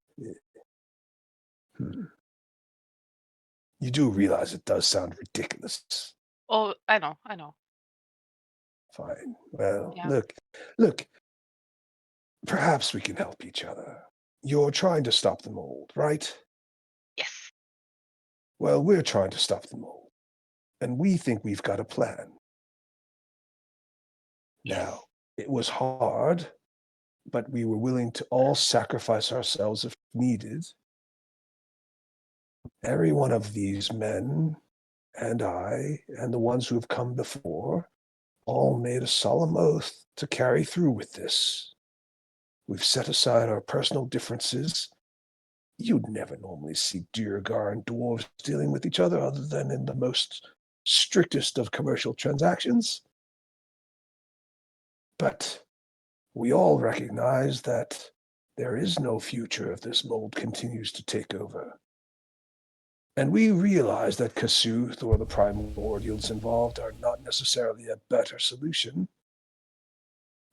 You do realize it does sound ridiculous. Oh, I know. Fine. Well, Yeah. look, perhaps we can help each other. You're trying to stop the mold, right? Yes. Well, we're trying to stop the mold, and we think we've got a plan. Yes. Now, it was hard, but we were willing to all sacrifice ourselves if needed. Every one of these men and I and the ones who have come before all made a solemn oath to carry through with this. We've set aside our personal differences. You'd never normally see Duergar and dwarves dealing with each other other than in the most strictest of commercial transactions. But we all recognize that there is no future if this mold continues to take over. And we realize that Kasuth or the primordials involved are not necessarily a better solution,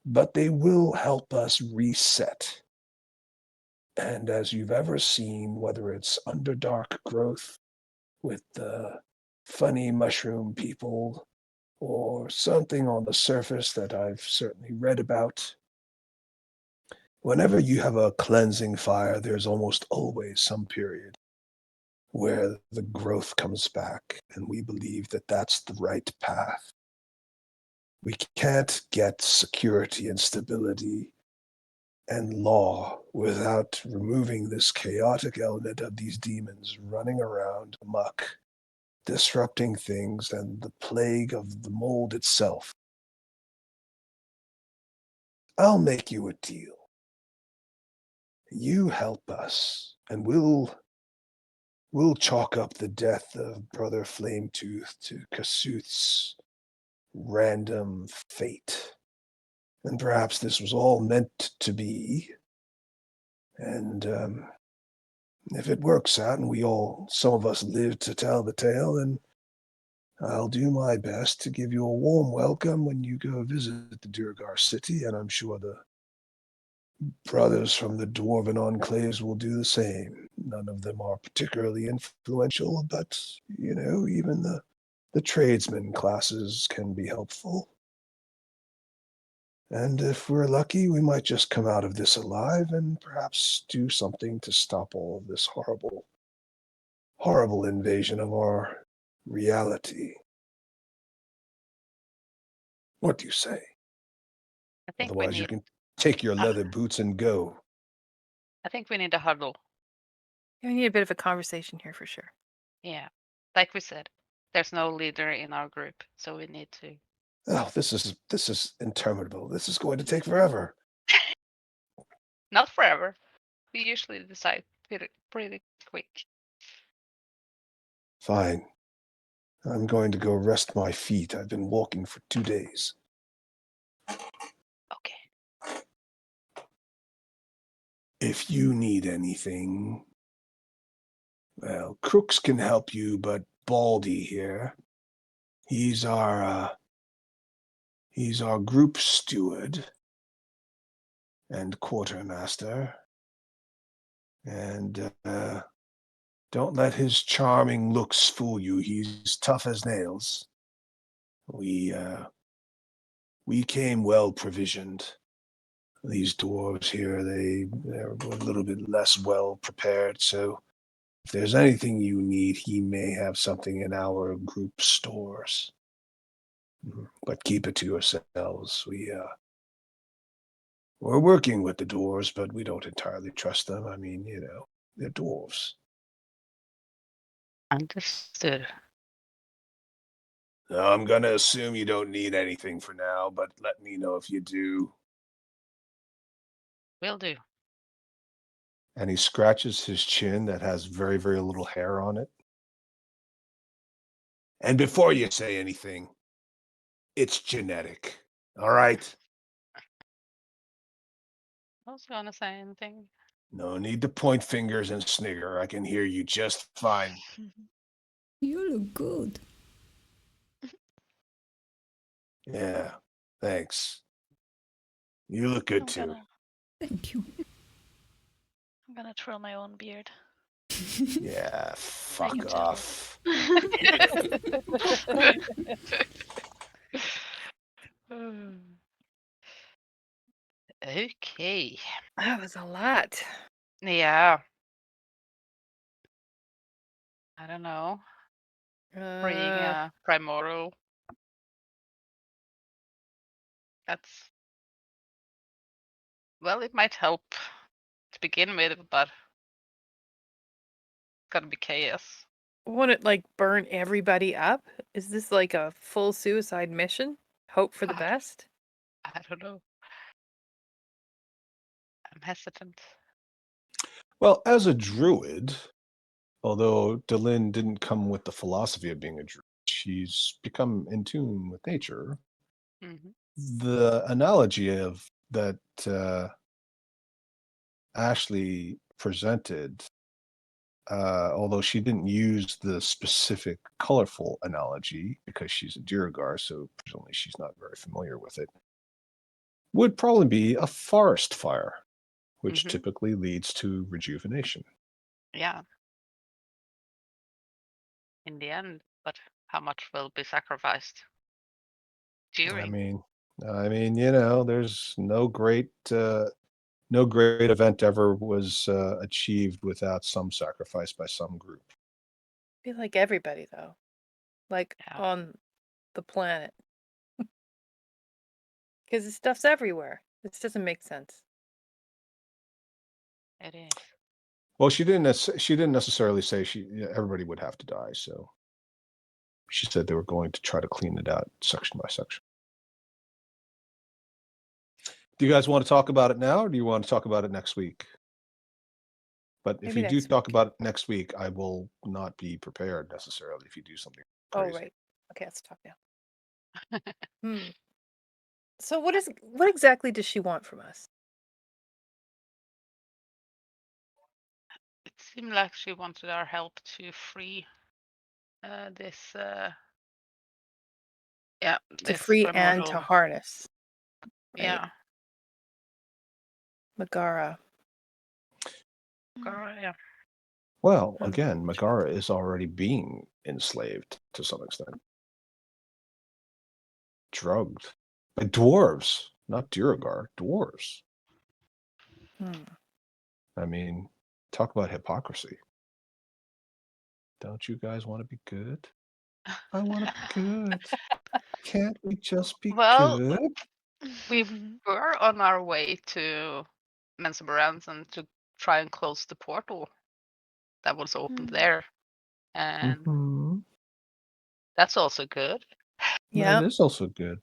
but they will help us reset. And as you've ever seen, whether it's Underdark growth with the funny mushroom people or something on the surface that I've certainly read about, whenever you have a cleansing fire, there's almost always some period where the growth comes back, and we believe that that's the right path. We can't get security and stability and law without removing this chaotic element of these demons running around amok, disrupting things, and the plague of the mold itself. I'll make you a deal. You help us, and we'll chalk up the death of Brother Flametooth to Kasuth's random fate. And perhaps this was all meant to be. And if it works out and some of us live to tell the tale, then I'll do my best to give you a warm welcome when you go visit the Duergar city, and I'm sure the brothers from the Dwarven enclaves will do the same. None of them are particularly influential, but, even the tradesman classes can be helpful. And if we're lucky, we might just come out of this alive and perhaps do something to stop all of this horrible, horrible invasion of our reality. What do you say? I think we Otherwise, you need. can take your Uh, leather boots and go. I think we need a huddle. We need a bit of a conversation here for sure. Yeah, like we said, there's no leader in our group, so we need to. Oh, this is interminable. This is going to take forever. Not forever. We usually decide pretty quick. Fine. I'm going to go rest my feet. I've been walking for 2 days. Okay. If you need anything, well, Crooks can help you, but Baldy here, he's our group steward and quartermaster. And don't let his charming looks fool you. He's tough as nails. We came well provisioned. These dwarves here, they're a little bit less well prepared, so if there's anything you need, he may have something in our group stores. But keep it to yourselves. We're working with the dwarves, but we don't entirely trust them. I mean, they're dwarves. Understood. Now, I'm gonna assume you don't need anything for now, but let me know if you do. Will do. And he scratches his chin that has very, very little hair on it. And before you say anything, it's genetic. All right? I was gonna say anything. No need to point fingers and snigger. I can hear you just fine. You look good. Yeah, thanks. You look good too. Thank you. I'm gonna twirl my own beard. Yeah, I can fuck tell. off. Okay. That was a lot. Yeah. I don't know. Freeing Primordial. That's. Well, it might help to begin with, but it's gotta be chaos. Want it like burn everybody up? Is this like a full suicide mission? Hope for the Ah. best? I don't know. I'm hesitant. Well, as a druid, although Delin didn't come with the philosophy of being a druid, she's become in tune with nature. Hmm. The analogy of that Ashley presented, although she didn't use the specific colorful analogy because she's a Duergar, so presumably she's not very familiar with it, would probably be a forest fire, which Mhm. typically leads to rejuvenation. Yeah. In the end, but how much will be sacrificed during? I mean, there's no great event ever was achieved without some sacrifice by some group. I feel like everybody though. Like Yeah. on the planet. Because this stuff's everywhere. This doesn't make sense. It is. Well, she didn't necessarily say everybody would have to die. So she said they were going to try to clean it out section by section. Do you guys want to talk about it now, or do you want to talk about it next week? But if Maybe you do next talk week. about it next week, I will not be prepared necessarily if you do something Oh crazy. right. Okay, let's talk now. So what exactly does she want from us? It seemed like she wanted our help to free this. Yeah. To This free and to Primordial. harness. Right? Yeah. Megara. Yeah. Well, again, Megara is already being enslaved to some extent. Drugged by dwarves, not Duergar, dwarves. I mean, talk about hypocrisy. Don't you guys want to be good? I want to be good. Can't we just be Well, good? we were on our way to Mensa Branson to try and close the portal that was opened there, and Mm-hmm. that's also good. Yeah. That is also good.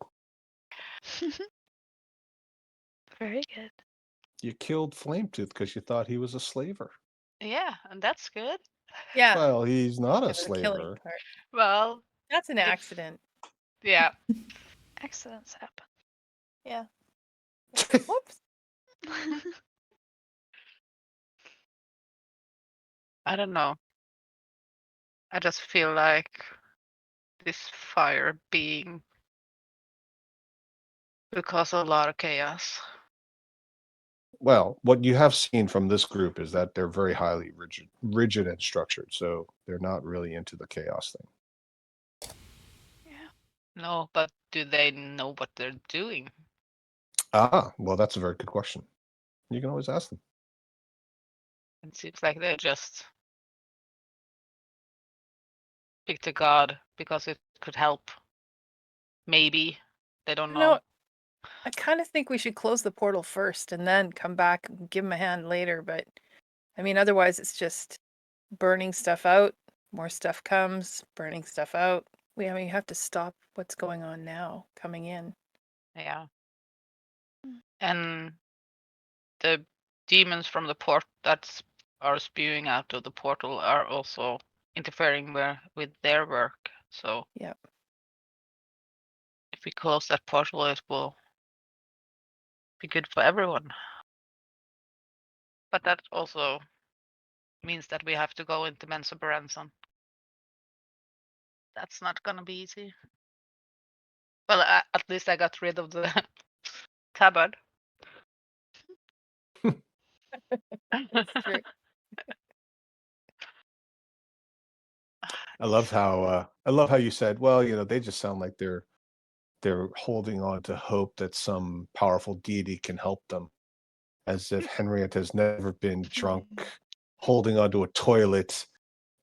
Very good. You killed Flametooth because you thought he was a slaver. Yeah, and that's good. Yeah. Well, he's not a Because of the killing slaver. part. Well, That's an if- accident. yeah. Accidents happen. Yeah. Whoops. I don't know. I just feel like this fire being will cause a lot of chaos. Well, what you have seen from this group is that they're very highly rigid and structured, so they're not really into the chaos thing. No, but do they know what they're doing? Ah, well, that's a very good question. You can always ask them. It seems like they just picked a god because it could help. Maybe. They don't You know, know. I kind of think we should close the portal first and then come back and give him a hand later. But I mean, otherwise, it's just burning stuff out. More stuff comes, burning stuff out. I mean, you have to stop what's going on now coming in. Yeah. And the demons from the port that are spewing out of the portal are also interfering with their work. So Yep. if we close that portal, it will be good for everyone. But that also means that we have to go into Mensa Branson. That's not gonna be easy. Well, at least I got rid of the tabard. That's true. I love how you said, well, they just sound like they're holding on to hope that some powerful deity can help them, as if Henrietta has never been drunk, holding onto a toilet,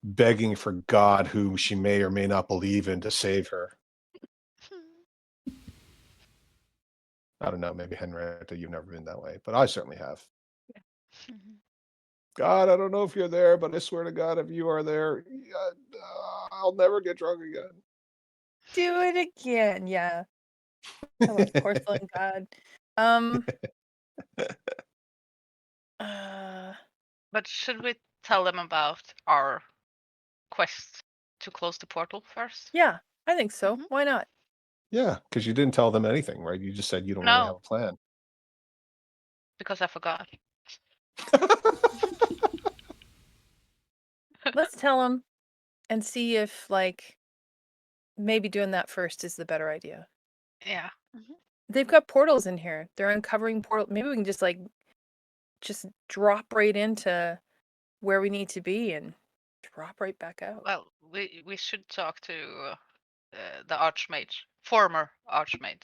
begging for God, whom she may or may not believe in, to save her. I don't know, maybe Henrietta, you've never been that way, but I certainly have. God, I don't know if you're there, but I swear to God, if you are there, I'll never get drunk again. Do it again. Yeah. I love porcelain god. But should we tell them about our quest to close the portal first? Yeah, I think so. Why not? Yeah, because you didn't tell them anything, right? You just said you don't really have No, a plan. because I forgot. Let's tell them and see if, like, maybe doing that first is the better idea. Yeah. They've got portals in here. They're uncovering portal. Maybe we can just drop right into where we need to be and drop right back out. Well, we should talk to the archmage, former archmage,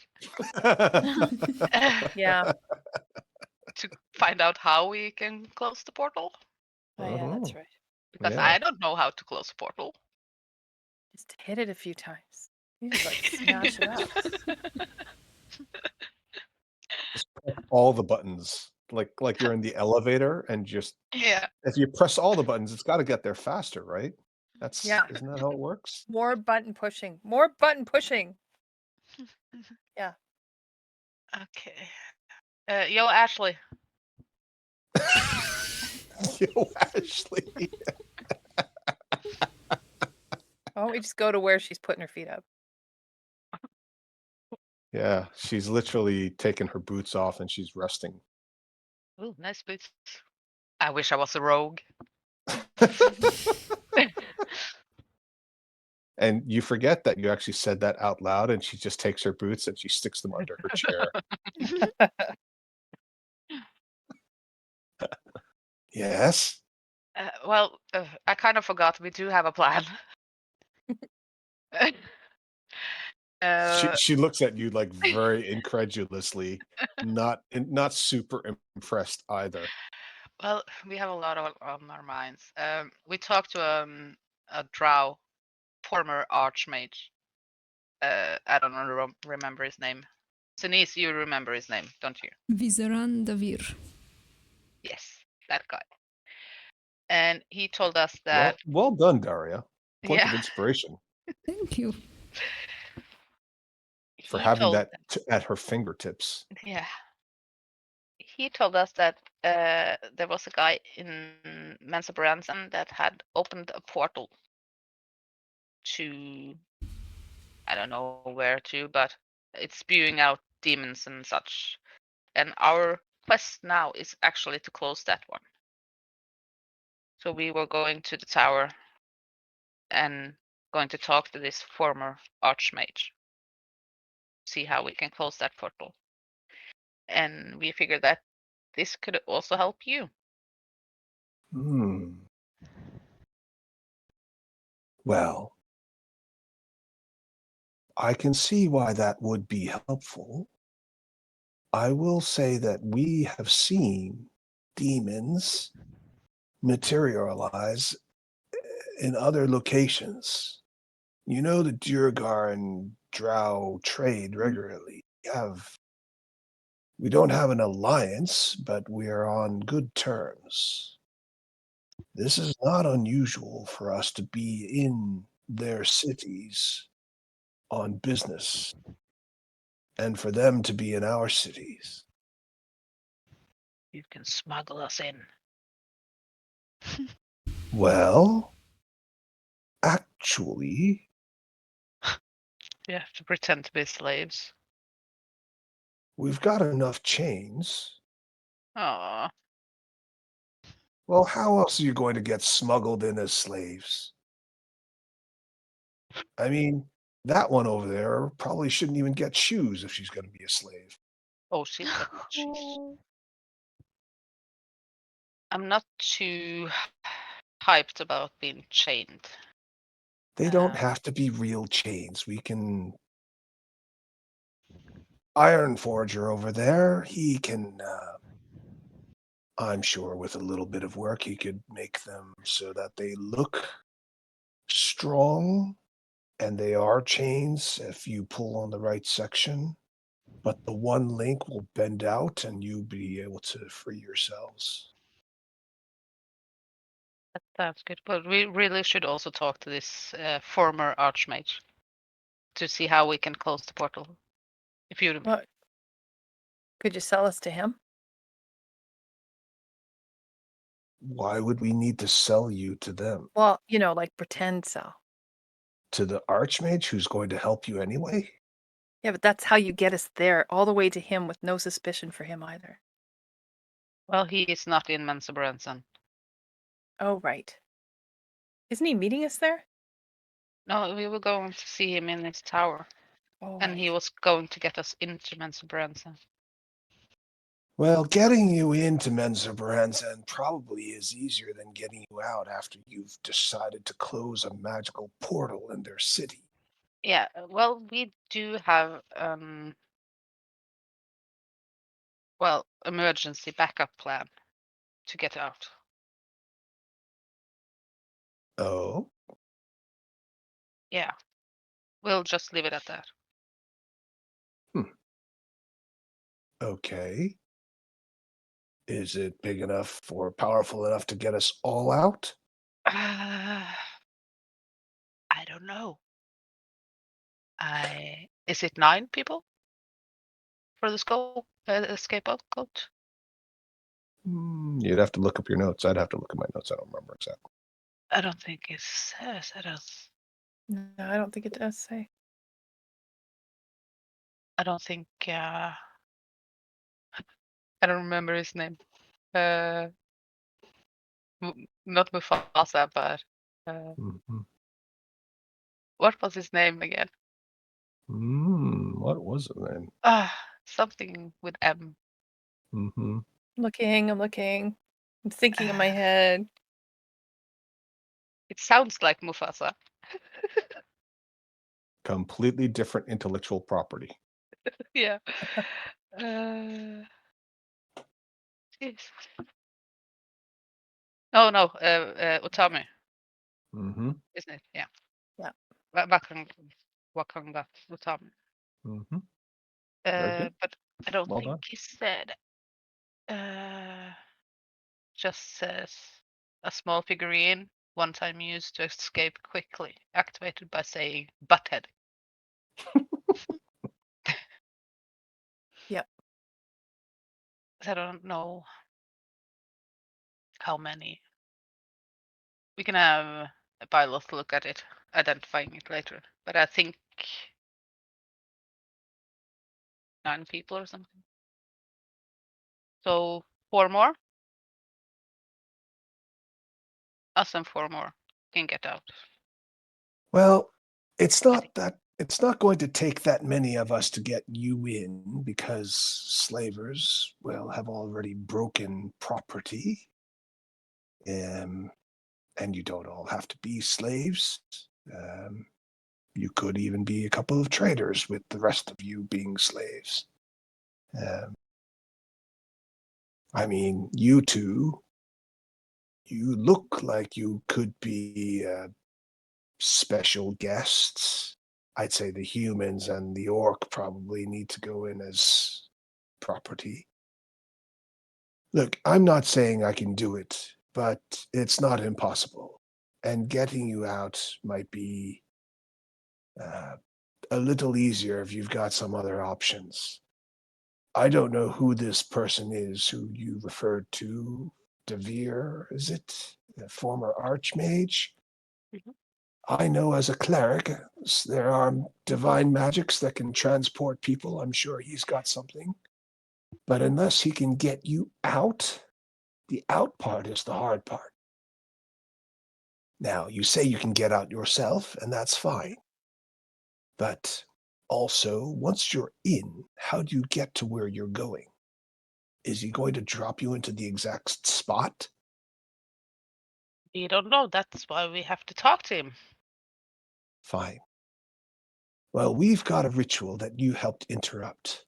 Yeah. to find out how we can close the portal. Oh, yeah, that's right. Because Yeah. I don't know how to close a portal. Just hit it a few times. You just like smash it up. Just press all the buttons, like you're in the elevator, and just Yeah. if you press all the buttons, it's got to get there faster, right? Yeah. Isn't that how it works? More button pushing. More button pushing. Yeah. Okay. Yo, Ashley. Yo, Ashley. Why don't we just go to where she's putting her feet up? Yeah, she's literally taken her boots off and she's resting. Ooh, nice boots. I wish I was a rogue. And you forget that you actually said that out loud, and she just takes her boots and she sticks them under her chair. Yes. Well, I kind of forgot we do have a plan. She looks at you like very incredulously, not super impressed either. Well, we have a lot on our minds. We talked to a drow former archmage. I don't remember his name. Sinise, you remember his name, don't you? Vizeran Davir. Yes, that guy. And he told us Well, that. well done, Daria. Point Yeah. of inspiration Thank you. for He having told that at her fingertips. Yeah. He told us that there was a guy in Mensa Branson that had opened a portal to, I don't know where to, but it's spewing out demons and such. And our quest now is actually to close that one. So we were going to the tower and going to talk to this former archmage, see how we can close that portal. And we figured that this could also help you. Hmm. Well, I can see why that would be helpful. I will say that we have seen demons materialize in other locations. You know that Durgar and Drow trade regularly. We don't have an alliance, but we are on good terms. This is not unusual for us to be in their cities on business and for them to be in our cities. You can smuggle us in. Well, actually, You have to pretend to be slaves. we've got enough chains. Aw. Well, how else are you going to get smuggled in as slaves? I mean, that one over there probably shouldn't even get shoes if she's going to be a slave. Oh, she's got cheese. I'm not too hyped about being chained. They don't Um, have to be real chains. We can. Iron Forger over there, he can. I'm sure with a little bit of work, he could make them so that they look strong, and they are chains if you pull on the right section. But the one link will bend out, and you'll be able to free yourselves. That's good. But we really should also talk to this former archmage to see how we can close the portal. If you What? Could you sell us to him? Why would we need to sell you to them? Well, like pretend sell. To the Archmage who's going to help you anyway? Yeah, but that's how you get us there, all the way to him with no suspicion for him either. Well, he is not in Mensa Branson. Oh, right. Isn't he meeting us there? No, we were going to see him in his tower. Oh, And he right. was going to get us into Mensa Branson. Well, getting you into Mensa Branson probably is easier than getting you out after you've decided to close a magical portal in their city. Yeah, well, we do have emergency backup plan to get out. Oh? Yeah. We'll just leave it at that. Okay. Is it big enough or powerful enough to get us all out? I don't know. Is it 9 people for the scapegoat? You'd have to look up your notes. I'd have to look at my notes. I don't remember exactly. I don't think it says it does. No, I don't think it does say. I don't think. I don't remember his name. Not Mufasa, but Mhm. what was his name again? What was it then? Something with M. Mm-hmm. I'm looking. I'm thinking in my head. It sounds like Mufasa. Completely different intellectual property. Yeah. Jeez. Oh no, Utami, Mm-hmm. isn't it? Yeah. Yeah. Wakanga Utami. Mm-hmm. Very good. But I don't Well think done. he said. Just says a small figurine, one time used to escape quickly, activated by saying butthead. Yep. I don't know how many. We can have a pilot look at it, identifying it later. But I think 9 people or something. So 4 more? Us and 4 more can get out. Well, it's not going to take that many of us to get you in because slavers, well, have already broken property. And you don't all have to be slaves. You could even be a couple of traders with the rest of you being slaves. I mean, you two, you look like you could be special guests. I'd say the humans and the orc probably need to go in as property. Look, I'm not saying I can do it, but it's not impossible. And getting you out might be a little easier if you've got some other options. I don't know who this person is who you referred to. Devere, is it? The former archmage? Mhm. I know as a cleric, there are divine magics that can transport people. I'm sure he's got something. But unless he can get you out, the out part is the hard part. Now, you say you can get out yourself, and that's fine. But also, once you're in, how do you get to where you're going? Is he going to drop you into the exact spot? We don't know. That's why we have to talk to him. Fine. Well, we've got a ritual that you helped interrupt.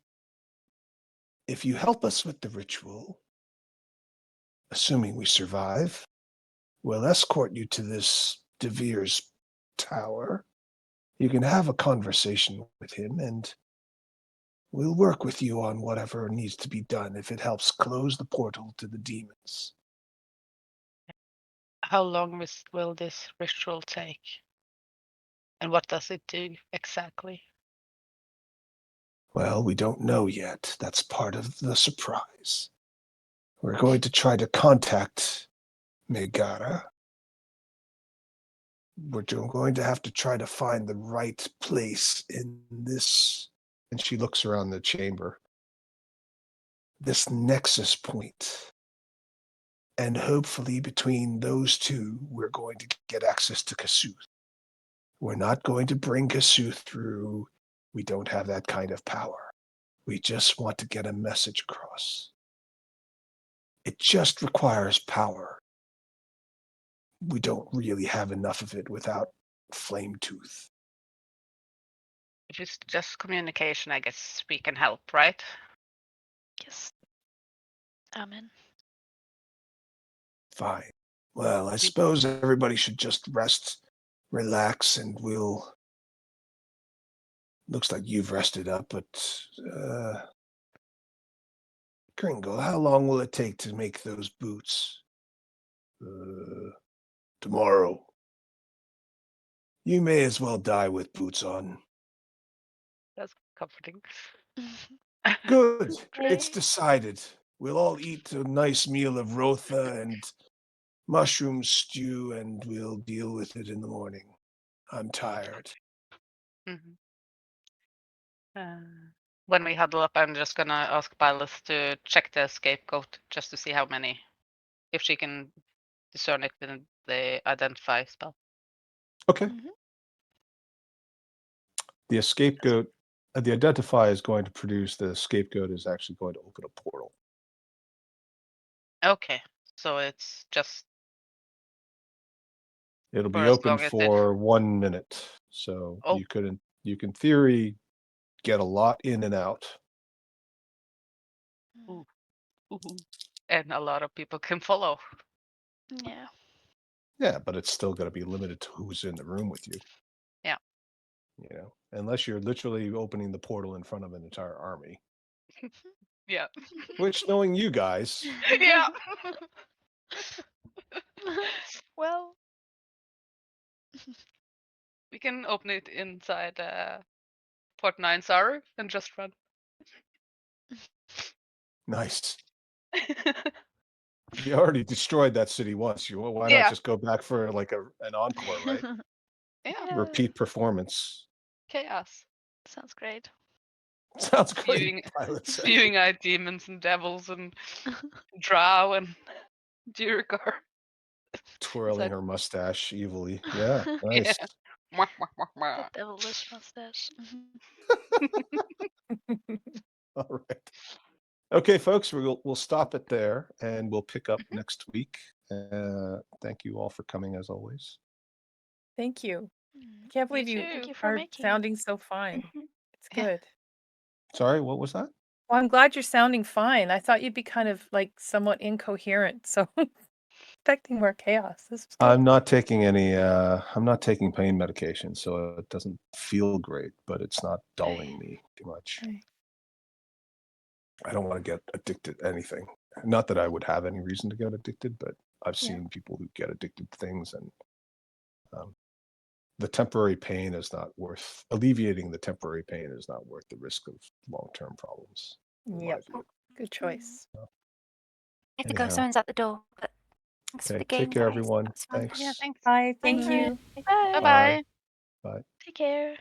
If you help us with the ritual, assuming we survive, we'll escort you to this De Vere's tower. You can have a conversation with him, and we'll work with you on whatever needs to be done if it helps close the portal to the demons. How long will this ritual take? And what does it do exactly? Well, we don't know yet. That's part of the surprise. We're going to try to contact Megara. We're going to have to try to find the right place in this. And she looks around the chamber. This nexus point. And hopefully between those two, we're going to get access to Kasuth. We're not going to bring Kasuth through. We don't have that kind of power. We just want to get a message across. It just requires power. We don't really have enough of it without Flametooth. If it's just communication, I guess we can help, right? Yes. Amen. Fine. Well, I suppose everybody should just rest, relax, and we'll... Looks like you've rested up, but... Kringle, how long will it take to make those boots? Tomorrow. You may as well die with boots on. That's comforting. Good. Okay. It's decided. We'll all eat a nice meal of rotha and mushroom stew, and we'll deal with it in the morning. I'm tired. Mhm. When we huddle up, I'm just gonna ask Byleth to check the scapegoat just to see how many, if she can discern it with the identify spell. Okay. Mhm. The scapegoat, the identify is going to produce the scapegoat is actually going to open a portal. Okay, so it's just It'll for be as open long as it. for 1 minute. So Oh. you can theory get a lot in and out. Ooh. And a lot of people can follow. Yeah. Yeah, but it's still going to be limited to who's in the room with you. Yeah. You know, unless you're literally opening the portal in front of an entire army. Yeah. Which, knowing you guys, Yeah. Well, We can open it inside Port 9 Saru and just run. nice. You already destroyed that city once. Why not Yeah. just go back for like an encore, right? Yeah. Yeah. Repeat performance. Chaos. Sounds great. Sounds great. Spewing, Pilot said. spewing out demons and devils and drow and Duergar. Twirling that- her mustache evilly. Yeah, nice. Yeah. Mwah, mwah, mwah, mwah. That devilish mustache. All right. Okay, folks, we'll stop it there and we'll pick up next week. Thank you all for coming as always. Thank you. Mm, I can't believe too. you Thank you for are making it. sounding so fine. It's Yeah. good. Sorry, what was that? Well, I'm glad you're sounding fine. I thought you'd be kind of like somewhat incoherent, so expecting more chaos. This was good. I'm not taking pain medication, so it doesn't feel great, but it's not dulling me too much. Right. I don't want to get addicted to anything. Not that I would have any reason to get addicted, but I've Yeah. seen people who get addicted to things, and the temporary pain is not worth alleviating. The temporary pain is not worth the risk of long-term problems. in my Yep. view. Good choice. I have to go. Anyhow. Someone's at the door. But thanks for Okay, the game, take care, guys. everyone. That was fun. Thanks. Yeah, thanks. Bye. Thank Bye. you. Bye. Bye-bye. Bye. Take care.